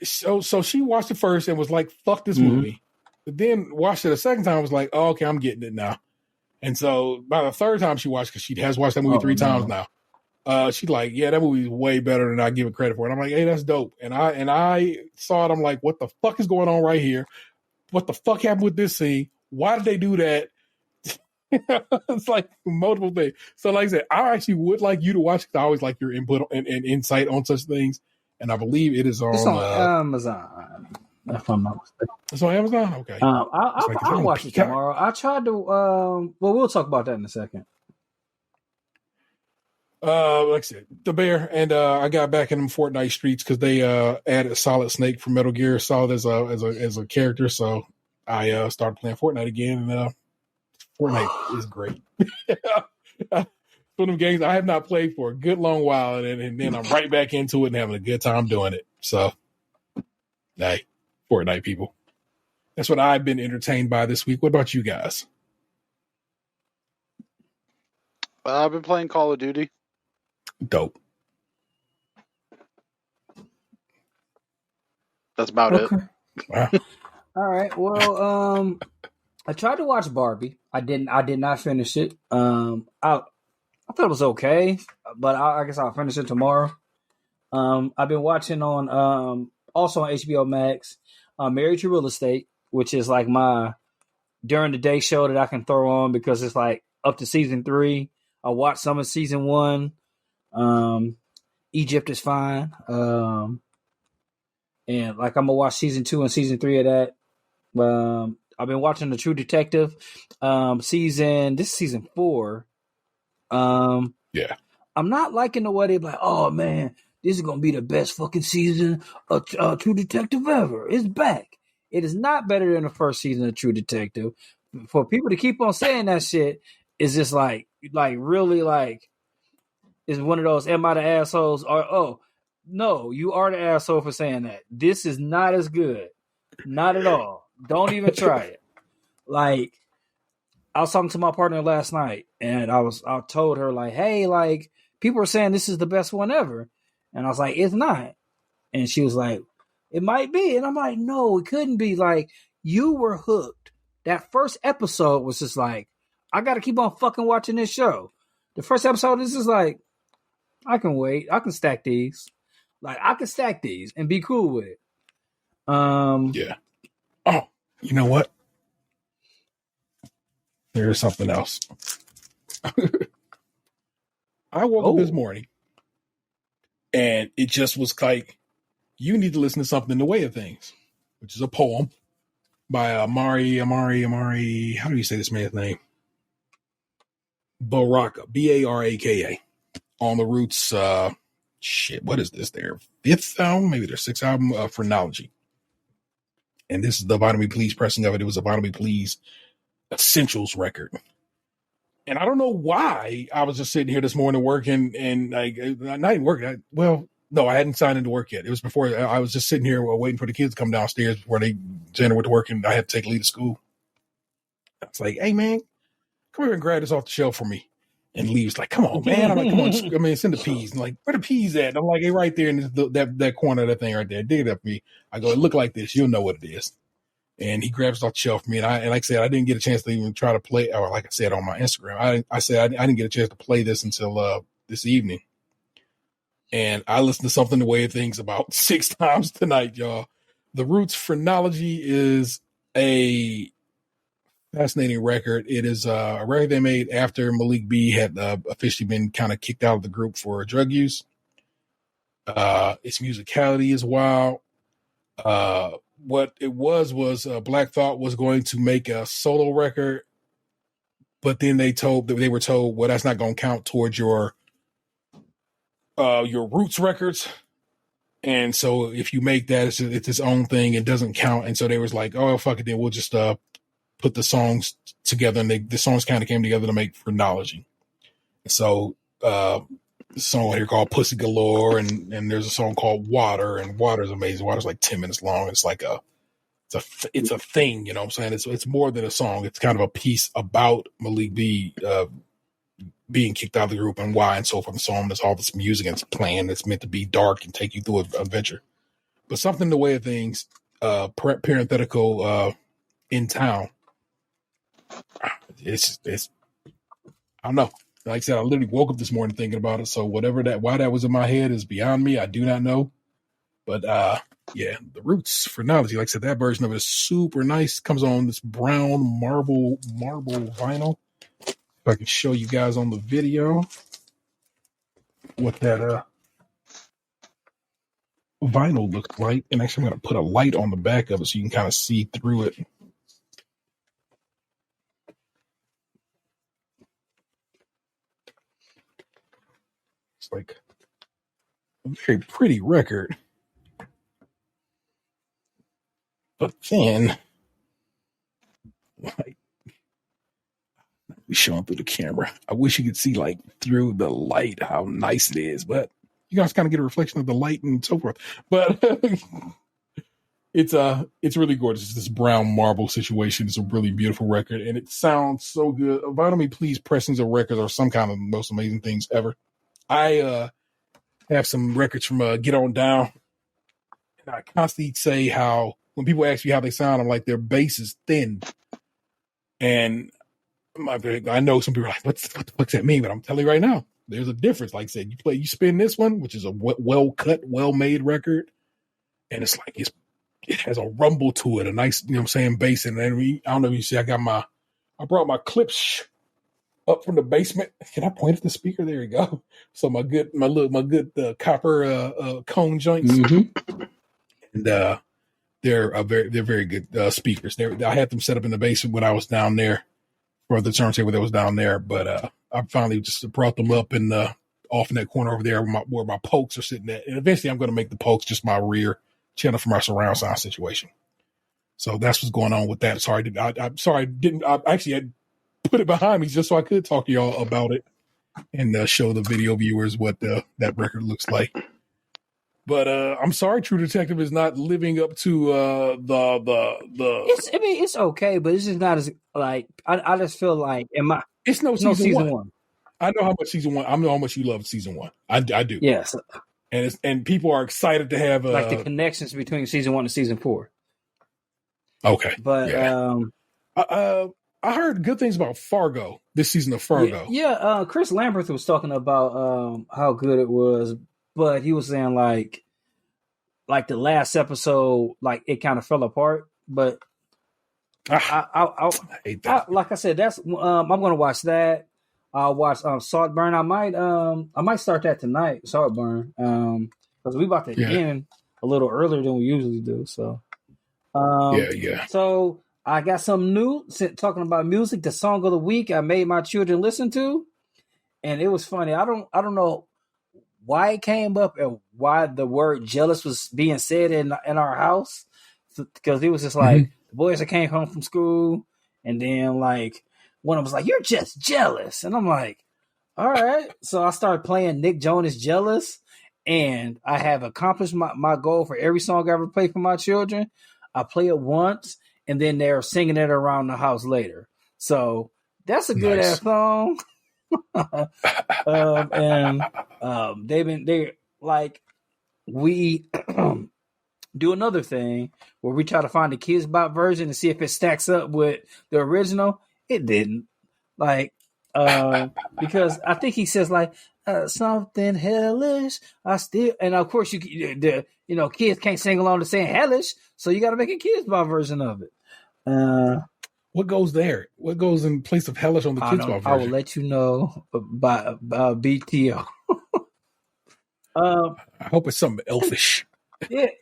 So she watched it first and was like, fuck this movie. But then watched it a second time and was like, oh, okay, I'm getting it now. And so by the third time she watched, because she has watched that movie 3 times now, she's like, yeah, that movie is way better than I give it credit for. And I'm like, hey, that's dope. And I saw it, I'm like, what the fuck is going on right here? What the fuck happened with this scene? Why did they do that? It's like multiple things. So like I said, I actually would like you to watch it. I always like your input and insight on such things. And I believe it's on Amazon. If I'm not mistaken. It's on Amazon? Okay. I'll watch it tomorrow. I tried to, we'll talk about that in a second. Like I said, the bear, and I got back in them Fortnite streets because they added Solid Snake from Metal Gear Solid as a character. So I started playing Fortnite again, and Fortnite is great. One of them games I have not played for a good long while, and then I'm right back into it and having a good time doing it. So, hey, Fortnite people, that's what I've been entertained by this week. What about you guys? I've been playing Call of Duty. Dope. That's about it. Wow. All right. Well, I tried to watch Barbie. I did not finish it. I thought it was okay, but I guess I'll finish it tomorrow. I've been watching on also on HBO Max, Married to Real Estate, which is like my during the day show that I can throw on because it's like up to season 3. I watched some of season 1. Egypt is fine. And like I'm gonna watch season 2 and season 3 of that. I've been watching The True Detective. This is season 4. Yeah. I'm not liking the way they're like, oh man, this is gonna be the best fucking season of True Detective ever. It's back. It is not better than the first season of True Detective. For people to keep on saying that shit is just like really like is one of those am I the assholes or oh no, you are the asshole for saying that. This is not as good. Not at all. Don't even try it. Like I was talking to my partner last night, and I told her like, "Hey, like people are saying this is the best one ever," and I was like, "It's not," and she was like, "It might be," and I'm like, "No, it couldn't be." Like you were hooked. That first episode was just like, I got to keep on fucking watching this show. The first episode is just like, I can wait. I can stack these. Like I can stack these and be cool with it. Yeah. Oh, you know what? There's something else. I woke up this morning and it just was like, you need to listen to something in the way of things, which is a poem by Amari. How do you say this man's name? Baraka, Baraka, on the Roots. What is this? Their 5th album, maybe their 6th album, Phrenology. And this is the Vaughn Me Please pressing of it. It was a Vaughn Me Please Essentials record. And I don't know why I was just sitting here this morning working and like not even working. No, I hadn't signed into work yet. It was before I was just sitting here waiting for the kids to come downstairs before Jenna went to work and I had to take leave to school. I was like, hey man, come here and grab this off the shelf for me. And Lee was like, come on, man. I'm like, come on. Send the peas. I'm like, where the peas at? And I'm like, hey, right there in that corner of that thing right there. Dig it up for me. I go, it look like this. You'll know what it is. And he grabs it off the shelf for me. And like I said, I didn't get a chance to even try to play, or like I said on my Instagram, I said I didn't get a chance to play this until this evening. And I listened to Something the Way of Things about 6 times tonight, y'all. The Roots Phrenology is a fascinating record. It is a record they made after Malik B had officially been kind of kicked out of the group for drug use. Its musicality is wild. What it was Black Thought was going to make a solo record, but then they were told, well, that's not going to count towards your Roots records. And so if you make that, it's its own thing. It doesn't count. And so they was like, oh, fuck it. Then we'll just put the songs together. And the songs kind of came together to make Phrenology. So a song here called Pussy Galore. And there's a song called Water. And Water's amazing. Water's like 10 minutes long. It's like it's a thing, you know what I'm saying? It's more than a song. It's kind of a piece about Malik B being kicked out of the group and why and so forth and so on. There's all this music and it's playing. It's meant to be dark and take you through an adventure. But Something the Way of Things, parenthetical In Town. It's I don't know. Like I said, I literally woke up this morning thinking about it. So why that was in my head is beyond me. I do not know. But yeah, the Roots Phrenology. Like I said, that version of it is super nice. Comes on this brown marble vinyl. If I can show you guys on the video what that vinyl looks like. And actually, I'm going to put a light on the back of it so you can kind of see through it. It's like a very pretty record. But then, like, we showing through the camera. I wish you could see like through the light how nice it is, but you guys kind of get a reflection of the light and so forth. But it's really gorgeous. It's this brown marble situation. It's a really beautiful record, and it sounds so good. Vitamin Please pressings of records are some kind of the most amazing things ever. I have some records from Get On Down, and I constantly say how when people ask me how they sound, I'm like, their bass is thin, and I know some people are like, what the fuck's that mean? But I'm telling you right now, there's a difference. Like I said, you spin this one, which is a well cut, well made record, and it's like it has a rumble to it, a nice, you know what I'm saying, bass. And then I don't know if you see, I brought my clips up from the basement. Can I point at the speaker? There you go. So my good copper cone joints, and they're very good speakers. I had them set up in the basement when I was down there for the turntable that was down there, but I finally just brought them up and off in that corner over there where my pokes are sitting at. And eventually I'm going to make the pokes just my rear channel for my surround sound situation. So that's what's going on with that. I'm sorry, I actually had put it behind me just so I could talk to y'all about it and show the video viewers what that record looks like. But I'm sorry, True Detective is not living up to the. It's okay, but it's just not as like I just feel like it's no season one. I know how much season one. I know how much you love season one. I do. Yes, and people are excited to have like the connections between season 1 and season 4. Okay, but I heard good things about Fargo, this season of Fargo. Yeah, Chris Lambert was talking about how good it was, but he was saying like the last episode, like it kind of fell apart. But I hate that. Like I said, that's I'm going to watch that. I'll watch Saltburn. I might start that tonight. Saltburn, because we about to end a little earlier than we usually do. So So I got some new talking about music. The song of the week I made my children listen to, and it was funny. I don't know why it came up and why the word jealous was being said in our house, because it was just like the boys that came home from school, and then like one of them was like, "You're just jealous," and I'm like, "All right." So I started playing Nick Jonas' "Jealous," and I have accomplished my goal for every song I ever played for my children. I play it once, and then they're singing it around the house later. So that's a good ass song. We do another thing where we try to find the Kids Bop version and see if it stacks up with the original. It didn't, because I think he says like something hellish. And of course kids can't sing along to saying hellish, so you got to make a Kids Bop version of it. What goes there? What goes in place of hellish on the Kids Bop version? I will let you know by BTO. I hope it's something elfish. It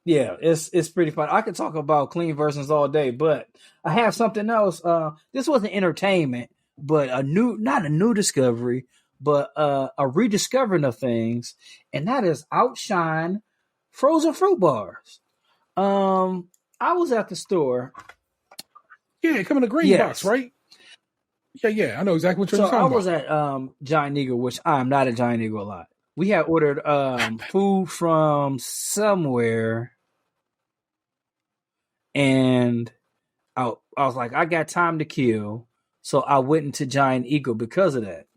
was. It's pretty fun. I could talk about clean versions all day, but I have something else. This wasn't entertainment, but not a new discovery, but a rediscovering of things, and that is Outshine frozen fruit bars. I was at the store. Yeah, it come in a green box, right? Yeah, I know exactly what you're talking about. So I was at Giant Eagle, which I'm not at Giant Eagle a lot. We had ordered food from somewhere, and I was like, I got time to kill, so I went into Giant Eagle because of that.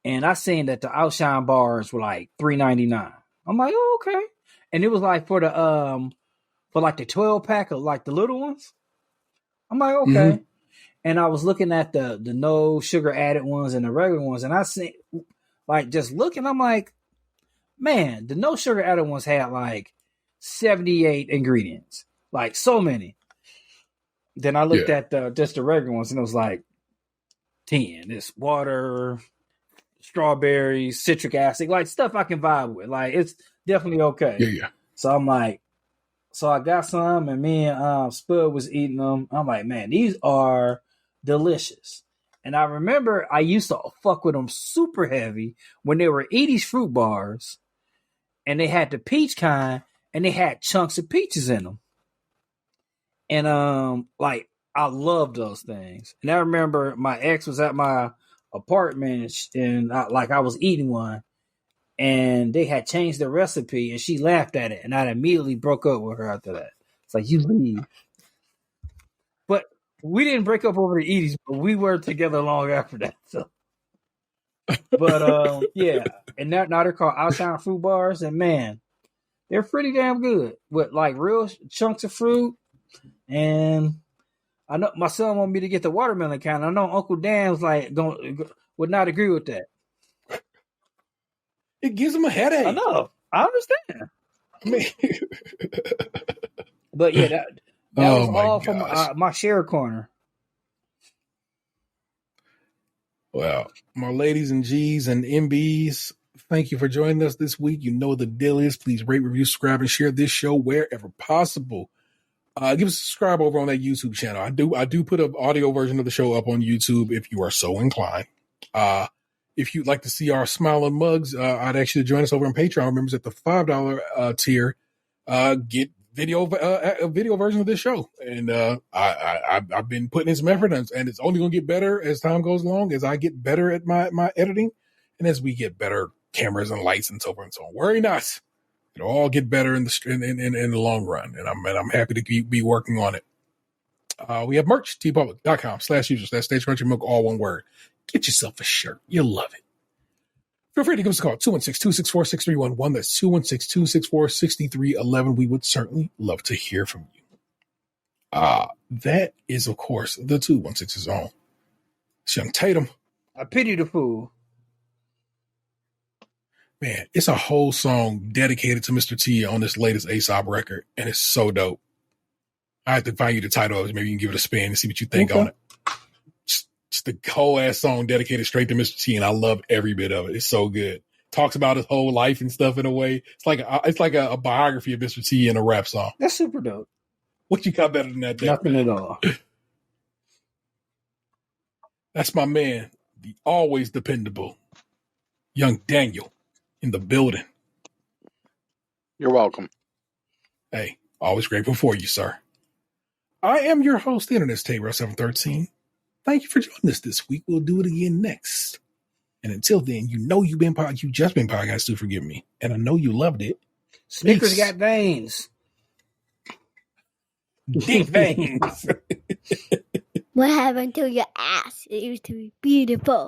And I seen that the Outshine bars were like $3.99. I'm like, oh, okay. And it was like for the 12 pack of like the little ones. I'm like, okay. And I was looking at the no sugar added ones and the regular ones, and I see like just looking, I'm like, man, the no sugar added ones had like 78 ingredients, like so many. Then I looked at just the regular ones, and it was like 10. It's water, strawberries, citric acid, like stuff I can vibe with. Like it's definitely okay. Yeah. So I'm like, so I got some, and me and Spud was eating them. I'm like, man, these are delicious. And I remember I used to fuck with them super heavy when they were 80s fruit bars. And they had the peach kind, and they had chunks of peaches in them. And like I love those things. And I remember my ex was at my apartment, and I was eating one, and they had changed the recipe, and she laughed at it, and I immediately broke up with her after that. It's like, you leave. But we didn't break up over the 80s, but we were together long after that. So. But yeah, and now they're called Outshine fruit bars, and man, they're pretty damn good with like real chunks of fruit. And I know my son wanted me to get the watermelon kind. I know Uncle Dan was like would not agree with that. It gives him a headache. I know. I understand. But yeah, that was all from my share corner. Well, my ladies and G's and MBs, thank you for joining us this week. You know the deal is. Please rate, review, subscribe, and share this show wherever possible. Give us a subscribe over on that YouTube channel. I do put an audio version of the show up on YouTube if you are so inclined. If you'd like to see our smiling mugs, I'd ask you to join us over on Patreon. Members at the $5 tier get video version of this show. And I've been putting in some effort, and it's only going to get better as time goes along, as I get better at my editing, and as we get better cameras and lights and so forth and so on. Worry not. It'll all get better in the long run, and I'm happy to be working on it. We have merch, tpublic.com/users. Krunchy Milk, all one word. Get yourself a shirt. You'll love it. Feel free to give us a call, 216-264-6311. That's 216-264-6311. We would certainly love to hear from you. That is, of course, the 216's own Young Tatum. I pity the fool. Man, it's a whole song dedicated to Mr. T on this latest Aesop record, and it's so dope. I have to find you the title of it. Maybe you can give it a spin and see what you think on it. It's the whole ass song dedicated straight to Mr. T, and I love every bit of it. It's so good. Talks about his whole life and stuff in a way. It's like a biography of Mr. T in a rap song. That's super dope. What you got better than that? Nothing at all. That's my man, the always dependable Young Daniel in the building. You're welcome. Hey, always grateful for you, sir. I am your host, the Internet's Tabor713. Thank you for joining us this week. We'll do it again next. And until then, you just been podcast, do forgive me. And I know you loved it. Snickers got veins. Dick veins. What happened to your ass? It used to be beautiful.